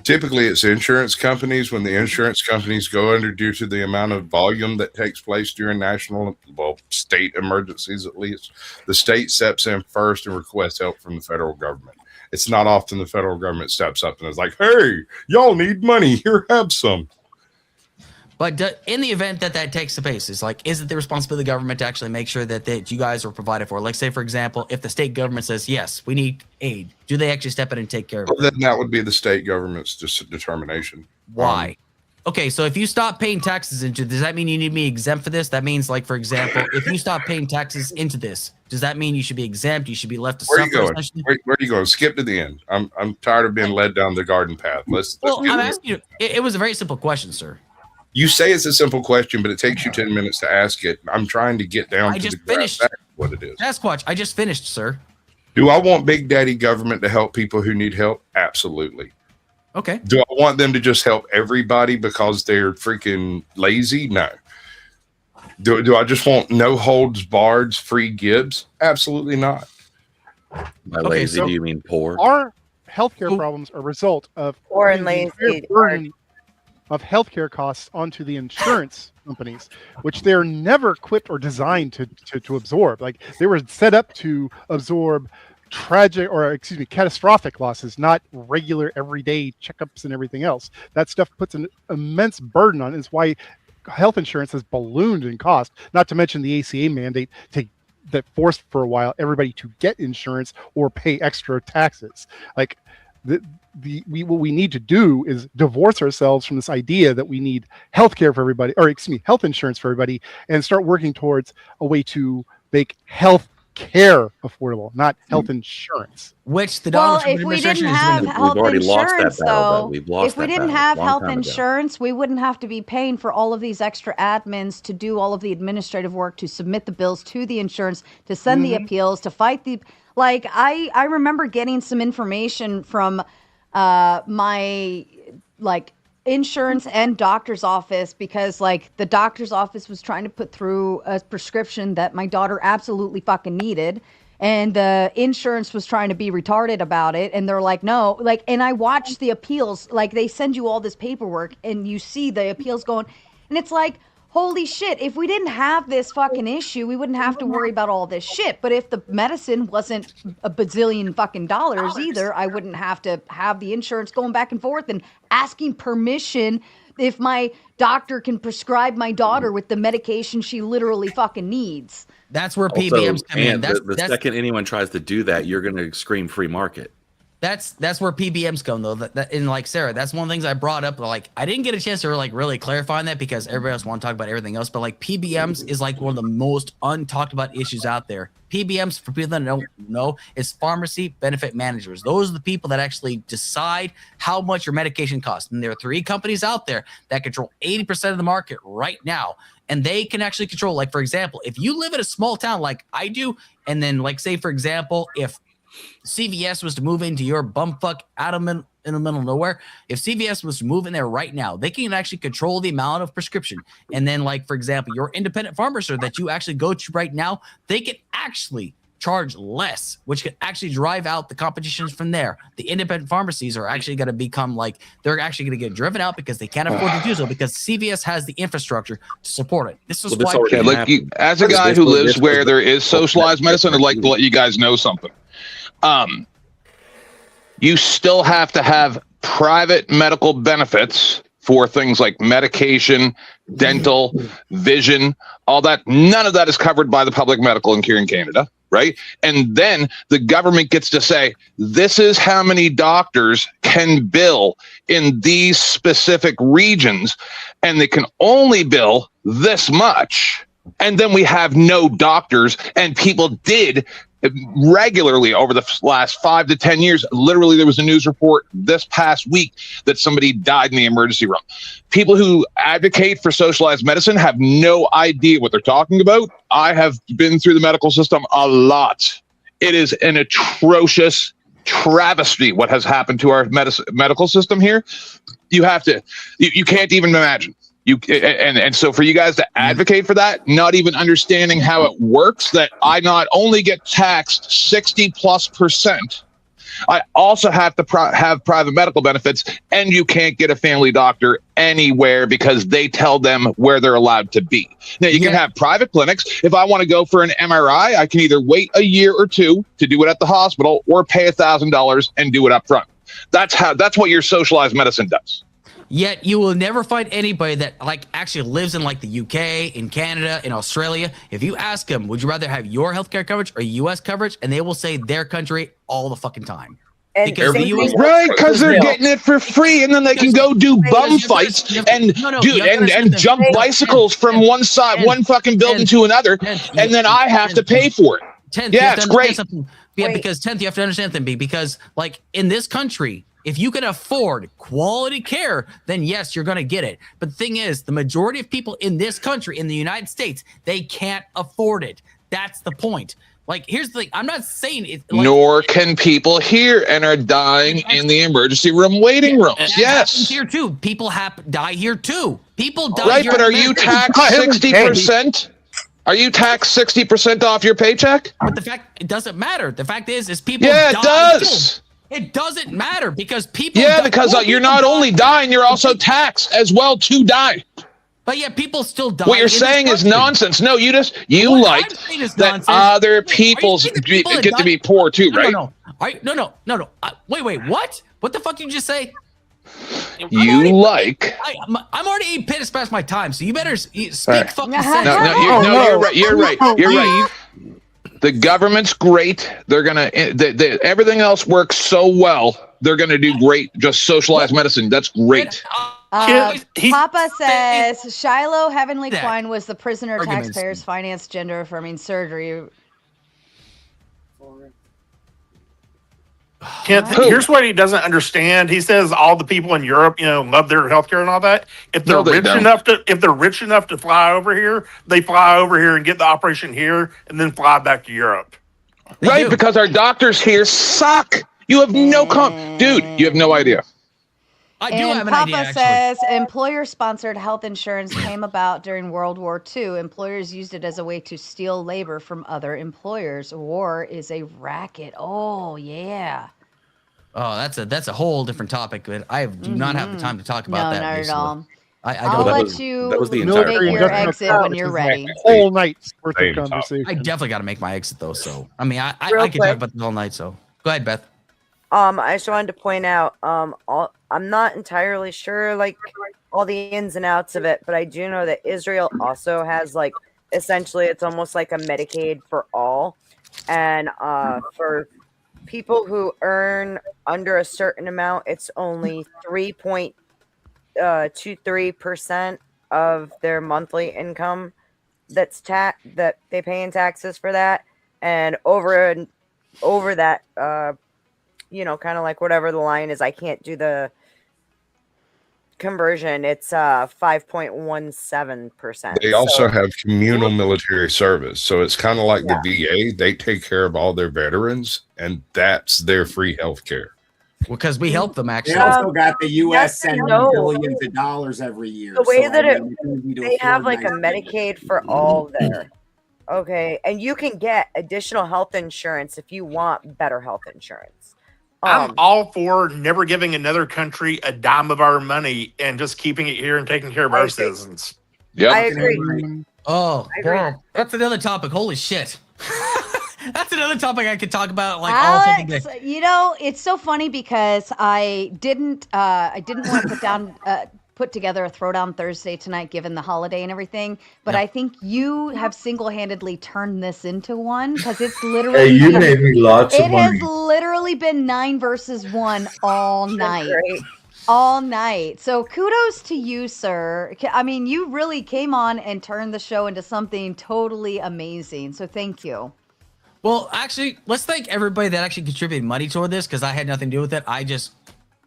typically it's insurance companies. When the insurance companies go under due to the amount of volume that takes place during national, well, state emergencies, at least, the state steps in first and requests help from the federal government. It's not often the federal government steps up and is like, hey, y'all need money. Here, have some. But in the event that that takes place, is it the responsibility of the government to actually make sure that you guys are provided for? Like, say, for example, if the state government says, yes, we need aid, do they actually step in and take care of it? Well, then that would be the state government's determination. Why? Okay, so if you stop paying taxes into, does that mean you need to be exempt for this? That means, like, for example, if you stop paying taxes into this, does that mean you should be exempt? You should be left to Where are suffer? you going? Where are you going? Skip to the end. I'm tired of being led down the garden path. Let's I'm asking you. It was a very simple question, sir. You say it's a simple question, but it takes you 10 minutes to ask it. I'm trying to get down to the grass back what it is. Sasquatch, I just finished, sir. Do I want Big Daddy government to help people who need help? Absolutely. Okay. Do I want them to just help everybody because they're freaking lazy? No. Do I just want no holds barred free Gibbs? Absolutely not. By lazy, do you mean poor? Our healthcare problems are a result of poor and lazy burden of healthcare costs onto the insurance companies, which they're never equipped or designed to absorb. Like, they were set up to absorb catastrophic losses, not regular everyday checkups and everything else. That stuff puts an immense burden on it. It's why health insurance has ballooned in cost, not to mention the ACA mandate that forced for a while everybody to get insurance or pay extra taxes. Like, what we need to do is divorce ourselves from this idea that we need healthcare for everybody, health insurance for everybody, and start working towards a way to make health care affordable, not health insurance. Which the if we didn't have health insurance, though, if we didn't have health insurance, we wouldn't have to be paying for all of these extra admins to do all of the administrative work, to submit the bills to the insurance, to send the appeals, to fight the. Like, I remember getting some information from my insurance and doctor's office, because the doctor's office was trying to put through a prescription that my daughter absolutely fucking needed, and the insurance was trying to be retarded about it, and they're like, no, and I watched the appeals, they send you all this paperwork and you see the appeals going, and it's like, holy shit, if we didn't have this fucking issue, we wouldn't have to worry about all this shit. But if the medicine wasn't a bazillion fucking dollars either, I wouldn't have to have the insurance going back and forth and asking permission if my doctor can prescribe my daughter with the medication she literally fucking needs. That's where PBMs come in. The second anyone tries to do that, you're going to scream free market. That's where PBMs come, though. And like Sarah, that's one of the things I brought up. I didn't get a chance to really clarify on that because everybody else want to talk about everything else. But PBMs is one of the most untalked about issues out there. PBMs, for people that don't know, is pharmacy benefit managers. Those are the people that actually decide how much your medication costs. And there are 3 companies out there that control 80% of the market right now. And they can actually control, for example, if you live in a small town like I do, and then say, for example, if CVS was to move into your bumfuck in the middle of nowhere, if CVS was to move in there right now, they can actually control the amount of prescription. And then, for example, your independent pharmacy that you actually go to right now, they can actually charge less, which could actually drive out the competitions from there. The independent pharmacies are actually going to become they're actually going to get driven out because they can't afford to do so, because CVS has the infrastructure to support it. This is why. As a guy who lives where there is socialized medicine, I'd like to let you guys know something. You still have to have private medical benefits for things like medication, dental, vision, all that. None of that is covered by the public medical here in Canada, right? And then the government gets to say, this is how many doctors can bill in these specific regions, and they can only bill this much. And then we have no doctors, and people did regularly over the last 5 to 10 years. Literally, there was a news report this past week that somebody died in the emergency room. People who advocate for socialized medicine have no idea what they're talking about. I have been through the medical system a lot. It is an atrocious travesty what has happened to our medical system here. You can't even imagine. And so for you guys to advocate for that, not even understanding how it works, that I not only get taxed 60+%, I also have to have private medical benefits, and you can't get a family doctor anywhere because they tell them where they're allowed to be. Now you can have private clinics. If I want to go for an MRI, I can either wait a year or two to do it at the hospital, or pay $1,000 and do it up front. That's what your socialized medicine does. Yet you will never find anybody that like actually lives in like the UK, in Canada, in Australia. If you ask them, would you rather have your healthcare coverage or US coverage? And they will say their country all the fucking time. Because the US, right, because they're getting it for free, and then they can go do bum fights and jump bicycles from one fucking building to another, and then I have to pay for it. It's great. Because 10th, you have to understand something, because like in this country, if you can afford quality care, then yes, you're going to get it. But the thing is, the majority of people in this country, in the United States, they can't afford it. That's the point. Like, here's the thing. I'm not saying it. Like, nor can people here, and are dying in the emergency room waiting rooms. Yes. Here too. People die here too. People die. Right, here but are you taxed 60%? Are you taxed 60% off your paycheck? But the fact, it doesn't matter. The fact is people die. It does. Too. It doesn't matter because people. Yeah, because you're not only dying, you're also taxed as well to die. But yeah, people still die. What you're saying is nonsense. No, you like that other people get to be poor too, right? No. Wait. What? What the fuck did you just say? I'm already pissed past my time, so you better speak fucking sense. No, you're right. The government's great. They're gonna. Everything else works so well. They're gonna do great. Just socialized medicine. That's great. Papa says Shiloh Heavenly Quine was the prisoner taxpayers financed gender affirming surgery. Here's what he doesn't understand. He says all the people in Europe, love their healthcare and all that. If they're rich enough to fly over here, they fly over here and get the operation here, and then fly back to Europe. Right, because our doctors here suck. You have no dude. You have no idea. I do have an Papa idea, says employer-sponsored health insurance came about during World War II. Employers used it as a way to steal labor from other employers. War is a racket. Oh, yeah. Oh, that's a whole different topic, but I do not have the time to talk about that. No, not at all. I'll let you make your exit when you're ready. Whole night's worth of conversation. I definitely got to make my exit though. So I mean, I could talk about the whole night. So go ahead, Beth. I just wanted to point out, I'm not entirely sure, like, all the ins and outs of it, but I do know that Israel also has, like, essentially it's almost like a Medicaid for all. And for people who earn under a certain amount, it's only 3.23% of their monthly income that they pay in taxes for that. And over that, kind of like whatever the line is, I can't do the conversion. It's 5.17%. They also have communal military service, so it's kind of like the VA. They take care of all their veterans, and that's their free health care. Well, because we help them actually. They also got the U.S. sending billions of dollars every year. The way that they have like a Medicaid for all there. Okay, and you can get additional health insurance if you want better health insurance. I'm all for never giving another country a dime of our money and just keeping it here and taking care of our citizens. Yeah, I agree. Oh, that's another topic. Holy shit. That's another topic I could talk about like Alex, all day. you know, it's so funny because I didn't want to put together a Throwdown Thursday tonight, given the holiday and everything. But I think you have single-handedly turned this into one because it's literally. Hey, you made me lots of It money. has literally been 9 versus 1 all night. All night. So kudos to you, sir. I mean, you really came on and turned the show into something totally amazing. So thank you. Well, actually, let's thank everybody that actually contributed money toward this because I had nothing to do with it. I just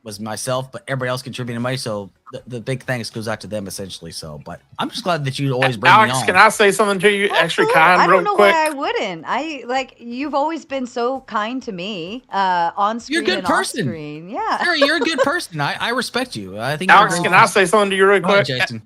was myself, but everybody else contributed money. So the big thanks goes out to them essentially. So, but I'm just glad that you always bring me on. Alex, can I say something to you? Actually, I real don't know quick. why I wouldn't. You've always been so kind to me on screen. You're a good and person. off screen. Yeah. Sarah, you're a good person. I respect you. I think. Alex, can I say something to you real Go ahead, quick? Jason.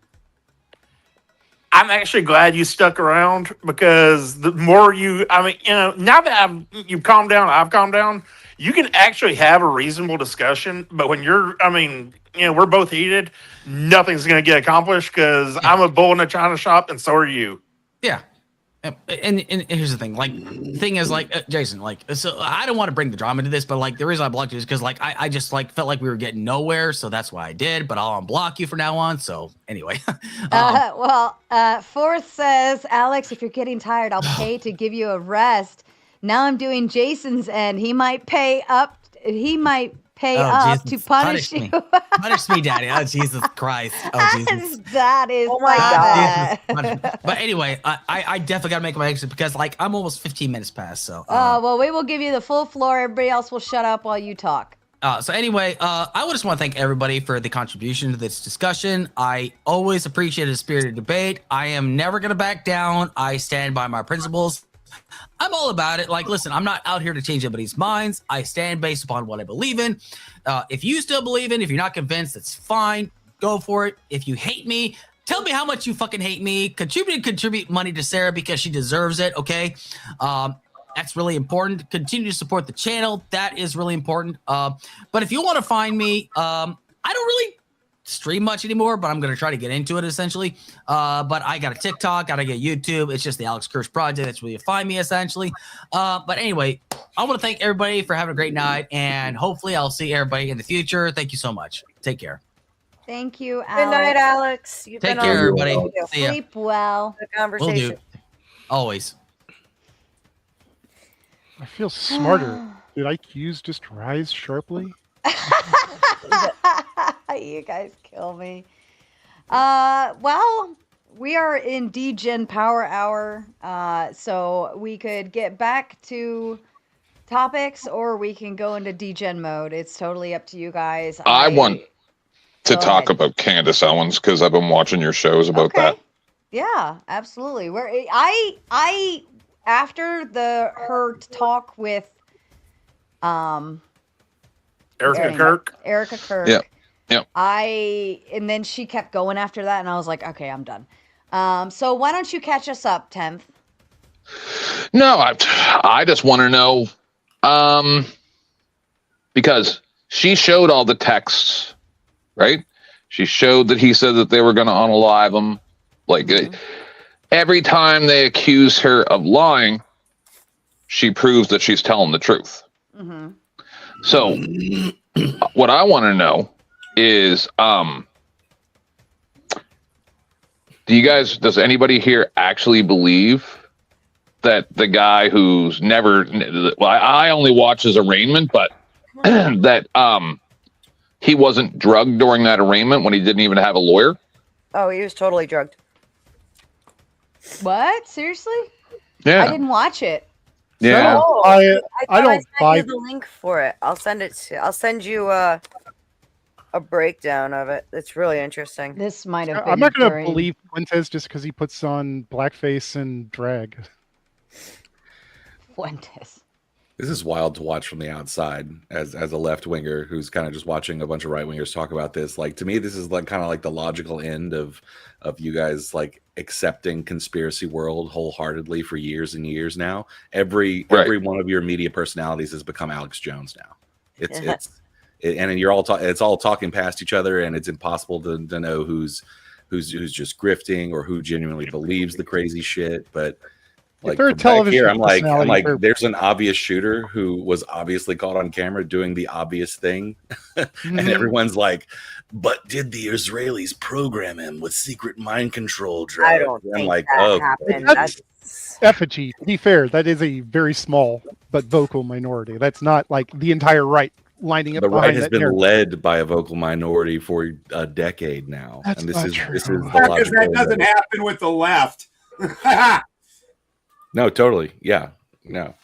I'm actually glad you stuck around because the more now that you've calmed down, I've calmed down, you can actually have a reasonable discussion. But when we're both heated, nothing's going to get accomplished because I'm a bull in a china shop and so are you. Yeah. And here's the thing, like, the thing is, like, Jason, like, so I don't want to bring the drama into this, but like, the reason I blocked you is because, like, I just like felt like we were getting nowhere, so that's why I did. But I'll unblock you from now on. So anyway, Fourth says, Alex, if you're getting tired, I'll pay to give you a rest. Now I'm doing Jason's end. He might pay up. He might pay up Jesus, to punish you. me. Punish me, Daddy. Oh, Jesus Christ. Oh, Jesus. That is. Oh my God. But anyway, I definitely got to make my exit because, like, I'm almost 15 minutes past. So. Well, we will give you the full floor. Everybody else will shut up while you talk. So anyway, I would just want to thank everybody for the contribution to this discussion. I always appreciate a spirited debate. I am never going to back down. I stand by my principles. I'm all about it. Like, listen, I'm not out here to change anybody's minds. I stand based upon what I believe in. If you still believe in, if you're not convinced, that's fine. Go for it. If you hate me, tell me how much you fucking hate me. Contribute money to Sarah because she deserves it. Okay. That's really important. Continue to support the channel. That is really important. But if you want to find me, I don't really stream much anymore, but I'm going to try to get into it essentially. But I got a TikTok, I got YouTube. It's just the Alex Kirsch Project. That's where you find me essentially. But anyway, I want to thank everybody for having a great night, and hopefully I'll see everybody in the future. Thank you so much. Take care. Thank you, Alex. Good night, Alex. You've Take been care, on everybody. See ya. Sleep well. the Will conversation. do. Always. I feel smarter. Did IQs just rise sharply? You guys kill me. Well, we are in DGen Power Hour, so we could get back to topics or we can go into DGen mode. It's totally up to you guys. I want to Go talk ahead. about Candace Owens because I've been watching your shows about that. Yeah, absolutely. Where I after her talk with Erica Erica Kirk. Erica Kirk. Yeah. Yep. And then she kept going after that, and I was like, okay, I'm done. So why don't you catch us up, 10th? No, I just want to know, because she showed all the texts, right? She showed that he said that they were going to unalive him. Like, every time they accuse her of lying, she proves that she's telling the truth. Mm-hmm. So, what I want to know is, does anybody here actually believe that the guy who's never, well, I only watch his arraignment, but that he wasn't drugged during that arraignment when he didn't even have a lawyer? Oh, he was totally drugged. What? Seriously? Yeah. I didn't watch it. Yeah. Oh, I don't sent buy you the link for it. I'll send you a breakdown of it. It's really interesting. This might have been. I'm not going to during- believe Fuentes just because he puts on blackface and drag. Fuentes. This is wild to watch from the outside as a left winger who's kind of just watching a bunch of right wingers talk about this. Like, to me, this is like kind of like the logical end of you guys like accepting conspiracy world wholeheartedly for years and years now. Every one of your media personalities has become Alex Jones now. And you're all it's all talking past each other, and it's impossible to know who's just grifting or who genuinely believes the crazy shit. But Like they're a from back television here, I'm like, personality, there's an obvious shooter who was obviously caught on camera doing the obvious thing, and everyone's like, "But did the Israelis program him with secret mind control drugs?" I don't I'm think like, that "Oh, happened. That's effigy. To be fair, that is a very small but vocal minority. That's not like the entire right lining up the right behind has that been narrative. led by a vocal minority for a decade now, That's and this not is true. this is the Because logical that doesn't way. happen with the left. No, totally, yeah, no.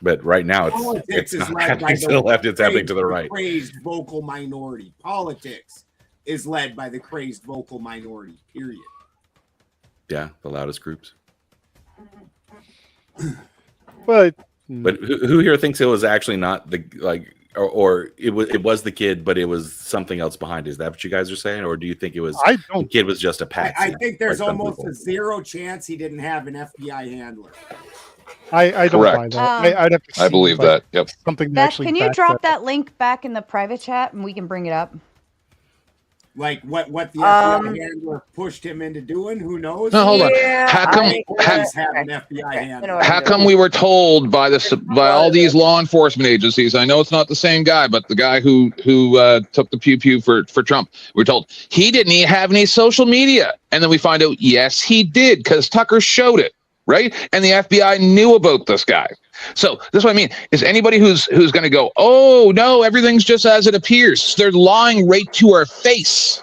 But right now, Politics it's is not led by happening to the left; it's happening to the right. crazed vocal minority. Politics is led by the crazed vocal minority. Period. Yeah, the loudest groups. But who here thinks it was actually not the or it was the kid, but it was something else behind it? Is that what you guys are saying, or do you think it was the kid was just a patsy? I think there's like some almost people? a zero chance he didn't have an FBI handler. I don't buy Correct. that. I'd have to see, I believe like, that. Yep. something that Beth, actually can you backs drop that up. that link back in the private chat and we can bring it up? Like what the FBI handler pushed him into doing? Who knows? No, hold on. How come? Have an FBI handler. How come we were told by all these law enforcement agencies? I know it's not the same guy, but the guy who took the pew pew for Trump. We're told he didn't even have any social media, and then we find out yes he did because Tucker showed it, right? And the FBI knew about this guy. So this is what I mean. Is anybody who's going to go, oh no, everything's just as it appears? They're lying right to our face.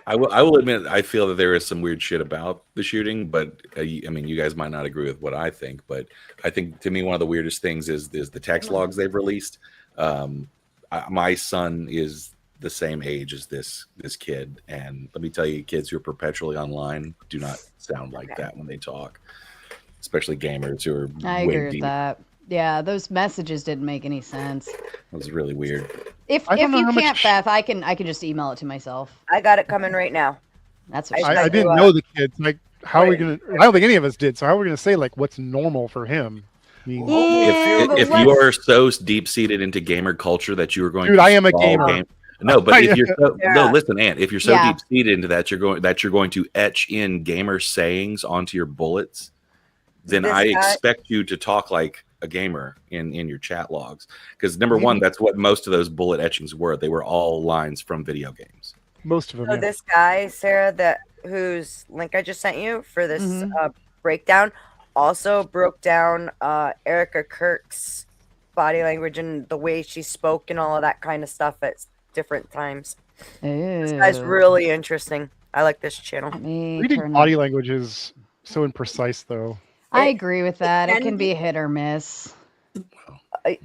I will admit I feel that there is some weird shit about the shooting, but I mean, you guys might not agree with what I think, but I think to me one of the weirdest things is the text logs they've released. My son is the same age as this kid, and let me tell you, kids who are perpetually online do not sound like that when they talk, especially gamers who are. I agree with that. Yeah, those messages didn't make any sense. It was really weird. If you can't, Beth, I can just email it to myself. I got it coming right now. That's what I didn't know the kids. Like, how are we gonna? I don't think any of us did. So how are we gonna say like what's normal for him? I mean, if you are so deep seated into gamer culture that you are going, dude, I am a gamer. No, but if you're no, listen, Ant. If you're so Yeah. deep seated into that, you're going to etch in gamer sayings onto your bullets. Then I expect you to talk like a gamer in your chat logs, because number one, that's what most of those bullet etchings were. They were all lines from video games. Most of them. So this guy, Sarah, whose link I just sent you for this breakdown, also broke down Erica Kirk's body language and the way she spoke and all of that kind of stuff at different times. This guy's really interesting. I like this channel. Reading body language is so imprecise, though. I agree with that. It can be hit or miss.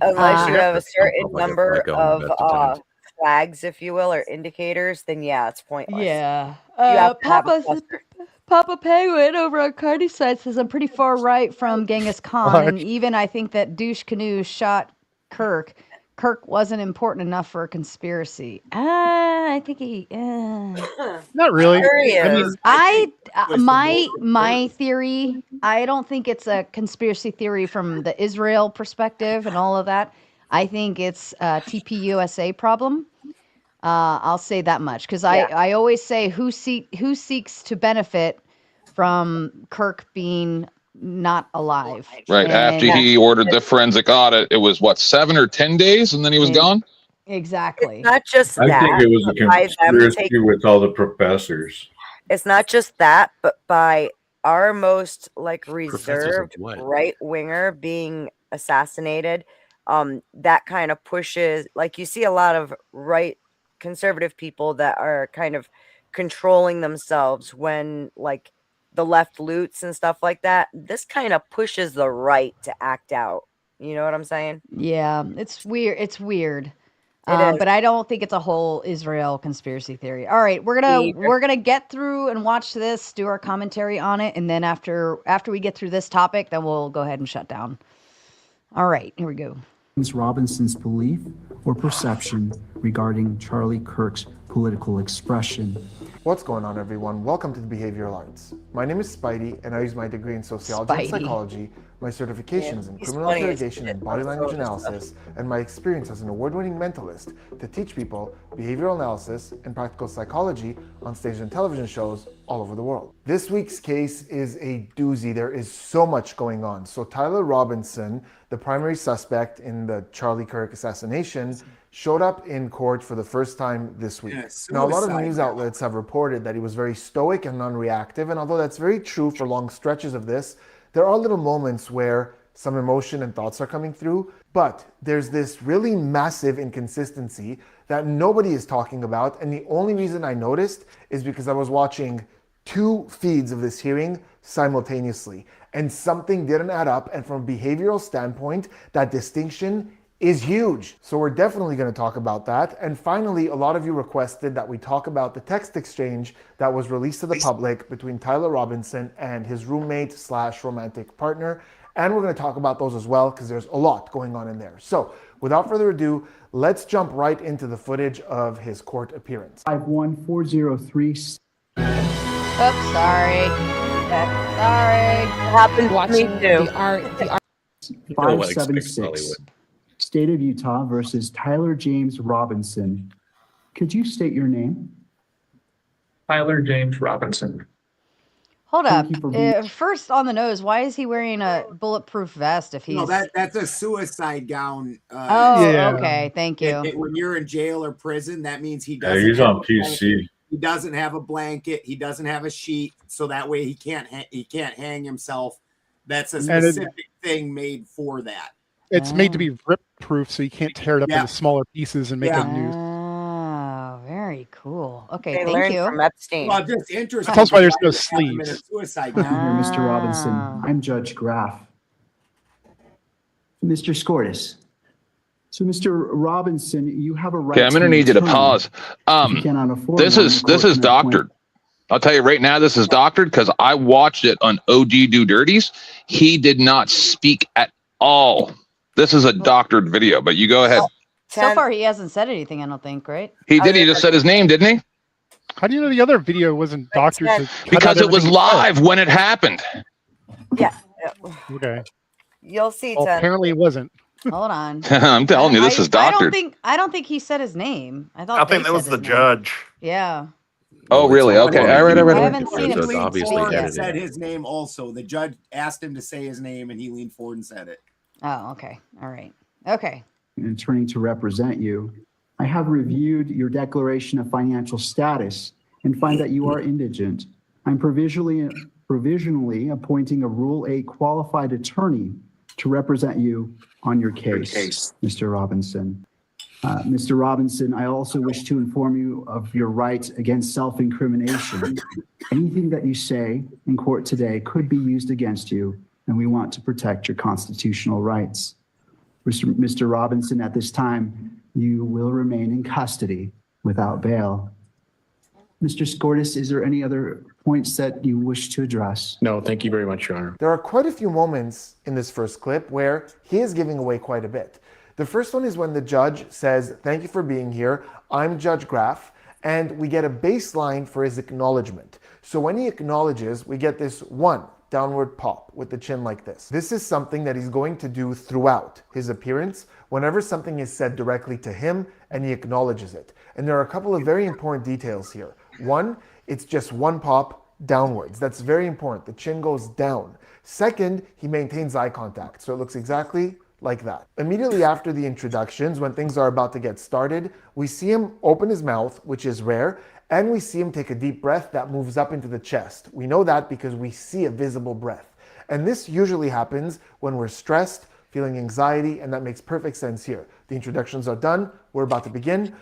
Unless you have a certain number of flags, if you will, or indicators, then yeah, it's pointless. Yeah. You have to have a Papa Penguin over on CARNY'S side says I'm pretty far right from Genghis Khan, and even I think that douche canoe shot Kirk. Kirk wasn't important enough for a conspiracy. I think he. Not really. I mean, my theory. I don't think it's a conspiracy theory from the Israel perspective and all of that. I think it's a TPUSA problem. I'll say that much because I always say who seeks to benefit from Kirk being not alive. Right. After he ordered the forensic audit, it was what, 7 or 10 days, and then he was gone. Exactly. It's not just I that. think it was a conspiracy with all the professors. It's not just that, but by our most reserved right winger being assassinated, that kind of pushes. Like you see a lot of right conservative people that are kind of controlling themselves when the left loots and stuff like that. This kind of pushes the right to act out. You know what I'm saying? Yeah, it's weird. It's weird. It is. But I don't think it's a whole Israel conspiracy theory. All right, we're gonna get through and watch this, do our commentary on it, and then after we get through this topic, then we'll go ahead and shut down. All right, here we go. James Robinson's belief or perception regarding Charlie Kirk's political expression. What's going on, everyone? Welcome to the Behavioral Arts. My name is Spidey, and I use my degree in sociology and psychology, my certifications in criminal interrogation and body language analysis, and my experience as an award-winning mentalist to teach people behavioral analysis and practical psychology on stage and television shows all over the world. This week's case is a doozy. There is so much going on. So Tyler Robinson, the primary suspect in the Charlie Kirk assassination, showed up in court for the first time this week. Now, a lot of news outlets have reported that he was very stoic and non-reactive, and although that's very true for long stretches of this, there are little moments where some emotion and thoughts are coming through, but there's this really massive inconsistency that nobody is talking about, and the only reason I noticed is because I was watching 2 feeds of this hearing simultaneously, and something didn't add up, and from a behavioral standpoint, that distinction is huge. So we're definitely going to talk about that. And finally, a lot of you requested that we talk about the text exchange that was released to the public between Tyler Robinson and his roommate / romantic partner. And we're going to talk about those as well because there's a lot going on in there. So without further ado, let's jump right into the footage of his court appearance. 51403. Oops, sorry. Sorry. Happened to me too. The art 576. State of Utah versus Tyler James Robinson. Could you state your name? Tyler James Robinson. Hold up. First on the nose, why is he wearing a bulletproof vest if he's... No, that's a suicide gown. Okay. Thank you. When you're in jail or prison, that means he doesn't. Yeah, he's on PC. He doesn't have a blanket. He doesn't have a sheet, so that way he can't hang himself. That's a specific thing made for that. It's made to be rip-proof, so you can't tear it up into smaller pieces and make a news. Oh, very cool. Okay, They thank learned you. from Epstein. Well, just interesting. That's why there's no sleeves. Suicide Here, Mr. Robinson. I'm Judge Graff. Mr. Scortis. So, Mr. Robinson, you have a right. Okay, I'm going to need you to pause. This is doctored. I'll tell you right now, this is doctored because I watched it on OG Do Dirties. He did not speak at all. This is a doctored video, but you go ahead. So far, he hasn't said anything, I don't think, right? He did. He just said his name, didn't he? How do you know the other video wasn't doctored? Because it was live when it happened. Yeah. Okay. You'll see. Well, apparently it wasn't. Hold on. I'm telling you, this is doctored. I don't think he said his name. I think that was the judge. Yeah. Oh, really? Okay. All right. I haven't seen him. He said his name also. The judge asked him to say his name, and he leaned forward and said it. Oh, okay. All right. Okay. An attorney to represent you. I have reviewed your declaration of financial status and find that you are indigent. I'm provisionally appointing a Rule 8 qualified attorney to represent you on your case, Mr. Robinson. Mr. Robinson, I also wish to inform you of your right against self-incrimination. Anything that you say in court today could be used against you, and we want to protect your constitutional rights. Mr. Robinson, at this time, you will remain in custody without bail. Mr. Scortis, is there any other points that you wish to address? No, thank you very much, Your Honor. There are quite a few moments in this first clip where he is giving away quite a bit. The first one is when the judge says, "Thank you for being here. I'm Judge Graff." And we get a baseline for his acknowledgement. So when he acknowledges, we get this one downward pop with the chin like this. This is something that he's going to do throughout his appearance whenever something is said directly to him and he acknowledges it. And there are a couple of very important details here. One, it's just one pop downwards. That's very important. The chin goes down. Second, he maintains eye contact. So it looks exactly like that. Immediately after the introductions, when things are about to get started, we see him open his mouth, which is rare, and we see him take a deep breath that moves up into the chest. We know that because we see a visible breath. And this usually happens when we're stressed, feeling anxiety, and that makes perfect sense here. The introductions are done. We're about to begin.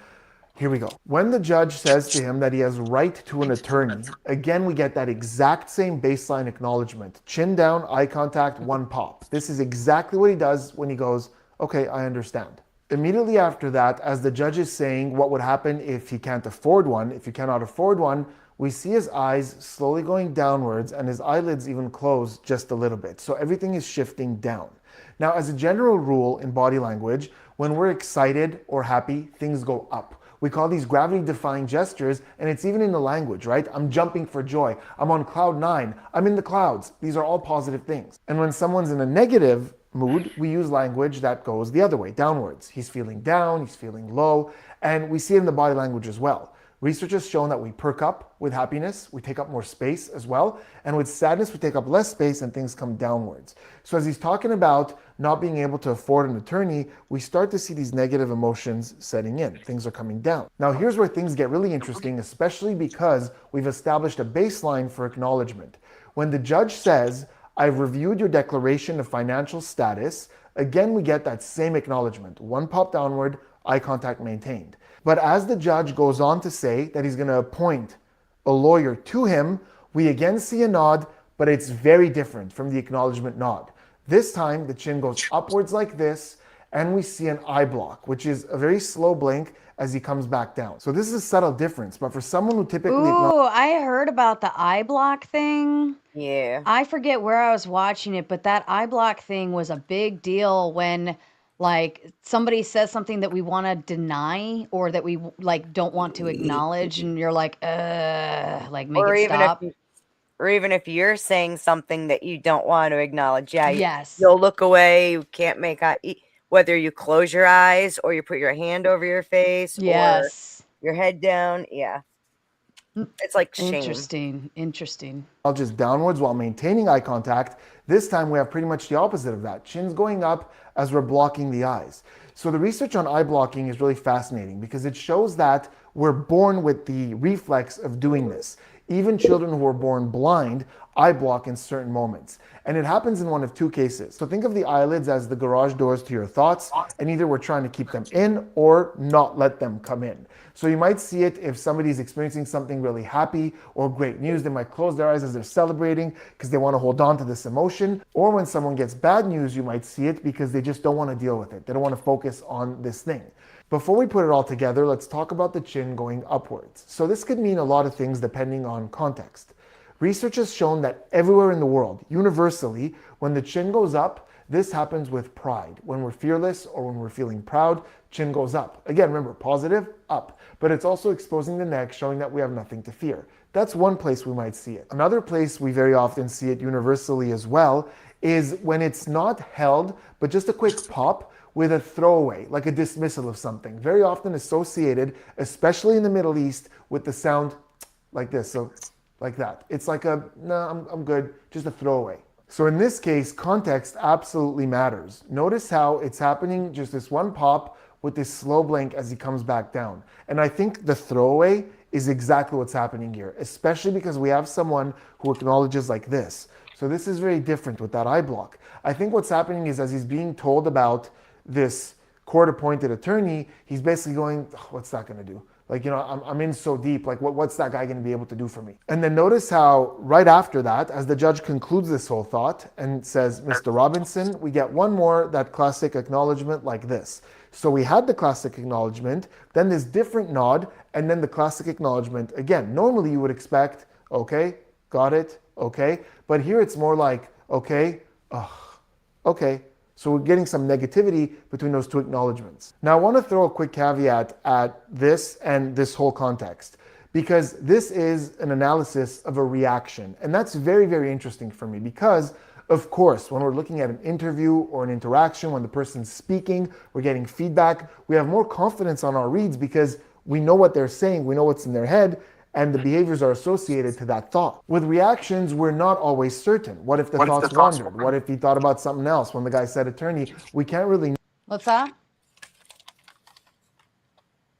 Here we go. When the judge says to him that he has right to an attorney, again, we get that exact same baseline acknowledgement. Chin down, eye contact, one pop. This is exactly what he does when he goes, "Okay, I understand." Immediately after that, as the judge is saying what would happen if he can't afford one, if you cannot afford one, we see his eyes slowly going downwards and his eyelids even close just a little bit. So everything is shifting down. Now, as a general rule in body language, when we're excited or happy, things go up. We call these gravity-defying gestures, and it's even in the language, right? I'm jumping for joy. I'm on cloud 9. I'm in the clouds. These are all positive things. And when someone's in a negative mood, we use language that goes the other way, downwards. He's feeling down, he's feeling low, and we see it in the body language as well. Research has shown that we perk up with happiness, we take up more space as well, and with sadness we take up less space and things come downwards. So as he's talking about not being able to afford an attorney, we start to see these negative emotions setting in. Things are coming down. Now here's where things get really interesting, especially because we've established a baseline for acknowledgement. When the judge says, I've reviewed your declaration of financial status, again we get that same acknowledgement. One pop downward, eye contact maintained. But as the judge goes on to say that he's going to appoint a lawyer to him, we again see a nod, but it's very different from the acknowledgement nod. This time, the chin goes upwards like this, and we see an eye block, which is a very slow blink as he comes back down. So this is a subtle difference, but for someone who typically... Ooh, I heard about the eye block thing. Yeah. I forget where I was watching it, but that eye block thing was a big deal when... like somebody says something that we want to deny or that we like don't want to acknowledge, and you're like make or it even stop. Or even if you're saying something that you don't want to acknowledge, yeah, yes, you'll look away. You can't make eye, whether you close your eyes or you put your hand over your face, yes, or your head down. Yeah, it's like shame. Interesting. I'll just downwards while maintaining eye contact. This time we have pretty much the opposite of that. Chin's going up as we're blocking the eyes. So the research on eye blocking is really fascinating because it shows that we're born with the reflex of doing this. Even children who are born blind eye block in certain moments. And it happens in one of two cases. So think of the eyelids as the garage doors to your thoughts, and either we're trying to keep them in or not let them come in. So you might see it if somebody's experiencing something really happy or great news. They might close their eyes as they're celebrating because they want to hold on to this emotion. Or when someone gets bad news, you might see it because they just don't want to deal with it. They don't want to focus on this thing. Before we put it all together, let's talk about the chin going upwards. So this could mean a lot of things depending on context. Research has shown that everywhere in the world, universally, when the chin goes up, this happens with pride. When we're fearless or when we're feeling proud, chin goes up. Again, remember, positive, up. But it's also exposing the neck, showing that we have nothing to fear. That's one place we might see it. Another place we very often see it universally as well is when it's not held, but just a quick pop with a throwaway, like a dismissal of something. Very often associated, especially in the Middle East, with the sound like this. So like that. It's like a, no, I'm good, just a throwaway. So in this case, context absolutely matters. Notice how it's happening, just this one pop with this slow blink as he comes back down. And I think the throwaway is exactly what's happening here, especially because we have someone who acknowledges like this. So this is very different with that eye block. I think what's happening is as he's being told about this court-appointed attorney, he's basically going, oh, what's that gonna do? Like, you know, I'm in so deep, like what's that guy gonna be able to do for me? And then notice how right after that, as the judge concludes this whole thought and says, Mr. Robinson, we get one more, that classic acknowledgement like this. So we had the classic acknowledgement, then this different nod, and then the classic acknowledgement again. Normally you would expect, okay, got it, okay. But here it's more like, okay, okay. So we're getting some negativity between those two acknowledgements. Now I want to throw a quick caveat at this and this whole context, because this is an analysis of a reaction. And that's very, very interesting for me because, of course, when we're looking at an interview or an interaction, when the person's speaking, we're getting feedback, we have more confidence on our reads because we know what they're saying, we know what's in their head, and the behaviors are associated to that thought. With reactions, we're not always certain. What if the thoughts wandered? What if he thought about something else when the guy said attorney? We can't really... What's that?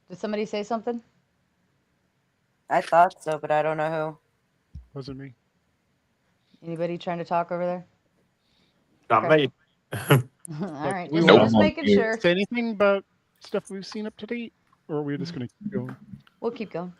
Did somebody say something? I thought so, but I don't know who. Wasn't me. Anybody trying to talk over there? Not Okay. me. All right, We just, won't just making sure. say anything about stuff we've seen up to date, or are we just going to keep going? We'll keep going.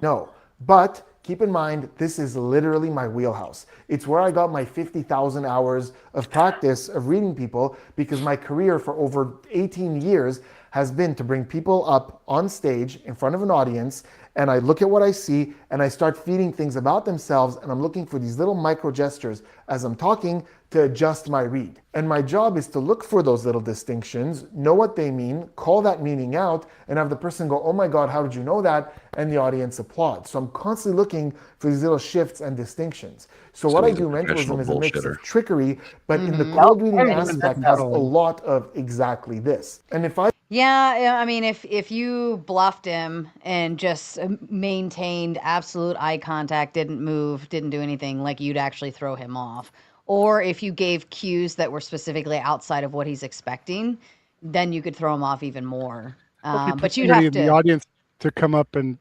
No, but keep in mind, this is literally my wheelhouse. It's where I got my 50,000 hours of practice of reading people because my career for over 18 years has been to bring people up on stage in front of an audience and I look at what I see and I start feeding things about themselves, and I'm looking for these little micro gestures as I'm talking to adjust my read. And my job is to look for those little distinctions, know what they mean, call that meaning out, and have the person go, oh my God, how did you know that? And the audience applauds. So I'm constantly looking for these little shifts and distinctions. So what I do mentalism is a mix of trickery, but in the cold reading aspect has a lot of exactly this. And if I Yeah, I mean, if you bluffed him and just maintained absolute eye contact, didn't move, didn't do anything, like you'd actually throw him off. Or if you gave cues that were specifically outside of what he's expecting, then you could throw him off even more. But you'd have to the audience to come up and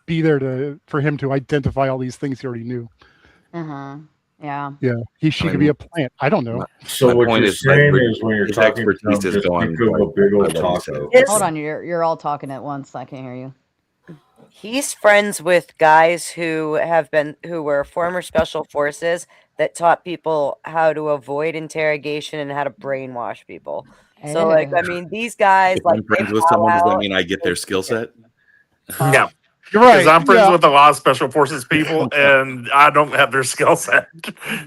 be there for him to identify all these things he already knew. Yeah. Yeah. She could be a plant. I don't know. So what you're saying is when you're talking to them, just become a big old taco. Hold on, you're all talking at once. I can't hear you. He's friends with guys who were former special forces that taught people how to avoid interrogation and how to brainwash people. So, like, I mean, these guys. If I'm friends with someone, does that mean I get their skill set? No. You're right. Because I'm friends with a lot of special forces people, and I don't have their skill set.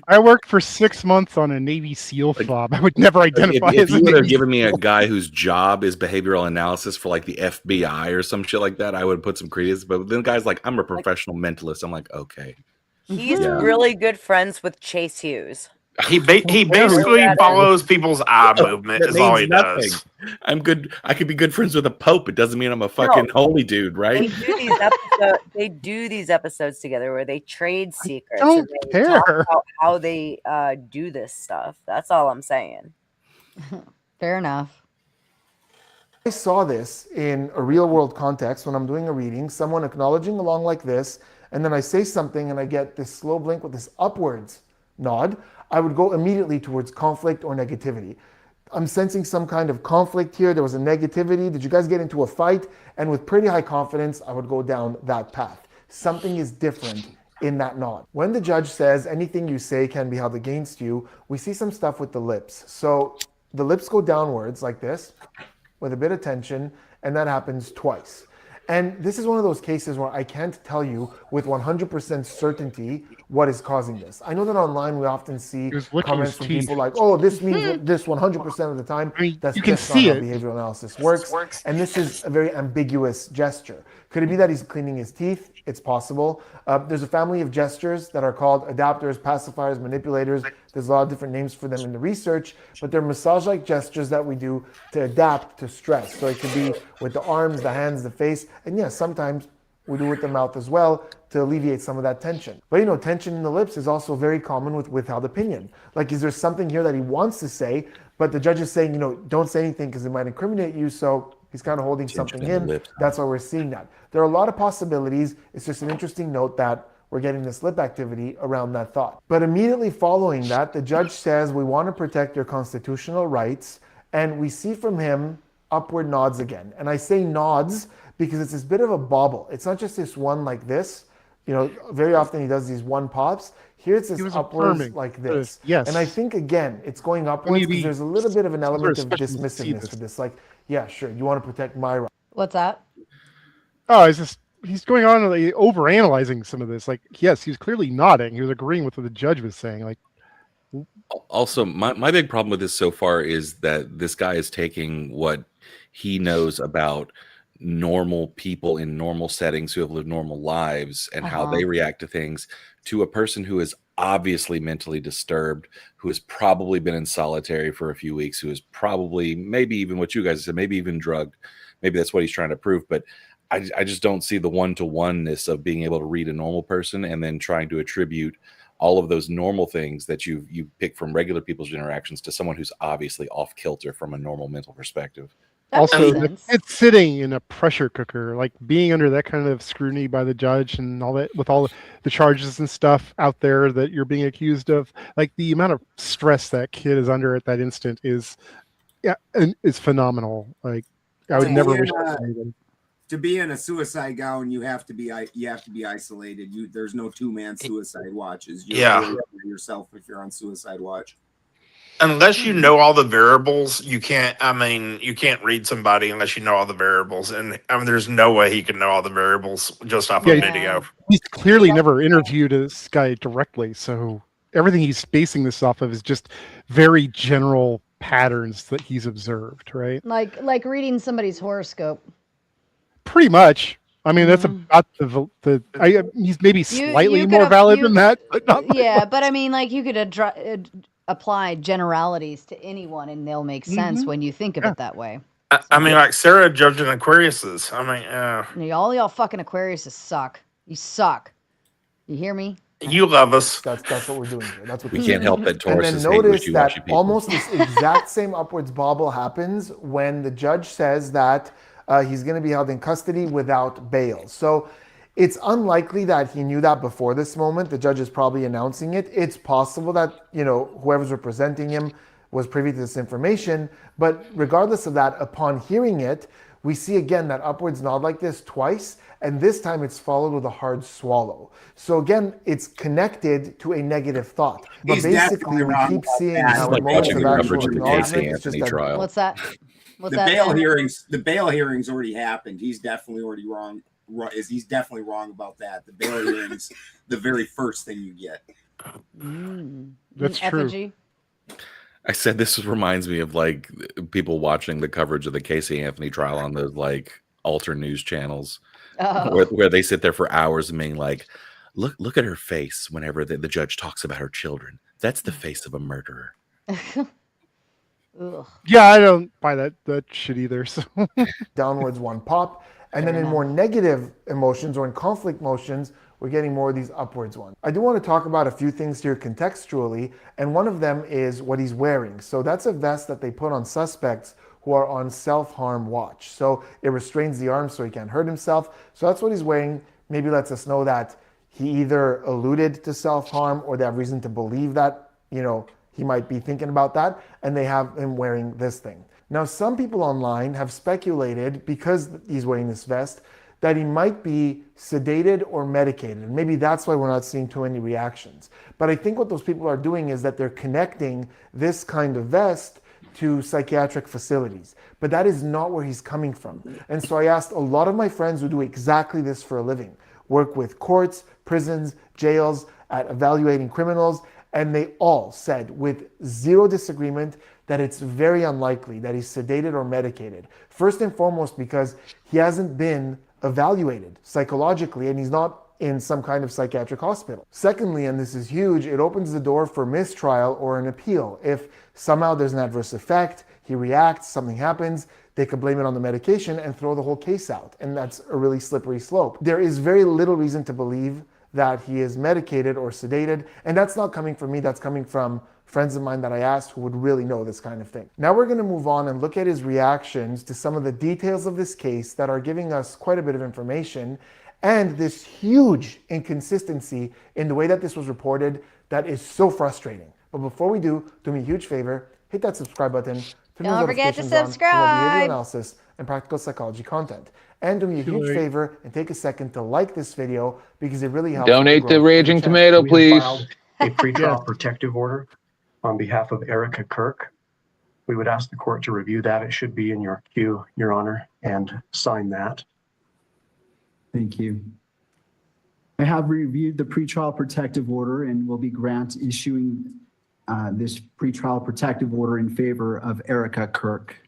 I worked for 6 months on a Navy SEAL fob. I would never identify If as you a would have Navy given me a guy whose job is behavioral analysis for like the FBI or some shit like that, I would put some credence. But then the guy's like, I'm a professional mentalist. I'm like, okay. He's really good friends with Chase Hughes. He basically follows people's eye movement. That Is all means he nothing. does. I'm good. I could be good friends with a pope. It doesn't mean I'm a fucking holy dude, right? They do these episodes together where they trade secrets. I don't and they care. talk about how they do this stuff. That's all I'm saying. Fair enough. I saw this in a real world context when I'm doing a reading, someone acknowledging along like this, and then I say something and I get this slow blink with this upwards nod, I would go immediately towards conflict or negativity. I'm sensing some kind of conflict here. There was a negativity. Did you guys get into a fight? And with pretty high confidence, I would go down that path. Something is different in that nod. When the judge says anything you say can be held against you, we see some stuff with the lips. So the lips go downwards like this with a bit of tension, and that happens twice. And this is one of those cases where I can't tell you with 100% certainty what is causing this. I know that online we often see comments from people like, oh, this means this 100% of the time. That's just not how behavioral analysis works. And this is a very ambiguous gesture. Could it be that he's cleaning his teeth? It's possible. There's a family of gestures that are called adapters, pacifiers, manipulators. There's a lot of different names for them in the research, but they're massage-like gestures that we do to adapt to stress. So it could be with the arms, the hands, the face, and yes, sometimes we do with the mouth as well to alleviate some of that tension. But tension in the lips is also very common with withheld opinion. Like, is there something here that he wants to say, but the judge is saying, don't say anything because it might incriminate you, so he's kind of holding something in. That's why we're seeing that. There are a lot of possibilities. It's just an interesting note that we're getting this lip activity around that thought. But immediately following that, the judge says, we want to protect your constitutional rights. And we see from him upward nods again. And I say nods because it's this bit of a bobble. It's not just this one like this. Very often he does these one pops. Here it's this upwards like this. Yes. And I think, again, it's going upwards because there's a little bit of an element of dismissiveness to this. Like, yeah, sure, you want to protect my rights. What's that? Oh, he's going on overanalyzing some of this. Like, yes, he's clearly nodding. He was agreeing with what the judge was saying. Like, also, my big problem with this so far is that this guy is taking what he knows about normal people in normal settings who have lived normal lives and how they react to things to a person who is obviously mentally disturbed, who has probably been in solitary for a few weeks, who is probably, maybe even what you guys said, maybe even drugged. Maybe that's what he's trying to prove. But I just don't see the one-to-oneness of being able to read a normal person and then trying to attribute all of those normal things that you pick from regular people's interactions to someone who's obviously off kilter from a normal mental perspective. Also, it's sitting in a pressure cooker, like being under that kind of scrutiny by the judge and all that, with all the charges and stuff out there that you're being accused of. Like, the amount of stress that kid is under at that instant is phenomenal. Like, I would never wish that on anybody. To be in a suicide gown, you have to be isolated. There's no two-man suicide watches. You're yourself if you're on suicide watch. Unless you know all the variables, you can't. I mean, you can't read somebody unless you know all the variables, and I mean, there's no way he can know all the variables just off a video. He's clearly never interviewed this guy directly, so everything he's basing this off of is just very general patterns that he's observed, right? Like reading somebody's horoscope. Pretty much. I mean, that's about he's maybe slightly more valid than that, but not much. But I mean, like you could apply generalities to anyone, and they'll make sense when you think of it that way. I mean, like Sarah judging Aquariuses. I mean, all y'all fucking Aquariuses suck. You suck. You hear me? You love us. That's what we're doing here. That's what We can't help that Taurus and is then hate notice wishy-washy that people. almost this exact same upwards bobble happens when the judge says that he's going to be held in custody without bail. So it's unlikely that he knew that before this moment. The judge is probably announcing it. It's possible that, whoever's representing him was privy to this information. But regardless of that, upon hearing it, we see again that upwards nod like this twice, and this time it's followed with a hard swallow. So again, it's connected to a negative thought. But basically, we keep seeing how in moments of actual acknowledgement, it's just that. What's that? The bail hearings already happened. He's definitely already wrong. He's definitely wrong about that. The bail hearings, the very first thing you get. That's true. Effigy? I said this reminds me of like people watching the coverage of the Casey Anthony trial on those like alter news channels, where they sit there for hours and being like, look at her face whenever the judge talks about her children. That's the face of a murderer. Yeah, I don't buy that shit either. So downwards one pop, and then in more negative emotions or in conflict motions, we're getting more of these upwards ones. I do want to talk about a few things here contextually, and one of them is what he's wearing. So that's a vest that they put on suspects who are on self-harm watch. So it restrains the arm so he can't hurt himself. So that's what he's wearing. Maybe lets us know that he either alluded to self-harm or they have reason to believe that, he might be thinking about that, and they have him wearing this thing. Now, some people online have speculated, because he's wearing this vest, that he might be sedated or medicated. And maybe that's why we're not seeing too many reactions. But I think what those people are doing is that they're connecting this kind of vest to psychiatric facilities. But that is not where he's coming from. And so I asked a lot of my friends who do exactly this for a living, work with courts, prisons, jails, at evaluating criminals, and they all said with zero disagreement that it's very unlikely that he's sedated or medicated. First and foremost, because he hasn't been evaluated psychologically and he's not in some kind of psychiatric hospital. Secondly, and this is huge, it opens the door for mistrial or an appeal. If somehow there's an adverse effect, he reacts, something happens, they could blame it on the medication and throw the whole case out. And that's a really slippery slope. There is very little reason to believe that he is medicated or sedated. And that's not coming from me, that's coming from friends of mine that I asked who would really know this kind of thing. Now we're going to move on and look at his reactions to some of the details of this case that are giving us quite a bit of information and this huge inconsistency in the way that this was reported that is so frustrating. But before we do me a huge favor, hit that subscribe button. Don't forget to On for more subscribe. behavioral analysis and practical psychology content. And do me a huge favor and take a second to like this video because it really helps. Donate to Raging Tomato, please. A pretrial protective order on behalf of Erica Kirk. We would ask the court to review that. It should be in your queue, Your Honor, and sign that. Thank you. I have reviewed the pretrial protective order and will be issuing this pretrial protective order in favor of Erica Kirk.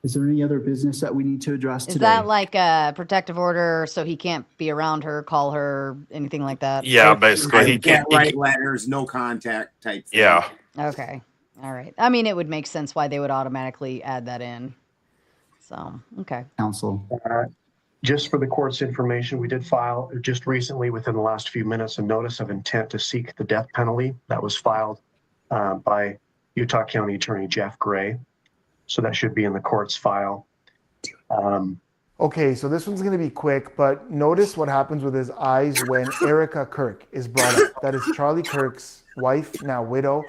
Is there any other business that we need to address today? Is that like a protective order so he can't be around her, call her, anything like that? Yeah, basically. He can't write letters, no contact type thing. Yeah. Okay. All right. I mean, it would make sense why they would automatically add that in. So, okay. Counsel. Just for the court's information, we did file just recently within the last few minutes a notice of intent to seek the death penalty that was filed by Utah County Attorney Jeff Gray. So that should be in the court's file. Okay, so this one's going to be quick, but notice what happens with his eyes when Erica Kirk is brought up. That is Charlie Kirk's wife, now widow.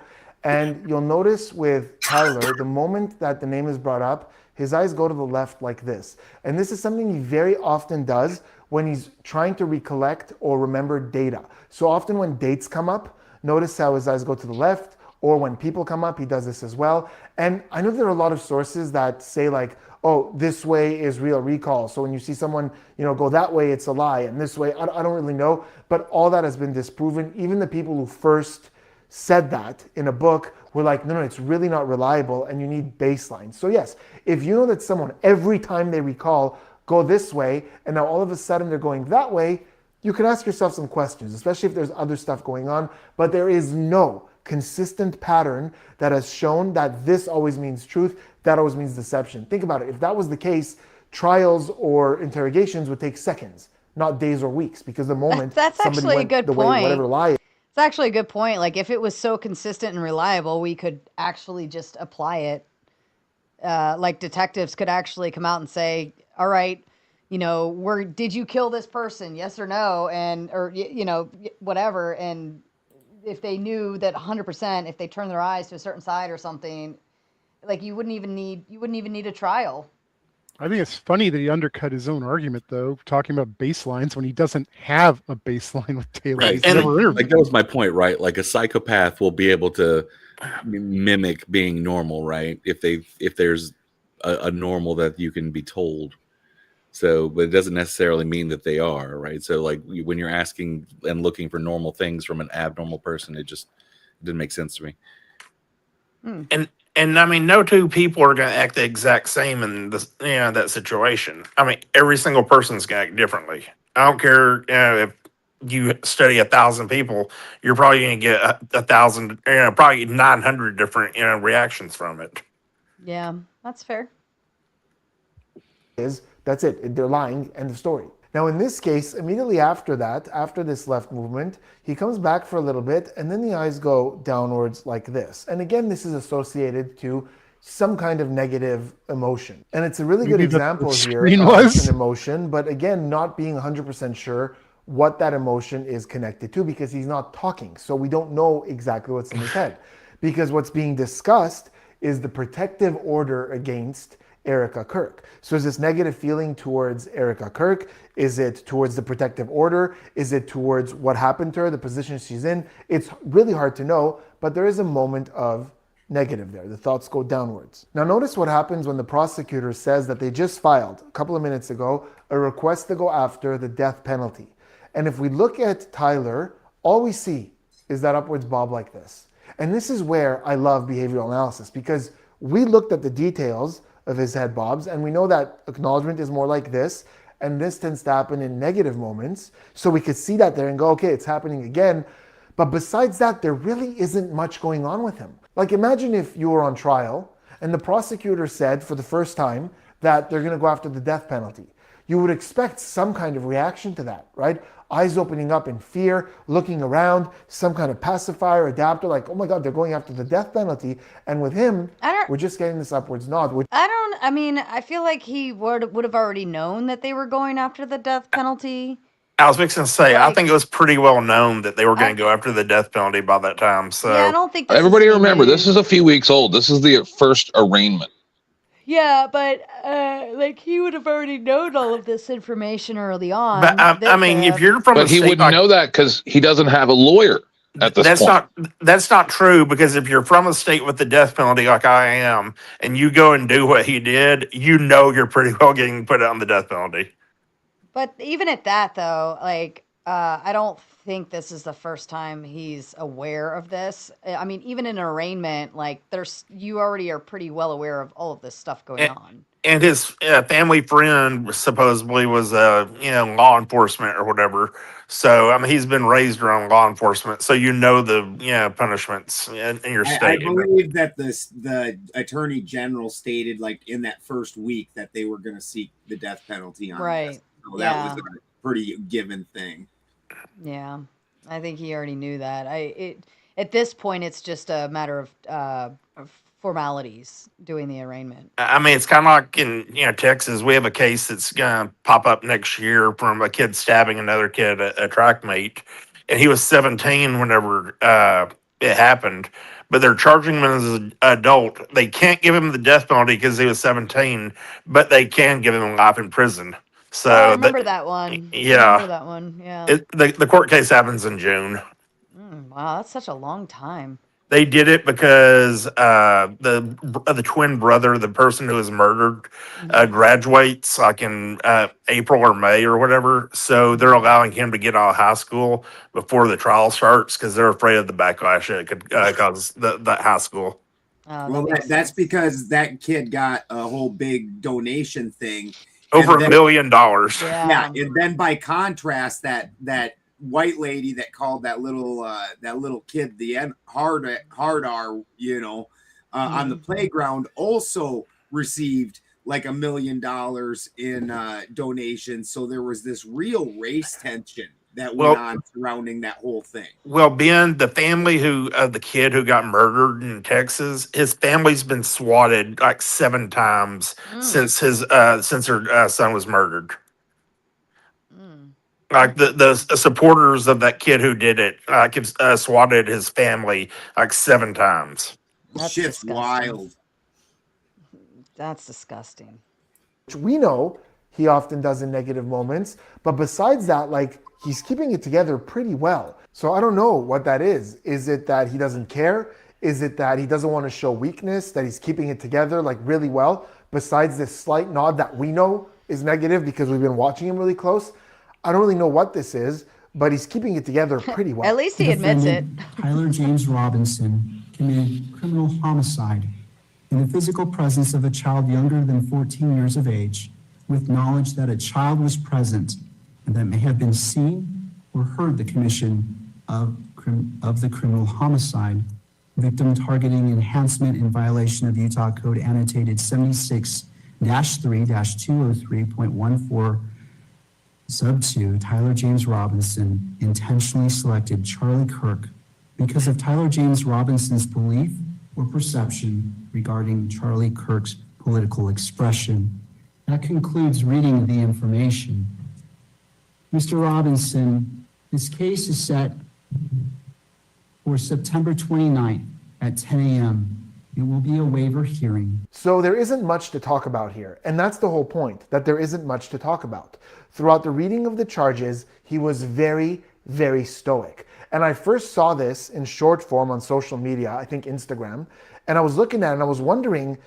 And you'll notice with Tyler, the moment that the name is brought up, his eyes go to the left like this. And this is something he very often does when he's trying to recollect or remember data. So often when dates come up, notice how his eyes go to the left Or when people come up, he does this as well. And I know there are a lot of sources that say like, oh, this way is real recall. So when you see someone, go that way, it's a lie. And this way, I don't really know. But all that has been disproven. Even the people who first said that in a book were like, no, it's really not reliable and you need baseline. So yes, if you know that someone, every time they recall, go this way, and now all of a sudden they're going that way, you can ask yourself some questions, especially if there's other stuff going on. But there is no consistent pattern that has shown that this always means truth, that always means deception. Think about it. If that was the case, trials or interrogations would take seconds, not days or weeks, because the moment that's somebody actually a went good the way point. whatever lie is. It's actually a good point. Like if it was so consistent and reliable, we could actually just apply it. Like detectives could actually come out and say, all right, did you kill this person? Yes or no? And, or, whatever. And if they knew that 100%, if they turned their eyes to a certain side or something, like you wouldn't even need a trial. I think it's funny that he undercut his own argument, though, talking about baselines when he doesn't have a baseline with Taylor. Right. And like that was my point, right? Like a psychopath will be able to mimic being normal, right? If there's a normal that you can be told. So, but it doesn't necessarily mean that they are, right? So like when you're asking and looking for normal things from an abnormal person, it didn't make sense to me. And I mean, no two people are going to act the exact same in this, that situation. I mean, every single person's going to act differently. I don't care if you study 1,000 people, you're probably going to get 1,000, probably 900 different reactions from it. Yeah, that's fair. That's it. They're lying. End of story. Now, in this case, immediately after that, after this left movement, he comes back for a little bit, and then the eyes go downwards like this. And again, this is associated to some kind of negative emotion. And it's a really good example here of an emotion, but again, not being 100% sure what that emotion is connected to because he's not talking. So we don't know exactly what's in his head. Because what's being discussed is the protective order against Erica Kirk. So is this negative feeling towards Erica Kirk? Is it towards the protective order? Is it towards what happened to her, the position she's in? It's really hard to know, but there is a moment of negative there. The thoughts go downwards. Now notice what happens when the prosecutor says that they just filed, a couple of minutes ago, a request to go after the death penalty. And if we look at Tyler, all we see is that upwards bob like this. And this is where I love behavioral analysis because we looked at the details of his head bobs, and we know that acknowledgement is more like this, and this tends to happen in negative moments. So we could see that there and go, okay, it's happening again. But besides that, there really isn't much going on with him. Like imagine if you were on trial and the prosecutor said for the first time that they're going to go after the death penalty. You would expect some kind of reaction to that, right? Eyes opening up in fear, looking around, some kind of pacifier, adapter, like, oh my God, they're going after the death penalty. And with him, we're just getting this upwards nod. I feel like he would have already known that they were going after the death penalty. I was fixing to say, I think it was pretty well known that they were going to go after the death penalty by that time. So yeah, I don't think everybody remember, this is a few weeks old. This is the first arraignment. Yeah, but like he would have already known all of this information early on. But I mean, if you're from, but he wouldn't know that because he doesn't have a lawyer at this point. That's not true because if you're from a state with the death penalty like I am, and you go and do what he did, you're pretty well getting put on the death penalty. But even at that, though, like I don't think this is the first time he's aware of this. I mean, even in an arraignment, like you already are pretty well aware of all of this stuff going on. And his family friend supposedly was law enforcement or whatever. So I mean, he's been raised around law enforcement, so the punishments in your state. I believe that the attorney general stated like in that first week that they were going to seek the death penalty on this. So that was a pretty given thing. Yeah, I think he already knew that. At this point, it's just a matter of formalities doing the arraignment. I mean, it's kind of like in Texas. We have a case that's gonna pop up next year from a kid stabbing another kid, a track mate, and he was 17 whenever it happened. But they're charging him as an adult. They can't give him the death penalty because he was 17, but they can give him life in prison. So I remember that one. Yeah, I remember that one. Yeah. The court case happens in June. Wow, that's such a long time. They did it because the twin brother, the person who was murdered, graduates like in April or May or whatever. So they're allowing him to get out of high school before the trial starts because they're afraid of the backlash it could cause that high school. Well, that's because that kid got a whole big donation thing. Over $1 million. Yeah, and then by contrast, that white lady that called that little kid the hard R, you know, on the playground also received like $1 million in donations. So there was this real race tension that went on surrounding that whole thing. Well, Ben, the family the kid who got murdered in Texas, his family's been swatted like 7 times since her son was murdered. Like the supporters of that kid who did it, swatted his family like 7 times. That's shit's disgusting. wild. That's disgusting. Which we know he often does in negative moments, but besides that, like, he's keeping it together pretty well. So I don't know what that is. Is it that he doesn't care? Is it that he doesn't want to show weakness, that he's keeping it together like really well, besides this slight nod that we know is negative because we've been watching him really close? I don't really know what this is, but he's keeping it together pretty well. At least he admits it. Tyler James Robinson committed criminal homicide in the physical presence of a child younger than 14 years of age, with knowledge that a child was present and that may have been seen or heard the commission of the criminal homicide. Victim targeting enhancement in violation of Utah Code annotated 76-3-203.14 sub 2. Tyler James Robinson intentionally selected Charlie Kirk because of Tyler James Robinson's belief or perception regarding Charlie Kirk's political expression. That concludes reading the information. Mr. Robinson, this case is set for September 29th at 10 a.m. It will be a waiver hearing. So there isn't much to talk about here. And that's the whole point, that there isn't much to talk about. Throughout the reading of the charges, he was very, very stoic. And I first saw this in short form on social media, I think Instagram. And I was looking at it and I was wondering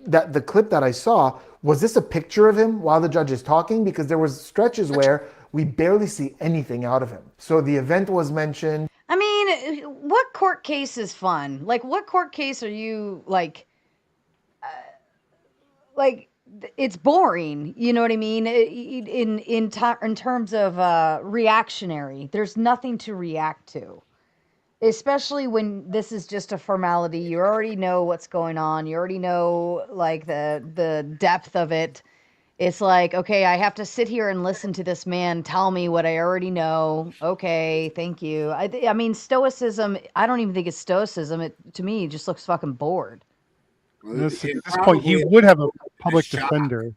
that the clip that I saw, was this a picture of him while the judge is talking? Because there was stretches where we barely see anything out of him. So the event was mentioned. I mean, what court case is fun? Like, what court case are you like? It's boring. You know what I mean? In terms of reactionary, there's nothing to react to. Especially when this is just a formality. You already know what's going on. You already know like the depth of it. It's like, okay, I have to sit here and listen to this man tell me what I already know. Okay, thank you. I mean, stoicism, I don't even think it's stoicism. It, to me, just looks fucking bored. At this point, he would have a public defender.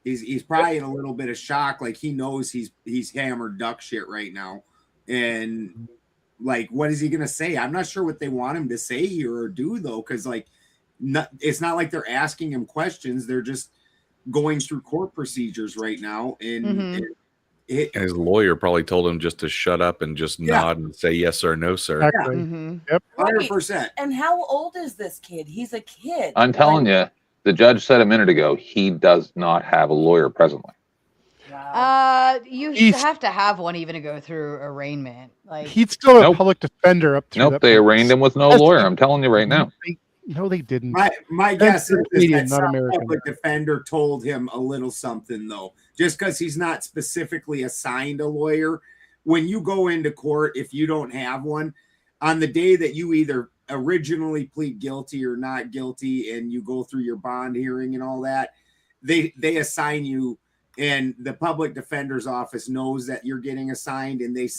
He's probably in a little bit of shock. Like, he knows he's hammered duck shit right now. And, like, what is he going to say? I'm not sure what they want him to say here or do, though, because, like, it's not like they're asking him questions. They're just going through court procedures right now, and his lawyer probably told him just to shut up and just nod and say yes or no, sir. Exactly. Yep, 100%. And how old is this kid? He's a kid. I'm telling you, the judge said a minute ago he does not have a lawyer presently. You have to have one even to go through arraignment. Like, he'd still have a public defender up to Nope, they arraigned him with no lawyer. I'm telling you right now. No, they didn't. My guess is Canadian, that not some American. public defender told him a little something, though. Just because he's not specifically assigned a lawyer, when you go into court, if you don't have one, on the day that you either originally plead guilty or not guilty, and you go through your bond hearing and all that, they assign you, and the public defender's office knows that you're getting assigned, and they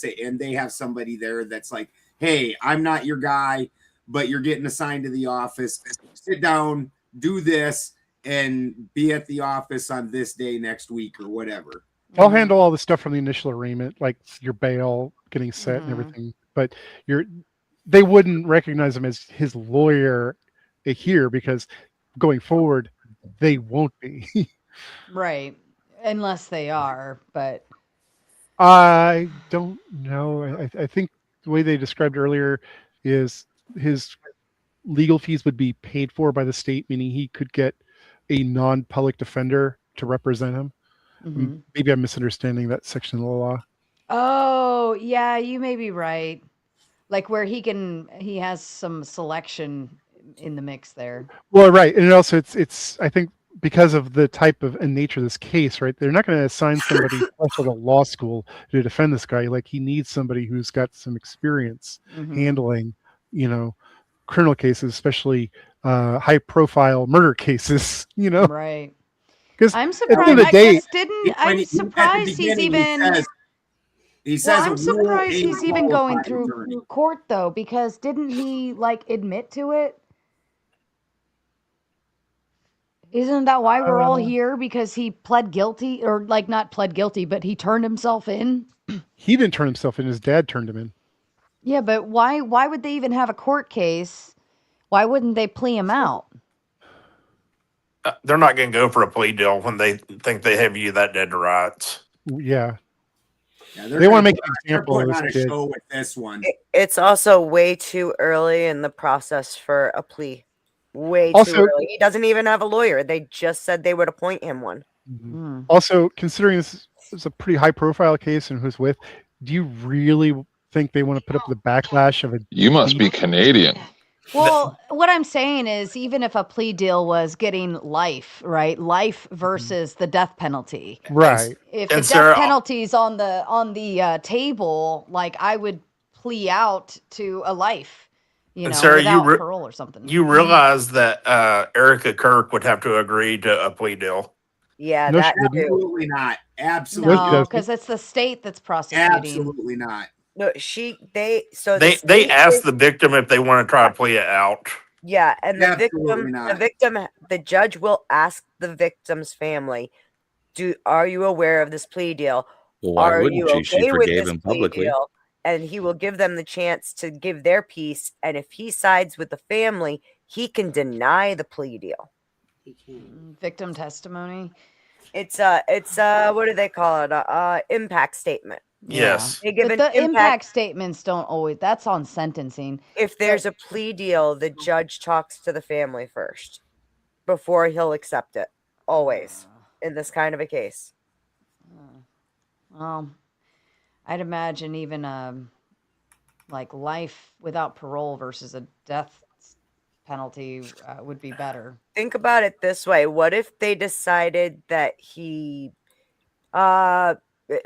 have somebody there that's like, hey, I'm not your guy, but you're getting assigned to the office. Sit down, do this, and be at the office on this day next week or whatever. I'll handle all the stuff from the initial arraignment, like your bail getting set and everything. But they wouldn't recognize him as his lawyer here because going forward, they won't be. right. Unless they are, but I don't know. I think the way they described earlier is his legal fees would be paid for by the state, meaning he could get a non-public defender to represent him. Mm-hmm. Maybe I'm misunderstanding that section of the law. Oh, yeah, you may be right. Like where he has some selection in the mix there. Well, right. And also it's I think because of the type of and nature of this case, right? They're not going to assign somebody fresh out of law school to defend this guy. Like he needs somebody who's got some experience handling, criminal cases, especially high profile murder cases, Right. Because I'm at the end surprised. of the day, I'm surprised he's even. He says I'm surprised he's even going through court though, because didn't he admit to it? Isn't that why we're all here? Because he pled guilty, or not pled guilty, but he turned himself in. He didn't turn himself in. His dad turned him in. Yeah, but why would they even have a court case? Why wouldn't they plea him out? They're not going to go for a plea deal when they think they have you that dead to rights. Yeah. They want to make an example of on a this kid. show with this one. It's also way too early in the process for a plea. Way Also, too early. He doesn't even have a lawyer. They just said they would appoint him one. Also, considering this is a pretty high profile case and who's with, do you really think they want to put up the backlash of a... You must be Canadian. Well, what I'm saying is, even if a plea deal was getting life, right? Life versus the death penalty. Right. If the death penalty's on the table, I would plea out to a life, Sarah, without parole or something. You realize that Erica Kirk would have to agree to a plea deal. Yeah, No, that absolutely not. Absolutely No, because it's the state that's prosecuting. Absolutely not. No, they asked the victim if they want to try to plea it out. Yeah, and Absolutely the judge will ask the victim's family, are you aware of this plea deal? Well, why are wouldn't you she? okay She with forgave this him plea publicly. deal? And he will give them the chance to give their piece. And if he sides with the family, he can deny the plea deal. Victim testimony. It's what do they call it? Impact statement. Yes. They give But an the impact statements don't always. That's on sentencing. If there's a plea deal, the judge talks to the family first before he'll accept it. Always in this kind of a case. Well, I'd imagine even life without parole versus a death penalty would be better. Think about it this way. What if they decided that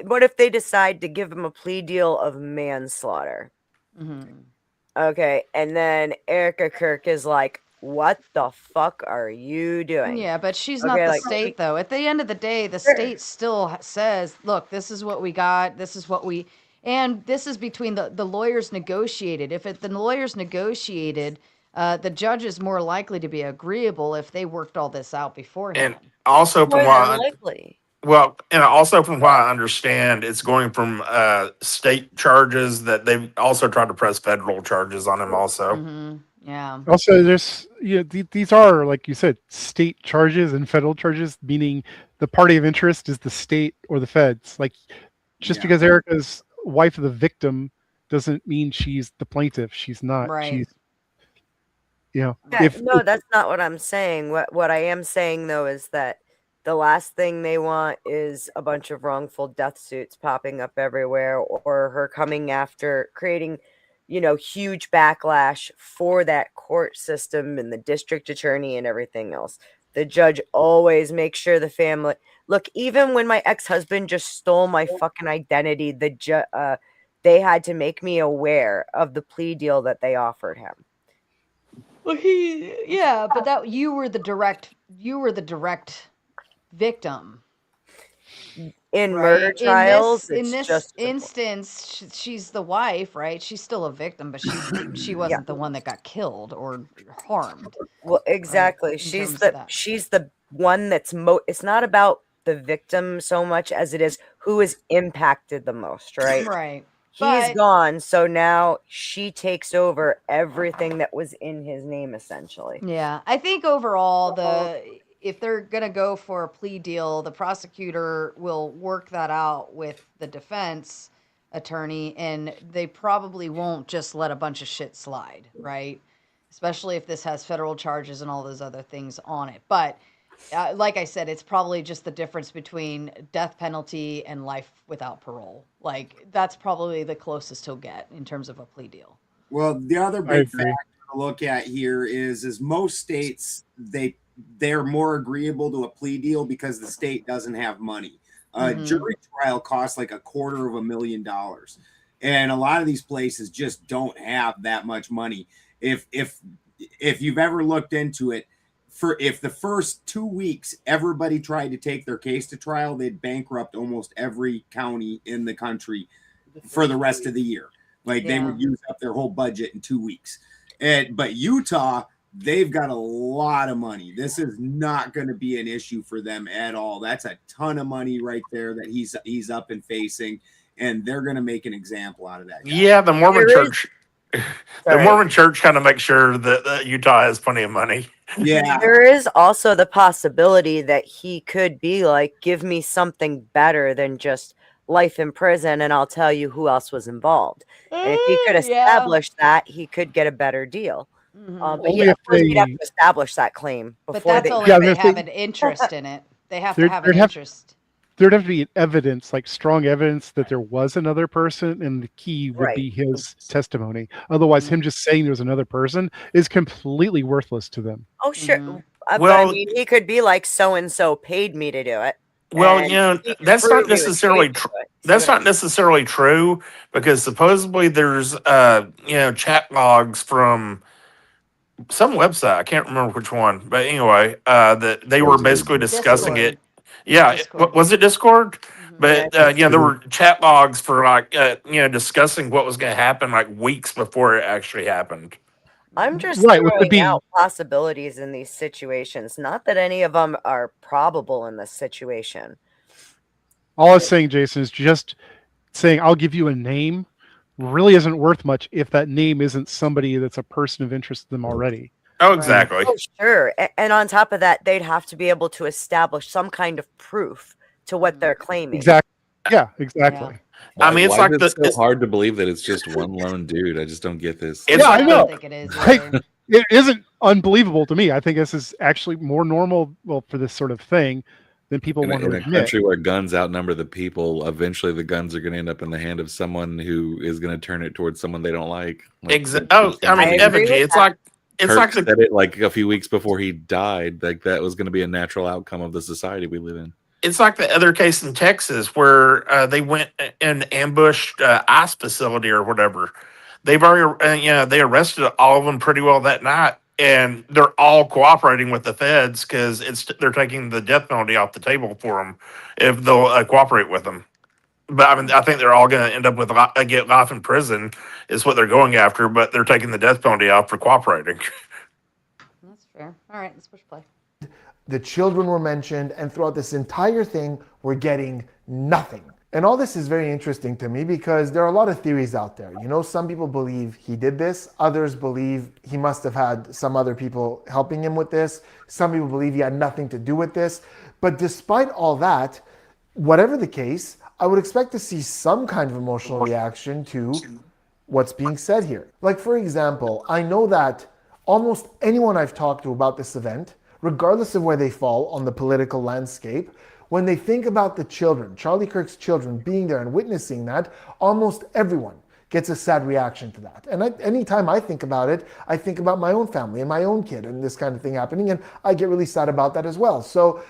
what if they decide to give him a plea deal of manslaughter? Okay, and then Erica Kirk is like, what the fuck are you doing? Yeah, but she's not the state, though. At the end of the day, the state still says, look, this is what we got. This is what we... And this is between the lawyers negotiated. If the lawyers negotiated, the judge is more likely to be agreeable if they worked all this out beforehand. And also from what likely. Well, and also from what I understand, it's going from state charges that they've also tried to press federal charges on him also. Yeah. Also, there's these are, like you said, state charges and federal charges, meaning the party of interest is the state or the feds. Like, just because Erica's wife of the victim doesn't mean she's the plaintiff. She's not. Right. She's, No, that's not what I'm saying. What I am saying though is that the last thing they want is a bunch of wrongful death suits popping up everywhere, or her coming after, creating, huge backlash for that court system and the district attorney and everything else. The judge always makes sure the family... Look, even when my ex-husband just stole my fucking identity, they had to make me aware of the plea deal that they offered him. Well, but that you were the direct victim in murder trials. In this instance, she's the wife, right? She's still a victim, but she wasn't the one that got killed or harmed. Well, exactly. Right? She's the one that's it's not about the victim so much as it is who is impacted the most, right? Right. He's gone, so now she takes over everything that was in his name, essentially. Yeah, I think overall, if they're going to go for a plea deal, the prosecutor will work that out with the defense attorney, and they probably won't just let a bunch of shit slide, right? Especially if this has federal charges and all those other things on it. But like I said, it's probably just the difference between death penalty and life without parole. Like, that's probably the closest he'll get in terms of a plea deal. Well, the other big factor to look at here is most states, they're more agreeable to a plea deal because the state doesn't have money. Jury trial costs like $250,000, and a lot of these places just don't have that much money. If you've ever looked into it, if the first 2 weeks everybody tried to take their case to trial, they'd bankrupt almost every county in the country for the rest of the year. Like they would use up their whole budget in 2 weeks. But Utah, they've got a lot of money. This is not going to be an issue for them at all. That's a ton of money right there that he's up and facing, and they're going to make an example out of that guy. Yeah, the Mormon Church. The Mormon Church kind of makes sure that Utah has plenty of money. Yeah. There is also the possibility that he could be like, give me something better than just life in prison, and I'll tell you who else was involved. And if he could establish that, he could get a better deal. But he'd have to establish that claim before. But that's only if they have an interest in it. They have to have an interest. There'd have to be evidence, like strong evidence that there was another person, and the key would be his testimony. Otherwise, him just saying there was another person is completely worthless to them. Oh, sure. But I mean, he could be like, so-and-so paid me to do it. Well, that's not necessarily true. That's not necessarily true, because supposedly there's chat logs from some website. I can't remember which one, but anyway, that they were basically discussing it. Yeah, was it Discord? But there were chat logs for like discussing what was going to happen like weeks before it actually happened. I'm just throwing out possibilities in these situations. Not that any of them are probable in this situation. All I was saying, Jason, is just saying I'll give you a name really isn't worth much if that name isn't somebody that's a person of interest to them already. Oh, exactly. Oh, sure. And on top of that, they'd have to be able to establish some kind of proof to what they're claiming. Exactly. Yeah, exactly. Why, I mean, it's like it's so hard to believe that it's just one lone dude. I just don't get this. I know. I think it is. It isn't unbelievable to me. I think this is actually more normal, for this sort of thing than people want to admit. In a country where guns outnumber the people, eventually the guns are going to end up in the hand of someone who is going to turn it towards someone they don't like. Exactly. Oh, I mean, it's like Kirk said it like a few weeks before he died. Like that was going to be a natural outcome of the society we live in. It's like the other case in Texas where they went and ambushed ICE facility or whatever. They've already, they arrested all of them pretty well that night, and they're all cooperating with the feds because they're taking the death penalty off the table for them if they'll cooperate with them. But I mean, I think they're all going to end up with get life in prison is what they're going after, but they're taking the death penalty off for cooperating. That's fair. All right, let's push play. The children were mentioned, and throughout this entire thing, we're getting nothing. And all this is very interesting to me because there are a lot of theories out there. Some people believe he did this. Others believe he must have had some other people helping him with this. Some people believe he had nothing to do with this. But despite all that, whatever the case, I would expect to see some kind of emotional reaction to what's being said here. Like, for example, I know that almost anyone I've talked to about this event, regardless of where they fall on the political landscape, when they think about the children, Charlie Kirk's children being there and witnessing that, almost everyone gets a sad reaction to that. And anytime I think about it, I think about my own family and my own kid and this kind of thing happening, and I get really sad about that as well. So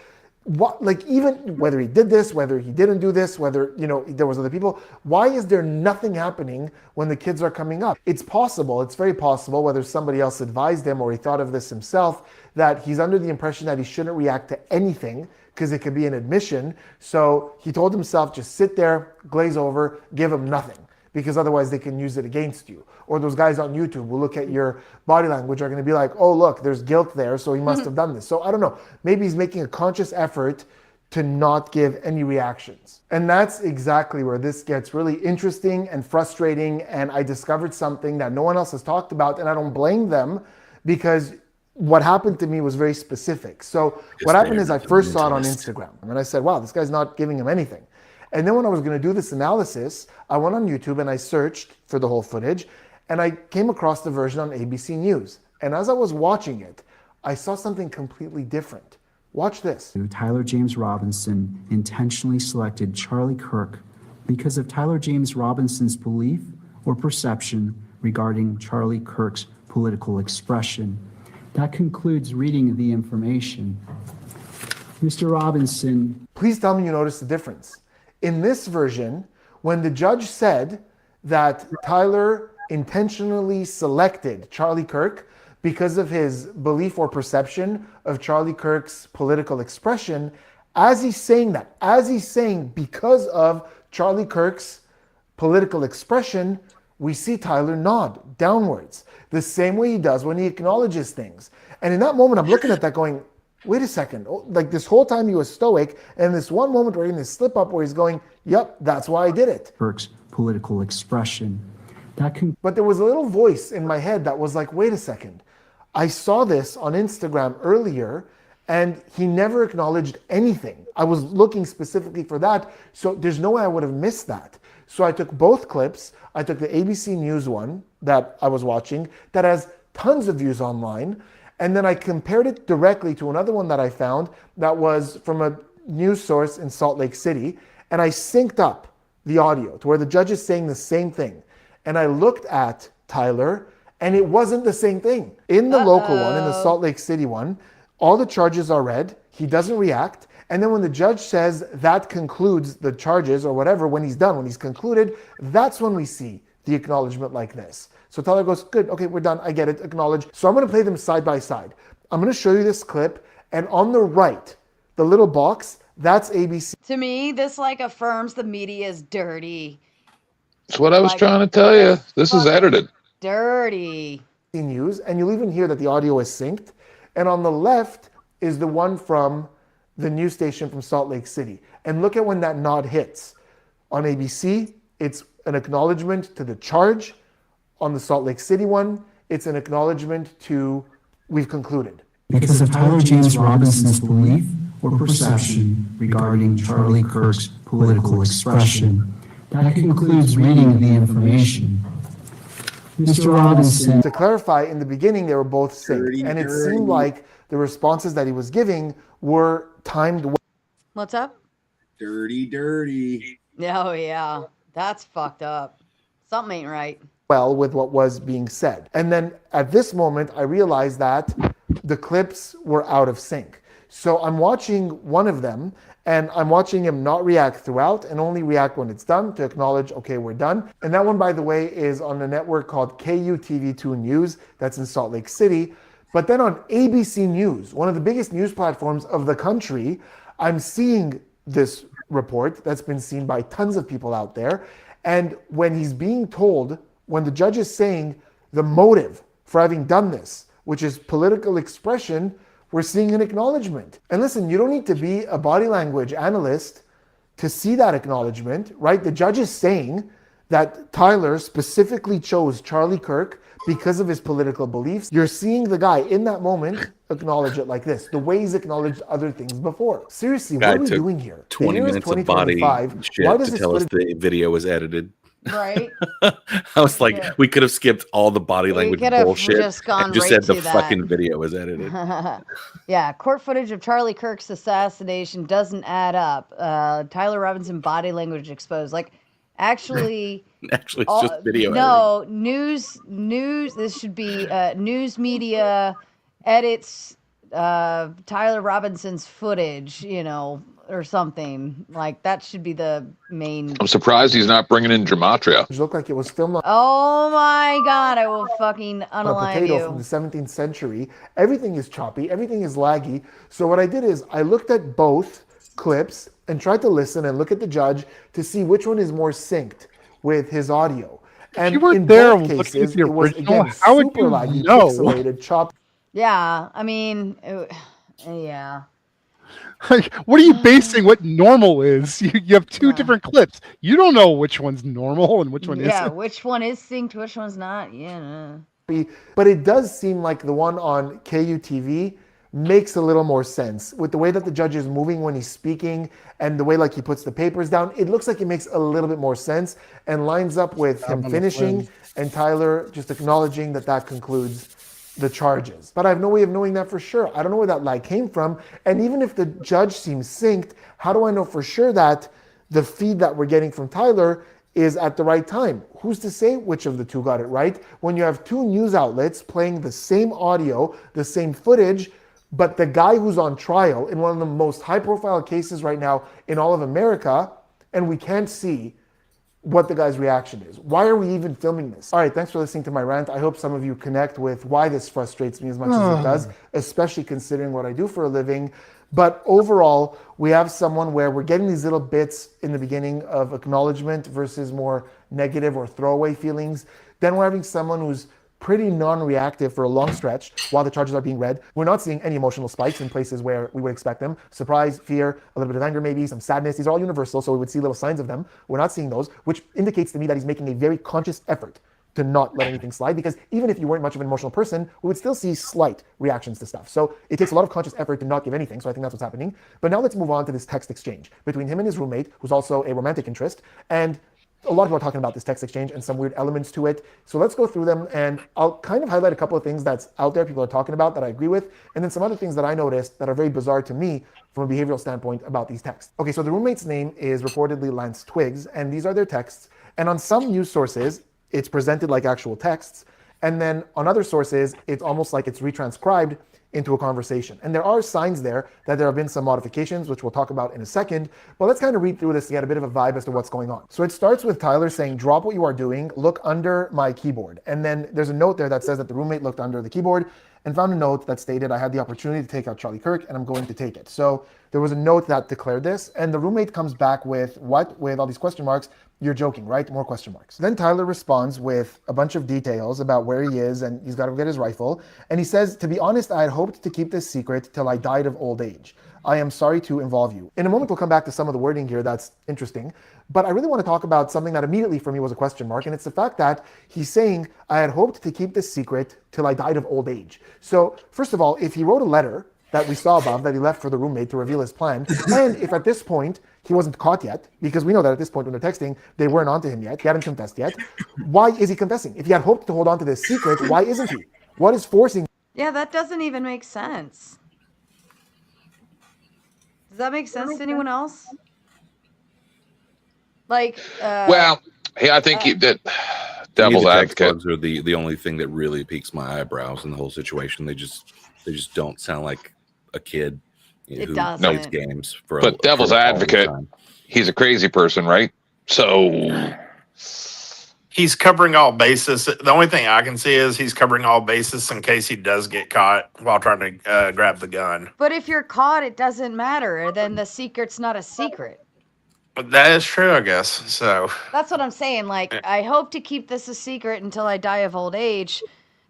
even whether he did this, whether he didn't do this, whether there was other people, why is there nothing happening when the kids are coming up? It's very possible, whether somebody else advised him or he thought of this himself, that he's under the impression that he shouldn't react to anything because it could be an admission. So he told himself, just sit there, glaze over, give him nothing, because otherwise they can use it against you. Or those guys on YouTube who look at your body language are going to be like, oh, look, there's guilt there, so he must have done this. So I don't know. Maybe he's making a conscious effort to not give any reactions. And that's exactly where this gets really interesting and frustrating. And I discovered something that no one else has talked about, and I don't blame them, because what happened to me was very specific. So what happened is I first saw it on Instagram, and I said, wow, this guy's not giving him anything. And then when I was going to do this analysis, I went on YouTube and I searched for the whole footage, and I came across the version on ABC News. And as I was watching it, I saw something completely different. Watch this. Tyler James Robinson intentionally selected Charlie Kirk because of Tyler James Robinson's belief or perception regarding Charlie Kirk's political expression. That concludes reading the information. Mr. Robinson. Please tell me you notice the difference. In this version, when the judge said that Tyler intentionally selected Charlie Kirk because of his belief or perception of Charlie Kirk's political expression, as he's saying that, as he's saying because of Charlie Kirk's political expression, we see Tyler nod downwards, the same way he does when he acknowledges things. And in that moment, I'm looking at that going, wait a second, like this whole time he was stoic, and this one moment where in this slip up where he's going, yep, that's why I did it. Kirk's political expression. But there was a little voice in my head that was like, wait a second, I saw this on Instagram earlier, and he never acknowledged anything. I was looking specifically for that, so there's no way I would have missed that. So I took both clips. I took the ABC News one that I was watching that has tons of views online, and then I compared it directly to another one that I found that was from a news source in Salt Lake City, and I synced up the audio to where the judge is saying the same thing. And I looked at Tyler, and it wasn't the same thing. In the local one, in the Salt Lake City one, all the charges are read, he doesn't react, and then when the judge says that concludes the charges or whatever, when he's done, when he's concluded, that's when we see the acknowledgement like this. So Tyler goes, good, okay, we're done, I get it, acknowledge. So I'm gonna play them side by side. I'm gonna show you this clip, and on the right, the little box, that's ABC. To me, this like affirms the media is dirty. That's what I was trying to tell you. This is edited. Dirty. News, and you'll even hear that the audio is synced. And on the left is the one from the news station from Salt Lake City. And look at when that nod hits. On ABC, it's an acknowledgement to the charge. On the Salt Lake City one, it's an acknowledgement to we've concluded. Because of Tyler James Robinson's belief or perception regarding Charlie Kirk's political expression. That concludes reading the information. Mr. Robinson. To clarify, in the beginning, they were both synced, and it seemed like the responses that he was giving were timed well. What's up? Dirty. Oh, yeah. That's fucked up. Something ain't right. Well, with what was being said. And then at this moment, I realized that the clips were out of sync. So I'm watching one of them, and I'm watching him not react throughout and only react when it's done to acknowledge, okay, we're done. And that one, by the way, is on a network called KUTV2 News. That's in Salt Lake City. But then on ABC News, one of the biggest news platforms of the country, I'm seeing this report that's been seen by tons of people out there. And when he's being told, when the judge is saying the motive for having done this, which is political expression, we're seeing an acknowledgement. And listen, you don't need to be a body language analyst to see that acknowledgement, right? The judge is saying that Tyler specifically chose Charlie Kirk because of his political beliefs. You're seeing the guy in that moment acknowledge it like this, the way he's acknowledged other things before. Seriously, what are we doing here? 20 minutes of body shit to tell us the video was edited. Right. I was like, we could have skipped all the body language bullshit just gone and just right said the to that. fucking video was edited. Yeah, court footage of Charlie Kirk's assassination doesn't add up. Tyler Robinson body language exposed. Like, actually, it's just video. No, news. This should be news media edits Tyler Robinson's footage, or something. Like, that should be the main. I'm surprised he's not bringing in gematria. It looked like it was filmed on Oh my God, I will fucking a unalive potato you. from the 17th century. Everything is choppy. Everything is laggy. So what I did is I looked at both clips and tried to listen and look at the judge to see which one is more synced with his audio. And you weren't in there both looking cases, at the it was, original. again, How would super you laggy, know? pixelated, choppy. Yeah, I mean, yeah. Like, what are you basing what normal is? You have two different clips. You don't know which one's normal and which one Yeah, isn't. which one is synced, which one's not. Yeah. But it does seem like the one on KUTV makes a little more sense. With the way that the judge is moving when he's speaking and the way like he puts the papers down, it looks like it makes a little bit more sense and lines up with him finishing and Tyler just acknowledging that that concludes the charges. But I have no way of knowing that for sure. I don't know where that lie came from. And even if the judge seems synced, how do I know for sure that the feed that we're getting from Tyler is at the right time? Who's to say which of the two got it right? When you have two news outlets playing the same audio, the same footage, but the guy who's on trial in one of the most high-profile cases right now in all of America, and we can't see what the guy's reaction is. Why are we even filming this? All right, thanks for listening to my rant. I hope some of you connect with why this frustrates me as much as it does, especially considering what I do for a living. But overall, we have someone where we're getting these little bits in the beginning of acknowledgement versus more negative or throwaway feelings. Then we're having someone who's pretty non-reactive for a long stretch while the charges are being read. We're not seeing any emotional spikes in places where we would expect them. Surprise, fear, a little bit of anger maybe, some sadness. These are all universal, so we would see little signs of them. We're not seeing those, which indicates to me that he's making a very conscious effort to not let anything slide, because even if you weren't much of an emotional person, we would still see slight reactions to stuff. So it takes a lot of conscious effort to not give anything, so I think that's what's happening. But now let's move on to this text exchange between him and his roommate, who's also a romantic interest, and a lot of people are talking about this text exchange and some weird elements to it. So let's go through them, and I'll kind of highlight a couple of things that's out there people are talking about that I agree with, and then some other things that I noticed that are very bizarre to me from a behavioral standpoint about these texts. Okay, so the roommate's name is reportedly Lance Twiggs, and these are their texts. And on some news sources, it's presented like actual texts. And then on other sources, it's almost like it's retranscribed into a conversation. And there are signs there that there have been some modifications, which we'll talk about in a second. But let's kind of read through this to get a bit of a vibe as to what's going on. So it starts with Tyler saying, drop what you are doing, look under my keyboard. And then there's a note there that says that the roommate looked under the keyboard and found a note that stated, I had the opportunity to take out Charlie Kirk and I'm going to take it. So there was a note that declared this, and the roommate comes back with what? With all these question marks. You're joking, right? More question marks. Then Tyler responds with a bunch of details about where he is and he's got to get his rifle. And he says, to be honest, I had hoped to keep this secret till I died of old age. I am sorry to involve you. In a moment, we'll come back to some of the wording here that's interesting. But I really want to talk about something that immediately for me was a question mark. And it's the fact that he's saying, I had hoped to keep this secret till I died of old age. So first of all, if he wrote a letter that we saw above that he left for the roommate to reveal his plan, and if at this point he wasn't caught yet, because we know that at this point when they're texting, they weren't onto him yet, he hadn't confessed yet, why is he confessing? If he had hoped to hold on to this secret, why isn't he? What is forcing? Yeah, that doesn't even make sense. Does that make sense to anyone else? Like, well, hey, I think that devil's advocate are the only thing that really piques my eyebrows in the whole situation. They just don't sound like a kid who plays games for. But devil's advocate, he's a crazy person, right? So he's covering all bases. The only thing I can see is he's covering all bases in case he does get caught while trying to grab the gun. But if you're caught, it doesn't matter. Then the secret's not a secret. That is true, I guess. So that's what I'm saying. Like, I hope to keep this a secret until I die of old age.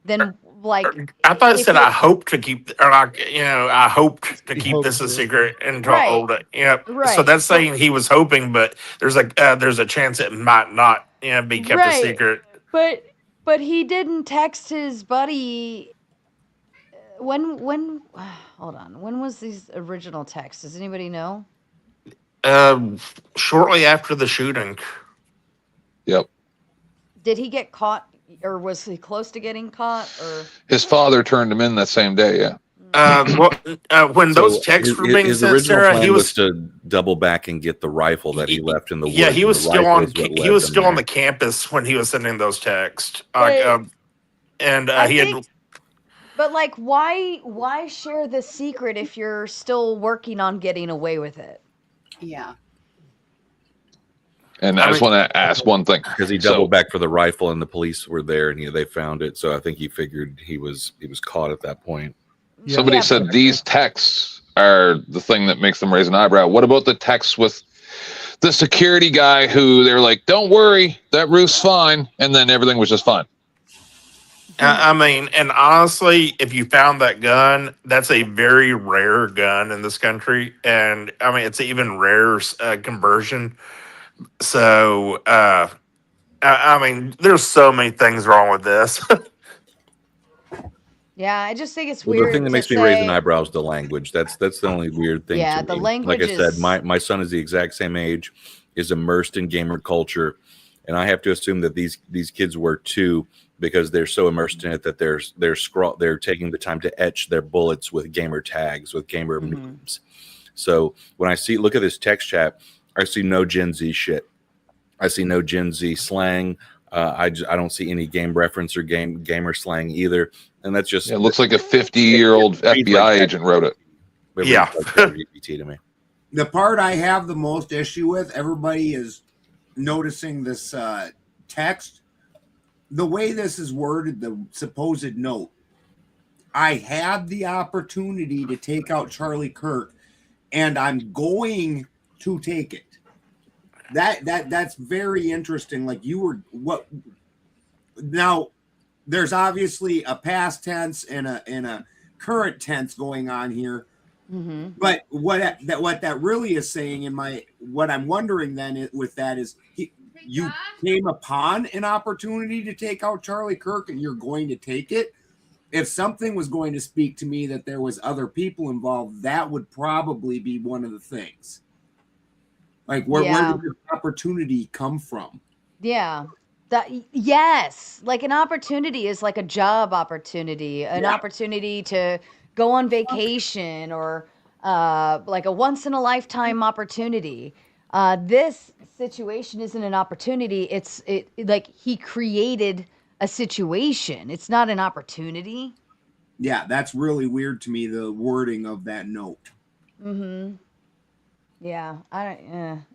Then, like, I thought it said I hope to keep, or like, I hoped to keep this a secret until old. Yeah. Right. So that's saying he was hoping, but there's a chance it might not, be kept a secret. But he didn't text his buddy. When hold on. When was these original texts? Does anybody know? Shortly after the shooting. Yep. Did he get caught, or was he close to getting caught? Or his father turned him in that same day. Yeah. When those texts were being sent, Sarah, he was to double back and get the rifle that he left in the woods. Yeah, he was still on. He was still on the campus when he was sending those texts. He had. But like, why share this secret if you're still working on getting away with it? Yeah. And I just want to ask one thing, because he doubled back for the rifle and the police were there and they found it. So I think he figured he was caught at that point. Somebody said these texts are the thing that makes them raise an eyebrow. What about the texts with the security guy who they're like, don't worry, that roof's fine. And then everything was just fine. I mean, and honestly, if you found that gun, that's a very rare gun in this country. And I mean, it's an even rarer conversion. So, I mean, there's so many things wrong with this. Yeah, I just think it's Well, weird. the thing that makes me raise an eyebrow is the language. That's the only weird thing Yeah, to the me. language Like I said, is- my son is the exact same age, is immersed in gamer culture, and I have to assume that these kids were too, because they're so immersed in it that they're taking the time to etch their bullets with gamer tags, with gamer memes. So when I look at this text chat, I see no Gen Z shit. I see no Gen Z slang. I don't see any game reference or gamer slang either, and that's just. It looks like a 50-year-old FBI agent wrote it. Yeah. GPT to me. The part I have the most issue with, everybody is noticing this text. The way this is worded, the supposed note. I had the opportunity to take out Charlie Kirk, and I'm going to take it. That's very interesting. Like you were what? Now, there's obviously a past tense and a current tense going on here. But what that really is saying what I'm wondering then with that is you came upon an opportunity to take out Charlie Kirk and you're going to take it. If something was going to speak to me that there was other people involved, that would probably be one of the things. Like where did this opportunity come from? Yeah. Yes. Like an opportunity is like a job opportunity, an opportunity to go on vacation, or like a once in a lifetime opportunity. This situation isn't an opportunity. It's like he created a situation. It's not an opportunity. Yeah, that's really weird to me, the wording of that note. Yeah,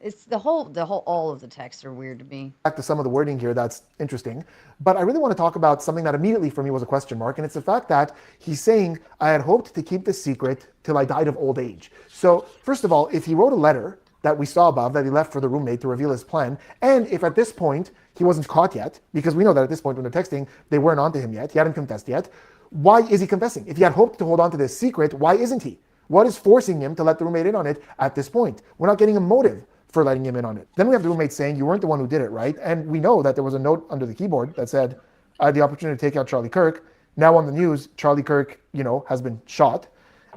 it's all of the texts are weird to me. Back to some of the wording here, that's interesting. But I really want to talk about something that immediately for me was a question mark, and it's the fact that he's saying, I had hoped to keep this secret till I died of old age. So first of all, if he wrote a letter that we saw above that he left for the roommate to reveal his plan, and if at this point he wasn't caught yet, because we know that at this point when they're texting, they weren't onto him yet, he hadn't confessed yet, why is he confessing? If he had hoped to hold on to this secret, why isn't he? What is forcing him to let the roommate in on it at this point? We're not getting a motive for letting him in on it. Then we have the roommate saying, you weren't the one who did it, right? And we know that there was a note under the keyboard that said, I had the opportunity to take out Charlie Kirk. Now on the news, Charlie Kirk, has been shot.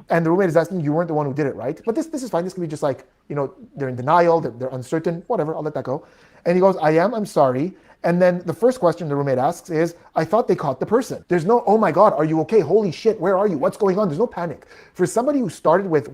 And the roommate is asking, you weren't the one who did it, right? But this is fine. This can be just like, they're in denial, they're uncertain, whatever, I'll let that go. And he goes, I'm sorry. And then the first question the roommate asks is, I thought they caught the person. There's no, oh my God, are you okay? Holy shit, where are you? What's going on? There's no panic. For somebody who started with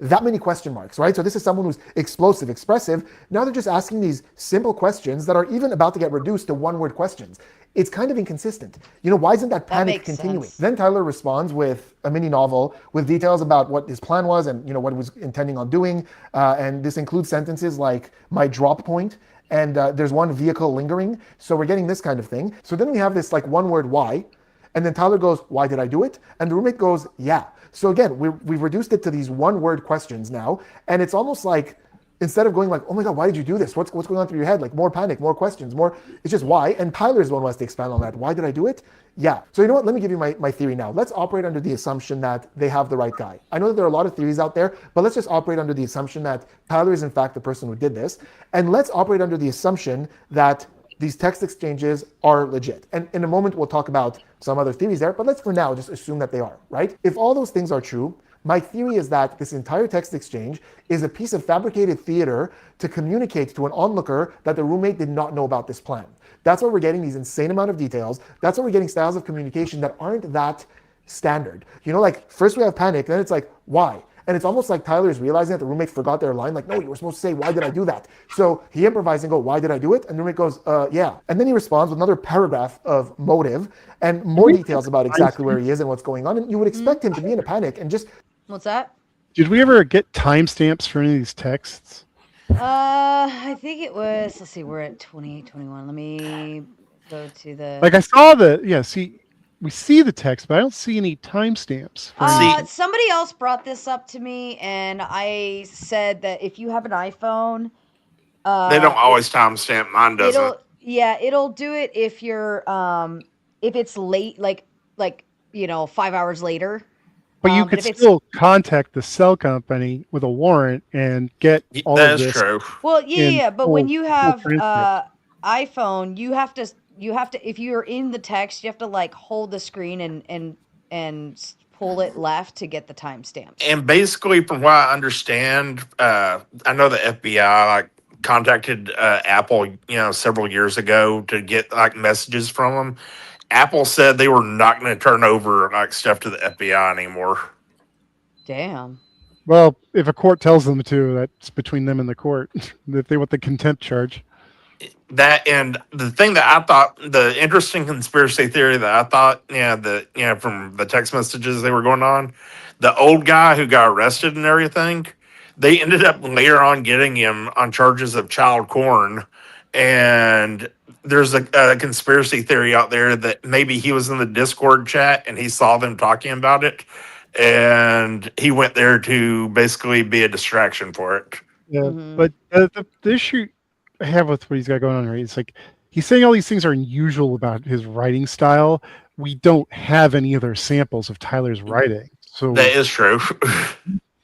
that many question marks, right? So this is someone who's explosive, expressive. Now they're just asking these simple questions that are even about to get reduced to one-word questions. It's kind of inconsistent. Why isn't that panic continuing? Sense. Then Tyler responds with a mini novel with details about what his plan was and what he was intending on doing. And this includes sentences like my drop point. And there's one vehicle lingering. So we're getting this kind of thing. So then we have this like one word why. And then Tyler goes, why did I do it? And the roommate goes, yeah. So again, we've reduced it to these one word questions now. And it's almost like, instead of going like, oh my God, why did you do this? What's going on through your head? Like more panic, more questions, more, it's just why. And Tyler's the one who has to expand on that. Why did I do it? Yeah. So you know what? Let me give you my theory now. Let's operate under the assumption that they have the right guy. I know that there are a lot of theories out there, but let's just operate under the assumption that Tyler is in fact the person who did this. And let's operate under the assumption that these text exchanges are legit. And in a moment, we'll talk about some other theories there, but let's for now just assume that they are, right? If all those things are true, my theory is that this entire text exchange is a piece of fabricated theater to communicate to an onlooker that the roommate did not know about this plan. That's why we're getting these insane amount of details. That's why we're getting styles of communication that aren't that standard. Like first we have panic, then it's like, why? And it's almost like Tyler is realizing that the roommate forgot their line. Like, no, you were supposed to say, why did I do that? So he improvises and goes, why did I do it? And the roommate goes, yeah. And then he responds with another paragraph of motive and more details about exactly where he is and what's going on. And you would expect him to be in a panic and just... What's that? Did we ever get timestamps for any of these texts? I think it was, let's see, we're at 28:21. Let me go to the... Like I saw we see the text, but I don't see any timestamps. Somebody else brought this up to me, and I said that if you have an iPhone... they don't always timestamp. Mine doesn't. It'll do it if you're, if it's late, like 5 hours later. But you could still contact the cell company with a warrant and get all of this. That's true. Well, but when you have iPhone, you have to if you're in the text, you have to like hold the screen and pull it left to get the timestamps. And basically, from what I understand, I know the FBI like contacted Apple, several years ago to get like messages from them. Apple said they were not going to turn over like stuff to the FBI anymore. Damn. Well, if a court tells them to, that's between them and the court. If they want the contempt charge. That, and the thing that I thought, the interesting conspiracy theory that I thought, from the text messages they were going on, the old guy who got arrested and everything, they ended up later on getting him on charges of child porn. And there's a conspiracy theory out there that maybe he was in the Discord chat and he saw them talking about it. And he went there to basically be a distraction for it. Yeah, but the issue I have with what he's got going on here, it's like he's saying all these things are unusual about his writing style. We don't have any other samples of Tyler's writing, so that is true.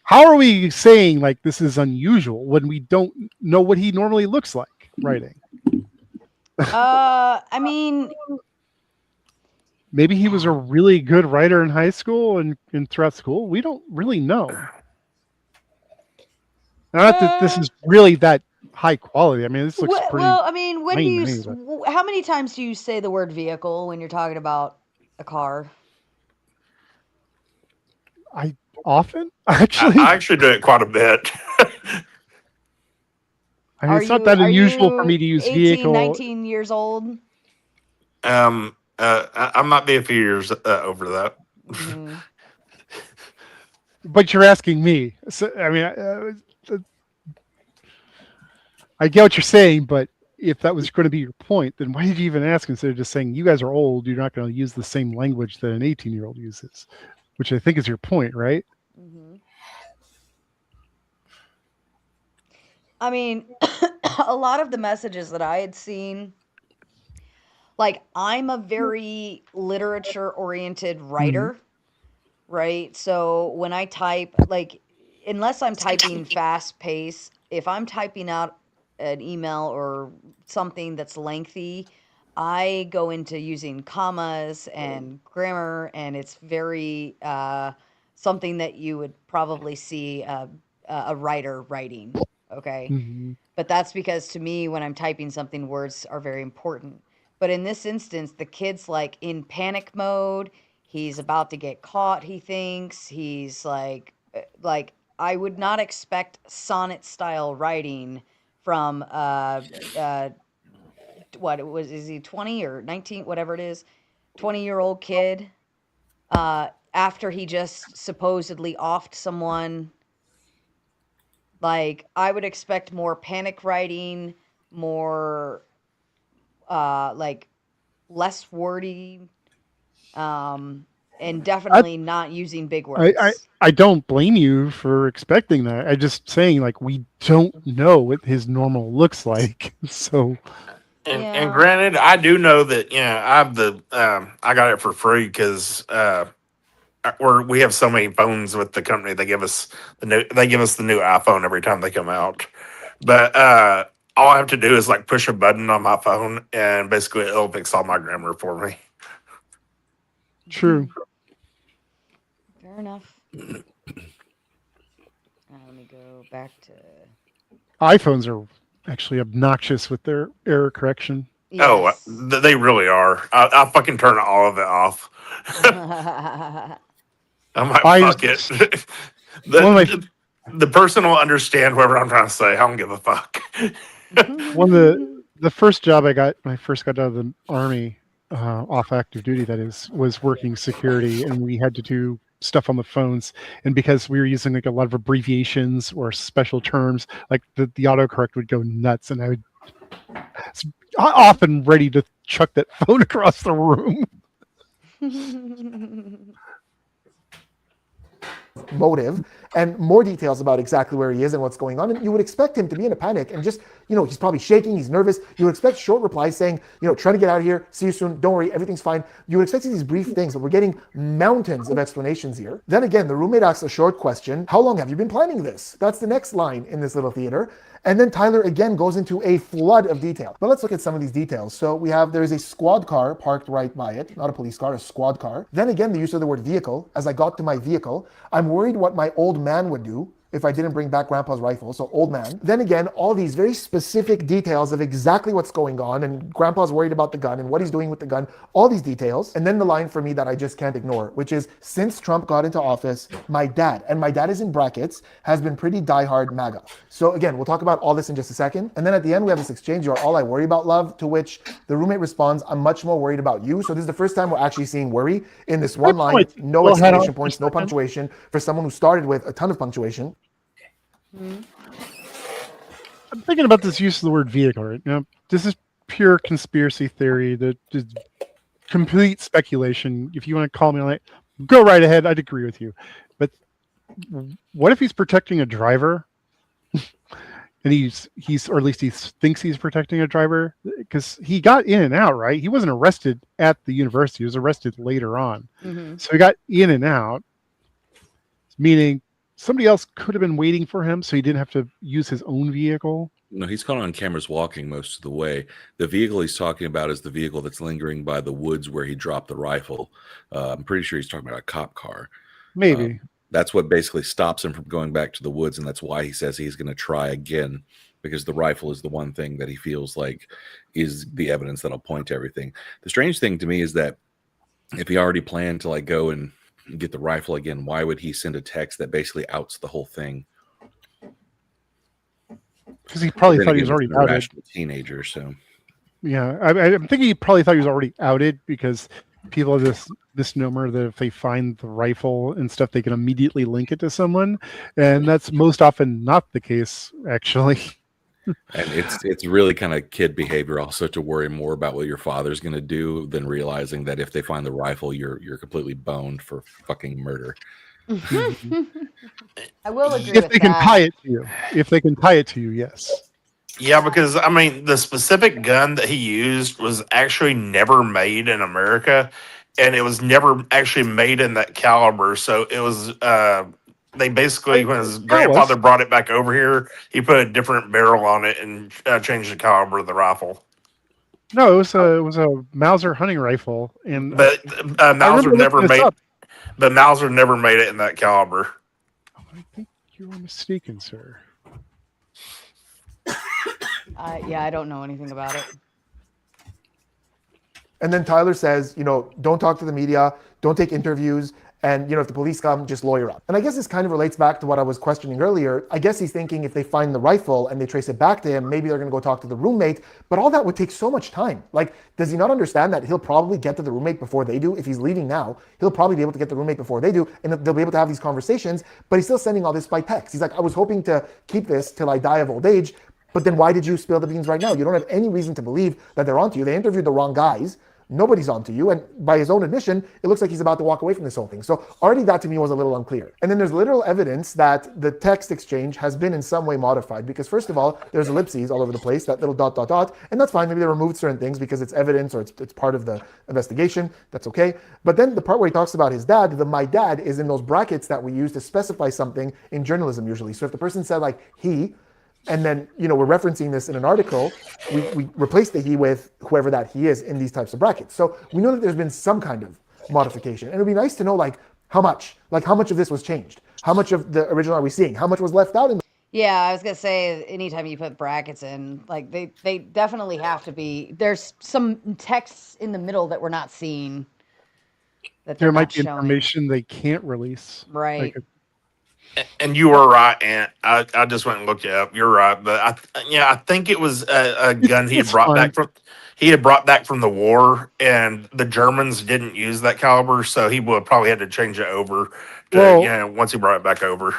How are we saying like this is unusual when we don't know what he normally looks like writing? I mean, maybe he was a really good writer in high school and throughout school. We don't really know. Not that this is really that high quality. I mean, this looks pretty. Well, I mean, when do you? plain, How many times do you say the word vehicle when you're talking about a car? I often actually. I actually do it quite a bit. I mean, it's not that unusual for me to use 18, vehicle. 19 years old. I might be a few years over that. Mm-hmm. But you're asking me. So, I mean, I get what you're saying, but if that was going to be your point, then why did you even ask instead of just saying you guys are old? You're not going to use the same language that an 18-year-old uses, which I think is your point, right? Mm-hmm. I mean, a lot of the messages that I had seen, like I'm a very literature-oriented writer, right? So when I type, like, unless I'm typing fast pace, if I'm typing out an email or something that's lengthy, I go into using commas and grammar, and it's very something that you would probably see a writer writing. Okay. Mm-hmm. But that's because to me, when I'm typing something, words are very important. But in this instance, the kid's like in panic mode. He's about to get caught, he thinks. He's like I would not expect sonnet style writing from is he 20 or 19, whatever it is, 20-year-old kid, after he just supposedly offed someone. Like, I would expect more panic writing, more like less wordy, and definitely not using big words. I don't blame you for expecting that. I'm just saying, like, we don't know what his normal looks like. So, and granted, I do know that I have the I got it for free because we have so many phones with the company. They give us the new iPhone every time they come out. But all I have to do is like push a button on my phone, and basically it'll fix all my grammar for me. True. Fair enough. Let me go back to. iPhones are actually obnoxious with their error correction. Yes. Oh, they really are. I fucking turn all of it off. I'm like, fuck it. The person will understand whatever I'm trying to say. I don't give a fuck. One of the first job I got when I first got out of the Army, off active duty, that is, was working security, and we had to do stuff on the phones. And because we were using like a lot of abbreviations or special terms, like the autocorrect would go nuts, and I was often ready to chuck that phone across the room. Motive and more details about exactly where he is and what's going on, and you would expect him to be in a panic and just he's probably shaking, he's nervous. You would expect short replies saying, trying to get out of here, see you soon, don't worry, everything's fine. You would expect these brief things, but we're getting mountains of explanations here. Then again, the roommate asks a short question, how long have you been planning this? That's the next line in this little theater. And then Tyler again goes into a flood of detail. But let's look at some of these details. So there's a squad car parked right by it, not a police car, a squad car. Then again, the use of the word vehicle. As I got to my vehicle, I'm worried what my old man would do if I didn't bring back Grandpa's rifle, so old man. Then again, all these very specific details of exactly what's going on, and Grandpa's worried about the gun and what he's doing with the gun, all these details. And then the line for me that I just can't ignore, which is, since Trump got into office, my dad, and my dad is in brackets, has been pretty diehard MAGA. So again, we'll talk about all this in just a second. And then at the end, we have this exchange, you are all I worry about, love, to which the roommate responds, I'm much more worried about you. So this is the first time we're actually seeing worry in this one line, no exclamation points, no punctuation, for someone who started with a ton of punctuation. I'm thinking about this use of the word vehicle right now. This is pure conspiracy theory, that is complete speculation. If you want to call me on it, go right ahead. I'd agree with you. But what if he's protecting a driver? And he's or at least he thinks he's protecting a driver, because he got in and out, right? He wasn't arrested at the university. He was arrested later on. Mm-hmm. So he got in and out, meaning somebody else could have been waiting for him, so he didn't have to use his own vehicle. No, he's caught on cameras walking most of the way. The vehicle he's talking about is the vehicle that's lingering by the woods where he dropped the rifle. I'm pretty sure he's talking about a cop car. Maybe. That's what basically stops him from going back to the woods, and that's why he says he's going to try again, because the rifle is the one thing that he feels like is the evidence that'll point to everything. The strange thing to me is that if he already planned to go and get the rifle again, why would he send a text that basically outs the whole thing? Because he probably thought he was already outed. Teenager, so yeah, I'm thinking he probably thought he was already outed, because people have this misnomer that if they find the rifle and stuff, they can immediately link it to someone, and that's most often not the case, actually. And it's really kind of kid behavior also to worry more about what your father's going to do than realizing that if they find the rifle, you're completely boned for fucking murder. I will agree if with they that. can tie it to you. If they can tie it to you, yes. Yeah, because I mean, the specific gun that he used was actually never made in America, and it was never actually made in that caliber. So it was they basically, when his grandfather brought it back over here, he put a different barrel on it and changed the caliber of the rifle. No, it was a Mauser hunting rifle, and but Mauser never made. But Mauser never made it in that caliber. I think you were mistaken, sir. Yeah, I don't know anything about it. And then Tyler says, don't talk to the media, don't take interviews, and if the police come, just lawyer up. And I guess this kind of relates back to what I was questioning earlier. I guess he's thinking if they find the rifle and they trace it back to him, maybe they're going to go talk to the roommate, but all that would take so much time. Does he not understand that he'll probably get to the roommate before they do? If he's leaving now, he'll probably be able to get the roommate before they do, and they'll be able to have these conversations, but he's still sending all this by text. He's like, I was hoping to keep this till I die of old age, but then why did you spill the beans right now? You don't have any reason to believe that they're onto you. They interviewed the wrong guys. Nobody's onto you. And by his own admission, it looks like he's about to walk away from this whole thing. So already that to me was a little unclear. And then there's literal evidence that the text exchange has been in some way modified, because first of all, there's ellipses all over the place, that little ... And that's fine. Maybe they removed certain things because it's evidence or it's part of the investigation. That's okay. But then the part where he talks about his dad, the my dad is in those brackets that we use to specify something in journalism usually. So if the person said he, and then, we're referencing this in an article, we replace the he with whoever that he is in these types of brackets. So we know that there's been some kind of modification. And it would be nice to know, how much of this was changed? How much of the original are we seeing? How much was left out? Yeah, I was going to say, anytime you put brackets in, they definitely have to be, there's some texts in the middle that we're not seeing. That there might be information they can't release. Right. And you were right, Aunt. I just went and looked it up. You're right, but I think it was a gun he had brought back from. He had brought back from the war, and the Germans didn't use that caliber, so he would probably had to change it over. Once he brought it back over.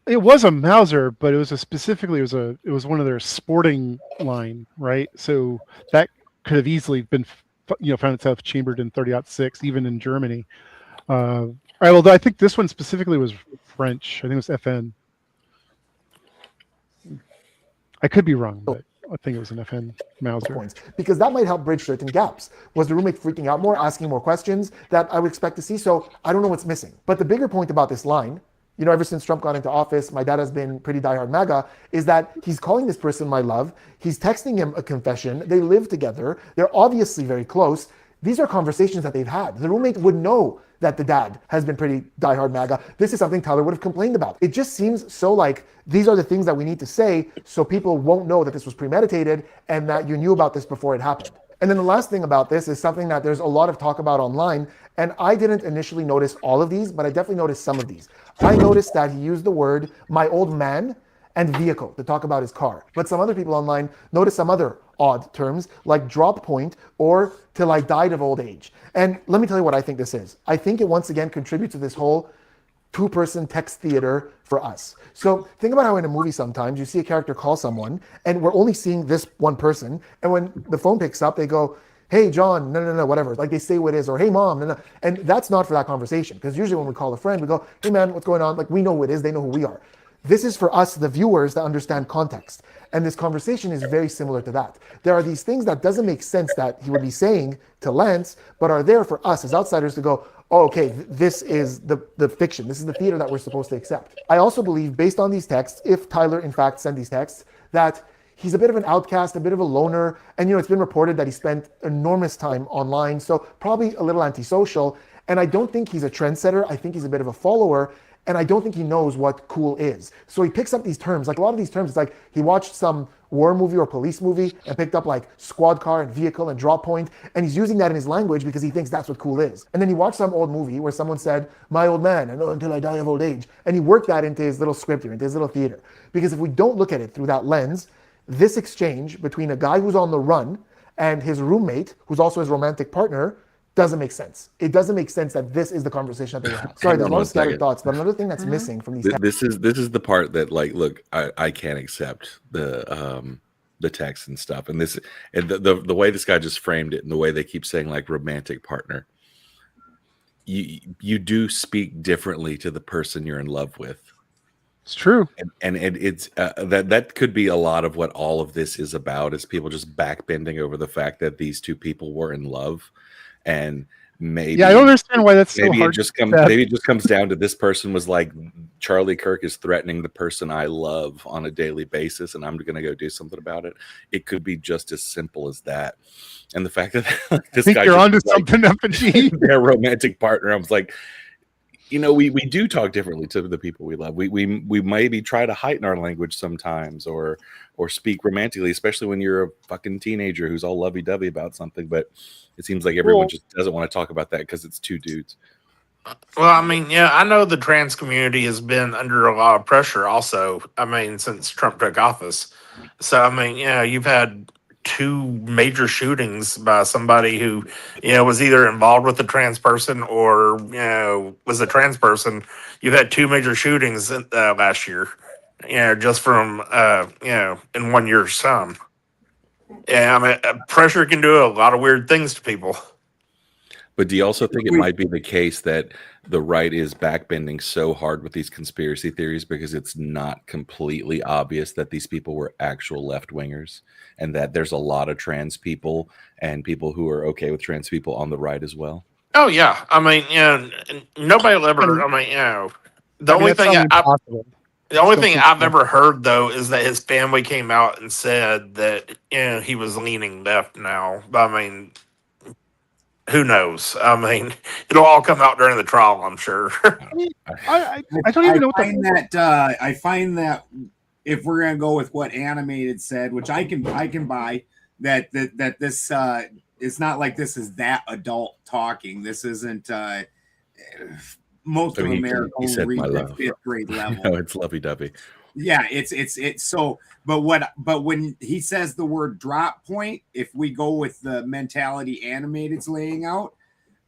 It was a Mauser, but it was it was one of their sporting line, right? So that could have easily been, found itself chambered in 30-06, even in Germany. All right, although I think this one specifically was French. I think it was FN. I could be wrong, but I think it was an FN Mauser. Points, because that might help bridge certain gaps. Was the roommate freaking out more, asking more questions that I would expect to see? So I don't know what's missing. But the bigger point about this line, you know, ever since Trump got into office, my dad has been pretty diehard MAGA, is that he's calling this person my love. He's texting him a confession. They live together. They're obviously very close. These are conversations that they've had. The roommate would know that the dad has been pretty diehard MAGA. This is something Tyler would have complained about. It just seems so like these are the things that we need to say so people won't know that this was premeditated and that you knew about this before it happened. And then the last thing about this is something that there's a lot of talk about online, and I didn't initially notice all of these, but I definitely noticed some of these. I noticed that he used the word my old man and vehicle to talk about his car. But some other people online noticed some other odd terms like drop point or till I died of old age. And let me tell you what I think this is. I think it once again contributes to this whole two-person text theater for us. So think about how in a movie sometimes you see a character call someone and we're only seeing this one person. And when the phone picks up, they go, hey, John, no, whatever. Like they say what it is, or hey, mom, no. And that's not for that conversation. Because usually when we call a friend, we go, hey, man, what's going on? Like we know who it is. They know who we are. This is for us, the viewers, that understand context. And this conversation is very similar to that. There are these things that doesn't make sense that he would be saying to Lance, but are there for us as outsiders to go, oh, okay, this is the fiction. This is the theater that we're supposed to accept. I also believe, based on these texts, if Tyler, in fact, sent these texts, that he's a bit of an outcast, a bit of a loner. And, you know, it's been reported that he spent enormous time online, so probably a little antisocial. And I don't think he's a trendsetter. I think he's a bit of a follower. And I don't think he knows what cool is. So he picks up these terms. Like a lot of these terms, it's like he watched some war movie or police movie and picked up like squad car and vehicle and drop point. And he's using that in his language because he thinks that's what cool is. And then he watched some old movie where someone said, my old man, I know until I die of old age. And he worked that into his little script here, into his little theater. Because if we don't look at it through that lens, this exchange between a guy who's on the run and his roommate, who's also his romantic partner, doesn't make sense. It doesn't make sense that this is the conversation that they have. Sorry, there's a lot of scattered thoughts, but another thing that's missing from these. This is the part that, like, look, I can't accept the text and stuff, and this and the way this guy just framed it, and the way they keep saying like romantic partner. You do speak differently to the person you're in love with. It's true, and it's that could be a lot of what all of this is about, is people just backbending over the fact that these two people were in love. And maybe I don't understand why that's so hard. Maybe it just comes down to this person was like, Charlie Kirk is threatening the person I love on a daily basis, and I'm going to go do something about it. It could be just as simple as that. And the fact that this guy, you're onto something, F&G. Their romantic partner, I was like, you know, we do talk differently to the people we love. We maybe try to heighten our language sometimes, or speak romantically, especially when you're a fucking teenager who's all lovey-dovey about something. But it seems like everyone just doesn't want to talk about that because it's two dudes. Well, I mean, yeah, I know the trans community has been under a lot of pressure also. I mean, since Trump took office. So, I mean, yeah, you've had 2 major shootings by somebody who, you know, was either involved with a trans person or, you know, was a trans person. You've had 2 major shootings last year, you know, just from, you know, in 1 year's time. Yeah, I mean, pressure can do a lot of weird things to people. But do you also think it might be the case that the right is backbending so hard with these conspiracy theories because it's not completely obvious that these people were actual left-wingers, and that there's a lot of trans people and people who are okay with trans people on the right as well? Oh, yeah. I mean, you know, nobody will ever, I mean, you know, the only thing I've ever heard, though, is that his family came out and said that, you know, he was leaning left now. But, I mean, who knows? I mean, it'll all come out during the trial, I'm sure. I don't even know what I find that if we're gonna go with what Animated said, which I can buy, that this it's not like this is that adult talking. This isn't most of America read the 5th grade level. No, it's lovey-dovey. Yeah, it's so. But when he says the word drop point, if we go with the mentality Animated's laying out,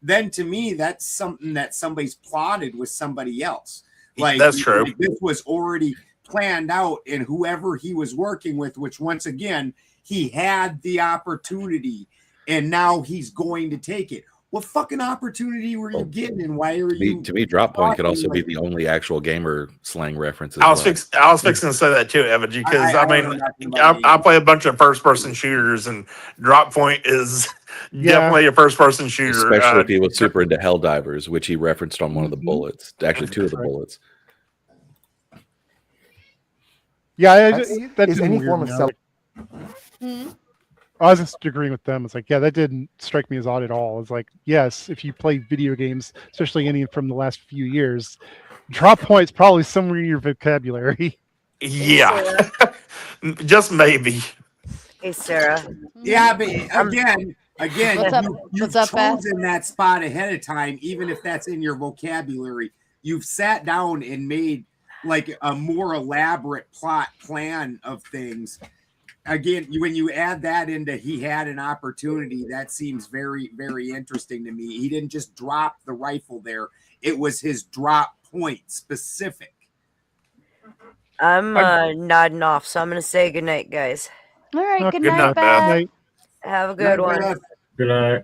then to me that's something that somebody's plotted with somebody else. Like that's true. Like this was already planned out, and whoever he was working with, which once again he had the opportunity, and now he's going to take it. what fucking opportunity were you getting, and why are you? To me, drop point could also be the only actual gamer slang reference. I was fixing to say that too, Evan, because I play a bunch of first person shooters, and drop point is definitely a first person shooter. Especially if he was super into Helldivers, which he referenced on one of the bullets. Actually, two of the bullets. Yeah, that is any form of self. I was just agreeing with them. It's like, yeah, that didn't strike me as odd at all. It's like, yes, if you play video games, especially any from the last few years, drop point's probably somewhere in your vocabulary. Yeah, just maybe. Hey, Sarah. Yeah, but again, you've up, chosen that spot ahead of time, even if that's in your vocabulary. You've sat down and made like a more elaborate plot plan of things. Again, when you add that into he had an opportunity, that seems very, very interesting to me. He didn't just drop the rifle there. It was his drop point specific. I'm nodding off, so I'm going to say goodnight, guys. All right, good night, Beth. Have a good one. Good night.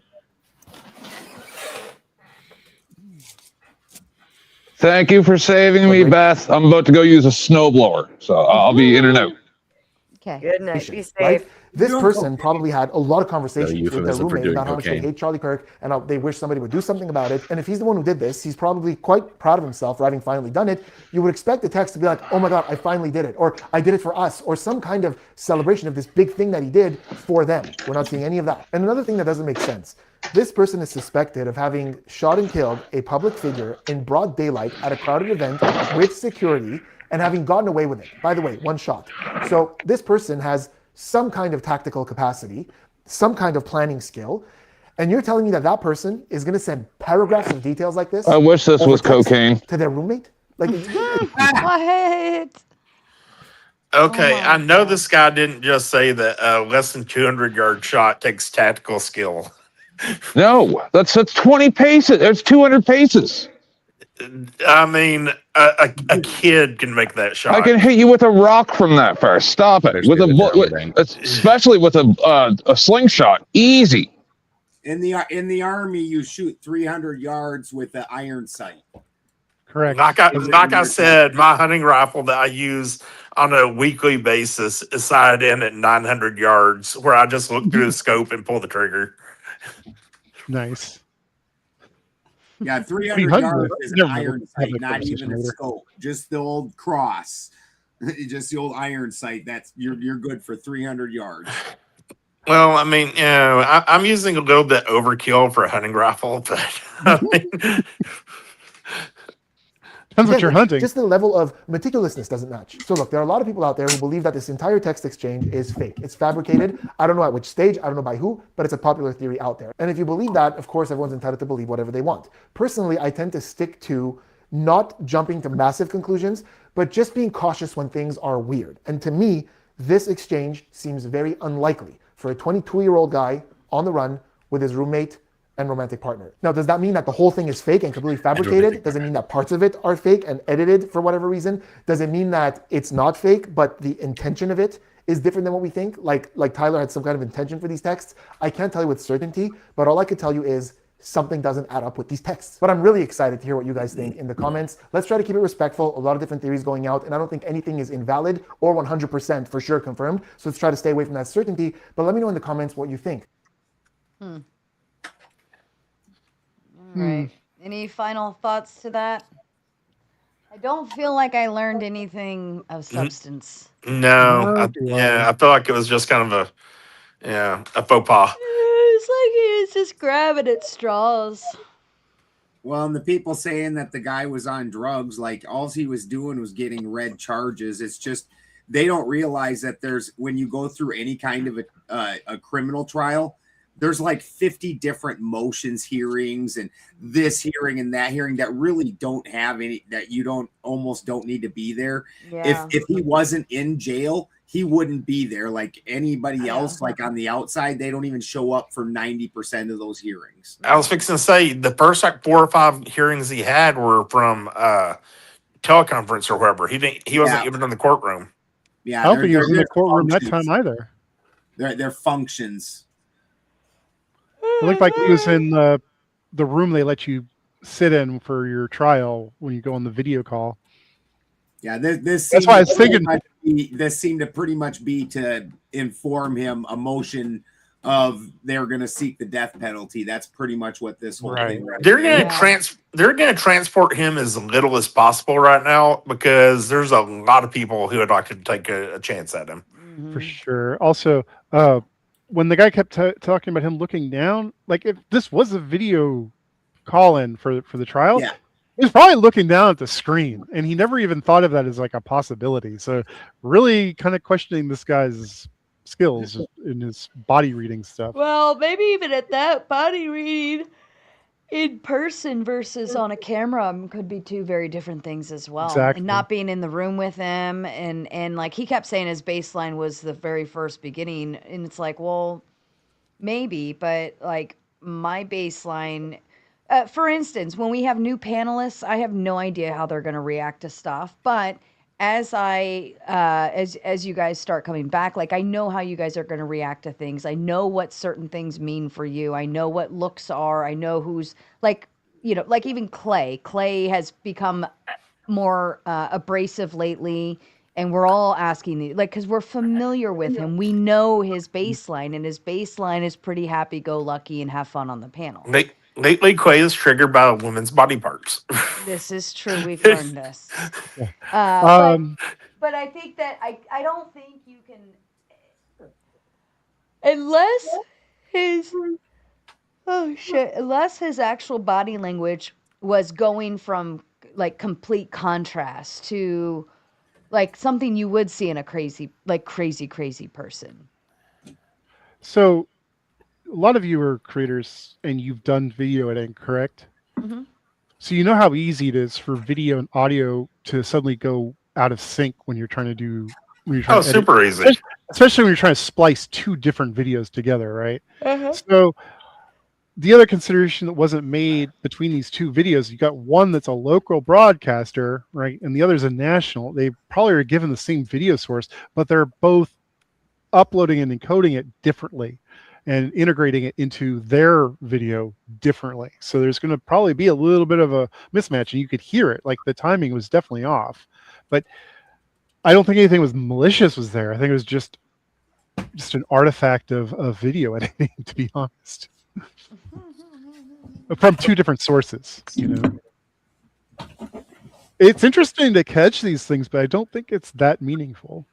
Thank you for saving me, Beth. I'm about to go use a snowblower, so I'll be in and out. Okay. Good night. Be safe. Right? This person probably had a lot of conversations with their euphemism for roommate doing about how much they cocaine. hate Charlie Kirk and how they wish somebody would do something about it. And if he's the one who did this, he's probably quite proud of himself for having finally done it. You would expect the text to be like, oh my God, I finally did it. Or I did it for us. Or some kind of celebration of this big thing that he did for them. We're not seeing any of that. And another thing that doesn't make sense. This person is suspected of having shot and killed a public figure in broad daylight at a crowded event with security and having gotten away with it. By the way, one shot. So this person has some kind of tactical capacity, some kind of planning skill, and you're telling me that that person is going to send paragraphs of details like this? I wish this was cocaine. To their roommate? Like, what? Okay, I know this guy didn't just say that less than 200-yard shot takes tactical skill. No, that's 20 paces. There's 200 paces. I mean, a kid can make that shot. I can hit you with a rock from that far. Stop it. Especially with a slingshot. Easy. In the army, you shoot 300 yards with the iron sight. Correct. Like I said, my hunting rifle that I use on a weekly basis is sighted in at 900 yards, where I just look through the scope and pull the trigger. Nice. Yeah, 300 yards is an iron sight, not even a scope. Just the old cross, just the old iron sight. That's you're good for 300 yards. Well, I mean, I'm using a little bit overkill for a hunting rifle, but I mean, depends what you're hunting. Just the level of meticulousness doesn't match. So look, there are a lot of people out there who believe that this entire text exchange is fake. It's fabricated. I don't know at which stage, I don't know by who, but it's a popular theory out there. And if you believe that, of course, everyone's entitled to believe whatever they want. Personally, I tend to stick to not jumping to massive conclusions, but just being cautious when things are weird. And to me, this exchange seems very unlikely for a 22-year-old guy on the run with his roommate and romantic partner. Now, does that mean that the whole thing is fake and completely fabricated? Does it mean that parts of it are fake and edited for whatever reason? Does it mean that it's not fake, but the intention of it is different than what we think? Like Tyler had some kind of intention for these texts? I can't tell you with certainty, but all I could tell you is something doesn't add up with these texts. But I'm really excited to hear what you guys think in the comments. Let's try to keep it respectful. A lot of different theories going out, and I don't think anything is invalid or 100% for sure confirmed. So let's try to stay away from that certainty. But let me know in the comments what you think. Right. Any final thoughts to that? I don't feel like I learned anything of substance. no, I feel like it was just kind of a faux pas. It's like he was just grabbing at straws. Well, and the people saying that the guy was on drugs, like all he was doing was getting red charges. It's just they don't realize that when you go through any kind of a criminal trial, there's like 50 different motions hearings and this hearing and that hearing that really don't have any, that you almost don't need to be there. Yeah. If he wasn't in jail, he wouldn't be there. Like anybody else, like on the outside, they don't even show up for 90% of those hearings. I was fixing to say the first like 4 or 5 hearings he had were from teleconference or whatever. He wasn't even in the courtroom. Yeah, I don't think he was in the courtroom that time either. They're functions. It looked like he was in the room they let you sit in for your trial when you go on the video call. Yeah, this that's why I was thinking. This seemed to pretty much be to inform him a motion of they're going to seek the death penalty. That's pretty much what this whole thing. They're going to transport him as little as possible right now because there's a lot of people who would like to take a chance at him. For sure. Also, when the guy kept talking about him looking down, like if this was a video call-in for the trial, he was probably looking down at the screen, and he never even thought of that as like a possibility. So, really, kind of questioning this guy's skills in his body reading stuff. Well, maybe even at that, body reading in person versus on a camera could be two very different things as well. Exactly. And not being in the room with him, and like he kept saying his baseline was the very first beginning, and it's like, well, maybe, but like my baseline, for instance, when we have new panelists, I have no idea how they're going to react to stuff, but as you guys start coming back, like I know how you guys are going to react to things. I know what certain things mean for you. I know what looks are. I know who's like, like even Clay. Clay has become more abrasive lately, and we're all asking because we're familiar with him. We know his baseline, and his baseline is pretty happy-go-lucky and have fun on the panel. Lately, Quay is triggered by women's body parts. This is true. We've learned this. But I think that I don't think you can, unless his actual body language was going from like complete contrast to like something you would see in a crazy person. So, a lot of you are creators and you've done video editing, correct? Mm-hmm. So you know how easy it is for video and audio to suddenly go out of sync when you're trying to do. Super easy. Especially when you're trying to splice two different videos together, right? Uh-huh. So the other consideration that wasn't made between these two videos, you got one that's a local broadcaster, right, and the other is a national. They probably are given the same video source, but they're both uploading and encoding it differently and integrating it into their video differently. So there's going to probably be a little bit of a mismatch, and you could hear it. Like the timing was definitely off, but I don't think anything was malicious was there. I think it was just an artifact of video editing, to be honest, from two different sources. It's interesting to catch these things, but I don't think it's that meaningful.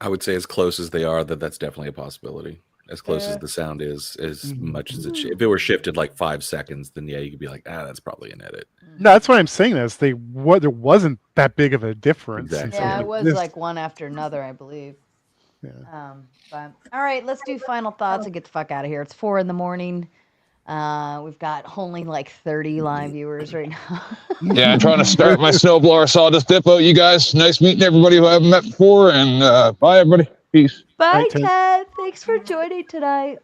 I would say as close as they are, that's definitely a possibility. As close as the sound is, as much as if it were shifted like 5 seconds, then you could be like, that's probably an edit. No, that's what I'm saying. There wasn't that big of a difference. Exactly. Yeah, it was like one after another, I believe. Yeah. But all right, let's do final thoughts and get the fuck out of here. It's 4 a.m. We've got only like 30 live viewers right now. Yeah, I'm trying to start my snowblower sawdust depot. You guys, nice meeting everybody who I haven't met before, and bye everybody. Peace. Bye, Ted. Thanks for joining tonight.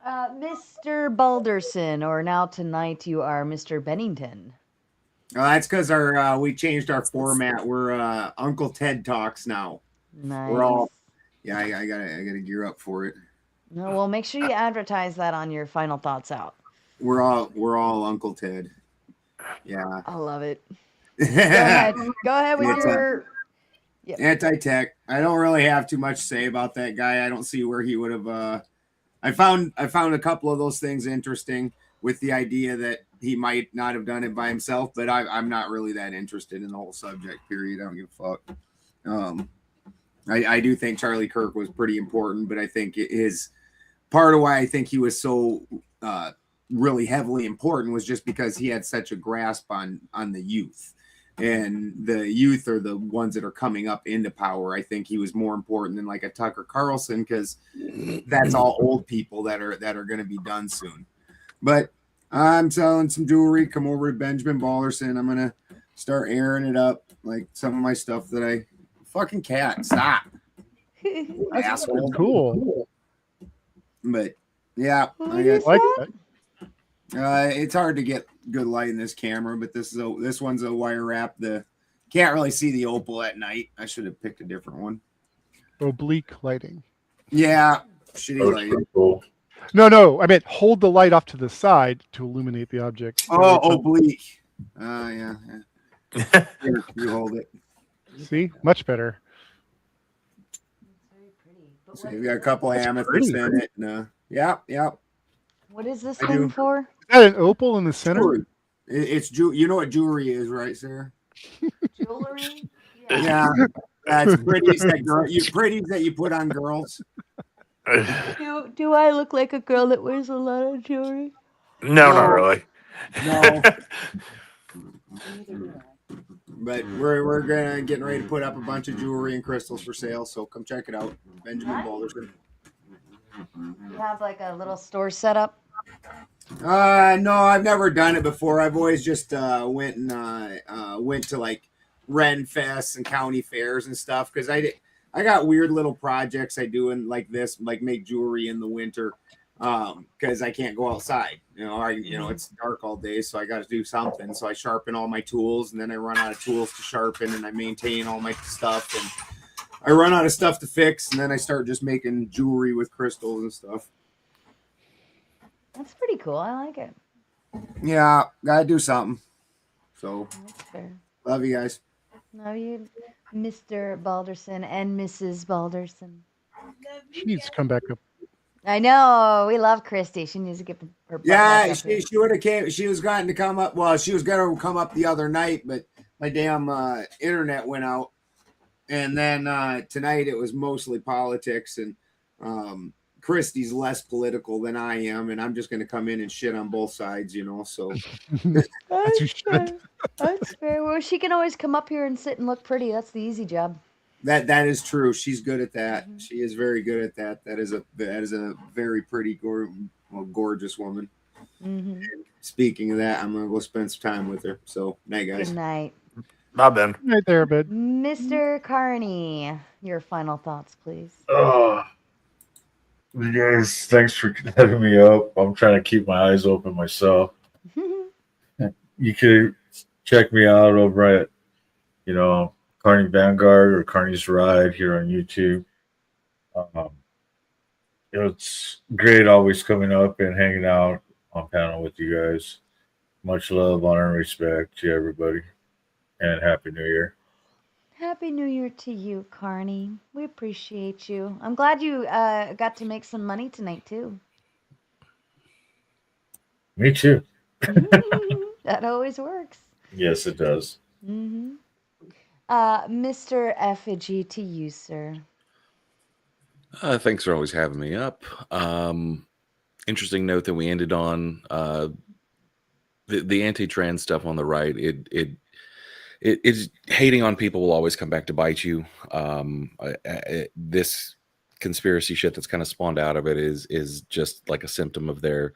Mr. Balderson, or now tonight you are Mr. Bennington. That's because we changed our format. We're Uncle Ted Talks now. Nice. We're all I gotta gear up for it. No, well, make sure you advertise that on your final thoughts out. We're all Uncle Ted. Yeah. I love it. Go ahead with your anti-tech. I don't really have too much to say about that guy. I don't see where he would have. I found a couple of those things interesting with the idea that he might not have done it by himself, but I'm not really that interested in the whole subject. Period. I don't give a fuck. I do think Charlie Kirk was pretty important, but I think his part of why I think he was so really heavily important was just because he had such a grasp on the youth. And the youth are the ones that are coming up into power. I think he was more important than like a Tucker Carlson, because that's all old people that are going to be done soon. But I'm selling some jewelry. Come over to Benjamin Balderson. I'm going to start airing it up, like some of my stuff that I fucking cat. Stop. Asshole. Cool. But yeah, I guess like that. It's hard to get good light in this camera, but this one's a wire wrap. Can't really see the opal at night. I should have picked a different one. Oblique lighting. Yeah, shitty lighting. Cool. No. I meant hold the light off to the side to illuminate the object. Oh, oblique. Yeah. Here, you hold it. See, much better. So you got a couple amethysts in it. No. Yep. What is this thing for? Is that an opal in the center? Jewelry. It's you know what jewelry is, right, Sarah? Jewelry? Yeah. That's pretties that you put on girls. Do I look like a girl that wears a lot of jewelry? No, not really. No. But we're getting ready to put up a bunch of jewelry and crystals for sale, so come check it out. Benjamin Balderson. You have like a little store set up? No, I've never done it before. I've always just went to like Ren Fests and county fairs and stuff because I got weird little projects I do in like this, like make jewelry in the winter because I can't go outside. It's dark all day, so I got to do something. So I sharpen all my tools, and then I run out of tools to sharpen, and I maintain all my stuff, and I run out of stuff to fix, and then I start just making jewelry with crystals and stuff. That's pretty cool. I like it. Yeah, gotta do something. So, that's fair. Love you guys. Love you, Mr. Balderson and Mrs. Balderson. She needs to come back up. I know. We love Christy. She needs to get her butt back up here. She would have came. She was going to come up. Well, she was going to come up the other night, but my damn internet went out. And then tonight it was mostly politics, and Christy's less political than I am, and I'm just going to come in and shit on both sides, So That's fair. That's fair. Well, she can always come up here and sit and look pretty. That's the easy job. That is true. She's good at that. Mm-hmm. She is very good at that. That is a very pretty, gorgeous woman. Mm-hmm. Speaking of that, I'm gonna go spend some time with her. So, night, guys. Good night. Bye, Ben. Right there, bud. Mr. Carney, your final thoughts, please. You guys, thanks for having me up. I'm trying to keep my eyes open myself. You could check me out over at, Carney Vanguard or Carney's Ride here on YouTube. It's great always coming up and hanging out on panel with you guys. Much love, honor, and respect to everybody. And Happy New Year. Happy New Year to you, Carney. We appreciate you. I'm glad you got to make some money tonight, too. Me too. That always works. Yes, it does. Mm-hmm. Mr. Effigy, to you, sir. Thanks for always having me up. Interesting note that we ended on the anti-trans stuff on the right. It's hating on people will always come back to bite you. This conspiracy shit that's kind of spawned out of it is just like a symptom of their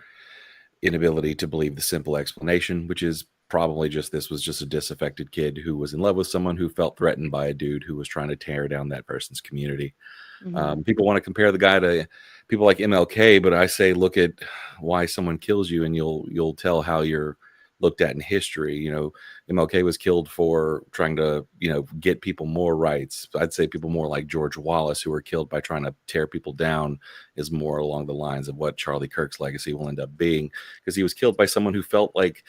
inability to believe the simple explanation, which is probably just this was just a disaffected kid who was in love with someone who felt threatened by a dude who was trying to tear down that person's community. Mm-hmm. People want to compare the guy to people like MLK, but I say look at why someone kills you and you'll tell how you're looked at in history. MLK was killed for trying to get people more rights. I'd say people more like George Wallace, who were killed by trying to tear people down, is more along the lines of what Charlie Kirk's legacy will end up being, because he was killed by someone who felt like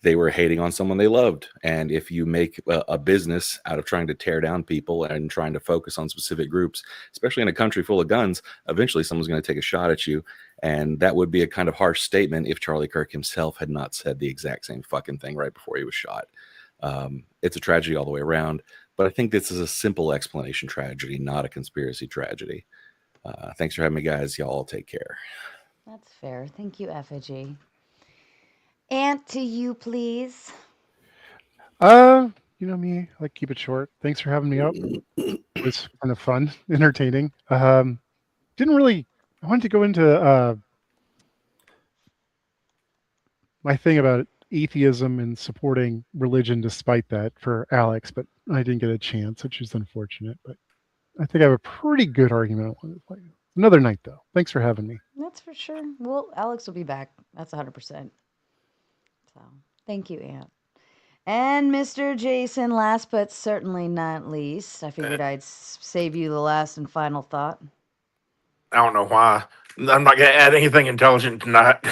they were hating on someone they loved. And if you make a business out of trying to tear down people and trying to focus on specific groups, especially in a country full of guns, eventually someone's going to take a shot at you. And that would be a kind of harsh statement if Charlie Kirk himself had not said the exact same fucking thing right before he was shot. It's a tragedy all the way around, but I think this is a simple explanation tragedy, not a conspiracy tragedy. Thanks for having me, guys. Y'all all take care. That's fair. Thank you, Effigy. Aunt, to you, please. You know me, I like keep it short. Thanks for having me up. It was kind of fun, entertaining. I wanted to go into my thing about atheism and supporting religion despite that for Alex, but I didn't get a chance, which is unfortunate. But I think I have a pretty good argument. Another night, though. Thanks for having me. That's for sure. Well, Alex will be back. That's 100%. So, thank you, Aunt. And Mr. Jason, last but certainly not least, I figured I'd save you the last and final thought. I don't know why. I'm not going to add anything intelligent tonight.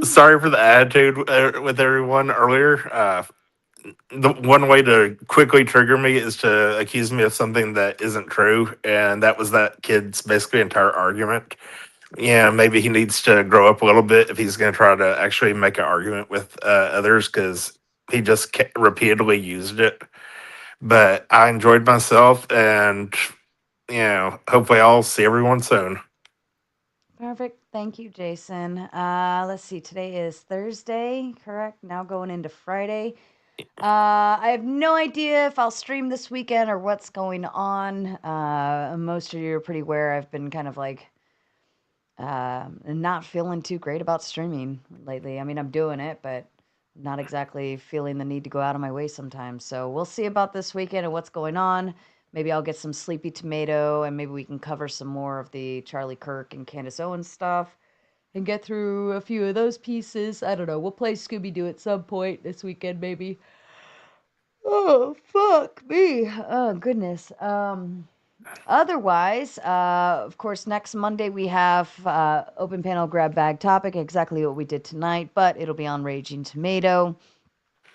Sorry for the attitude with everyone earlier. The one way to quickly trigger me is to accuse me of something that isn't true, and that was that kid's basically entire argument. Yeah, maybe he needs to grow up a little bit if he's going to try to actually make an argument with others, because he just repeatedly used it. But I enjoyed myself, and hopefully I'll see everyone soon. Perfect. Thank you, Jason. Let's see. Today is Thursday, correct? Now going into Friday. I have no idea if I'll stream this weekend or what's going on. Most of you are pretty aware I've been kind of like not feeling too great about streaming lately. I mean, I'm doing it, but not exactly feeling the need to go out of my way sometimes. So we'll see about this weekend and what's going on. Maybe I'll get some Sleepy Tomato, and maybe we can cover some more of the Charlie Kirk and Candace Owens stuff and get through a few of those pieces. I don't know. We'll play Scooby-Doo at some point this weekend, maybe. Oh, fuck me. Oh, goodness. Otherwise, of course, next Monday we have open panel grab bag topic, exactly what we did tonight, but it'll be on Raging Tomato.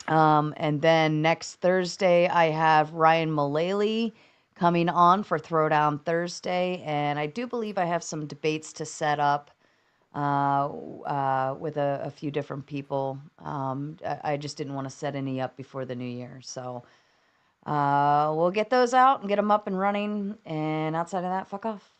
And then next Thursday, I have Ryan Mullally coming on for Throwdown Thursday, and I do believe I have some debates to set up with a few different people. I just didn't want to set any up before the new year, so we'll get those out and get them up and running, and outside of that, fuck off.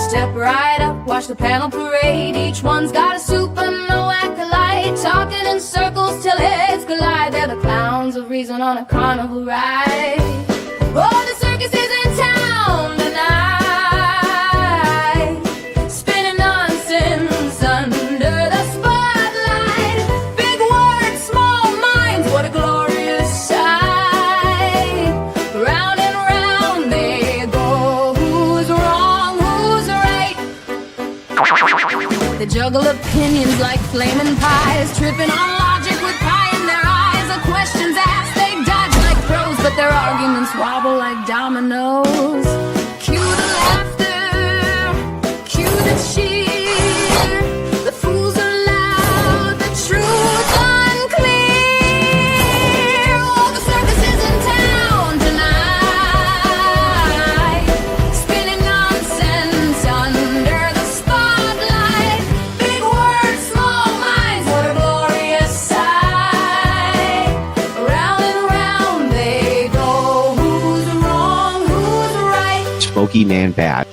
Step right up, watch the panel parade. Each one's got a super no acolyte, talking in circles till heads collide. They're the clowns of reason on a carnival ride. Oh, the circus is in town tonight, spinning nonsense under the spotlight. Big words, small minds, what a glorious sight. Round and round they go. Who's wrong, who's right? They juggle opinions like flaming pies, tripping on logic with pie in their eyes. The questions asked, they dodge like pros, but their arguments wobble like dominoes. Cue the laughter, cue the cheer. The fools are loud, the truth unclear. Oh, the circus is in town tonight, spinning nonsense under the spotlight. Big words, small minds, what a glorious sight. Round and round they go. Who's wrong, who's right? Smoky Man Bad.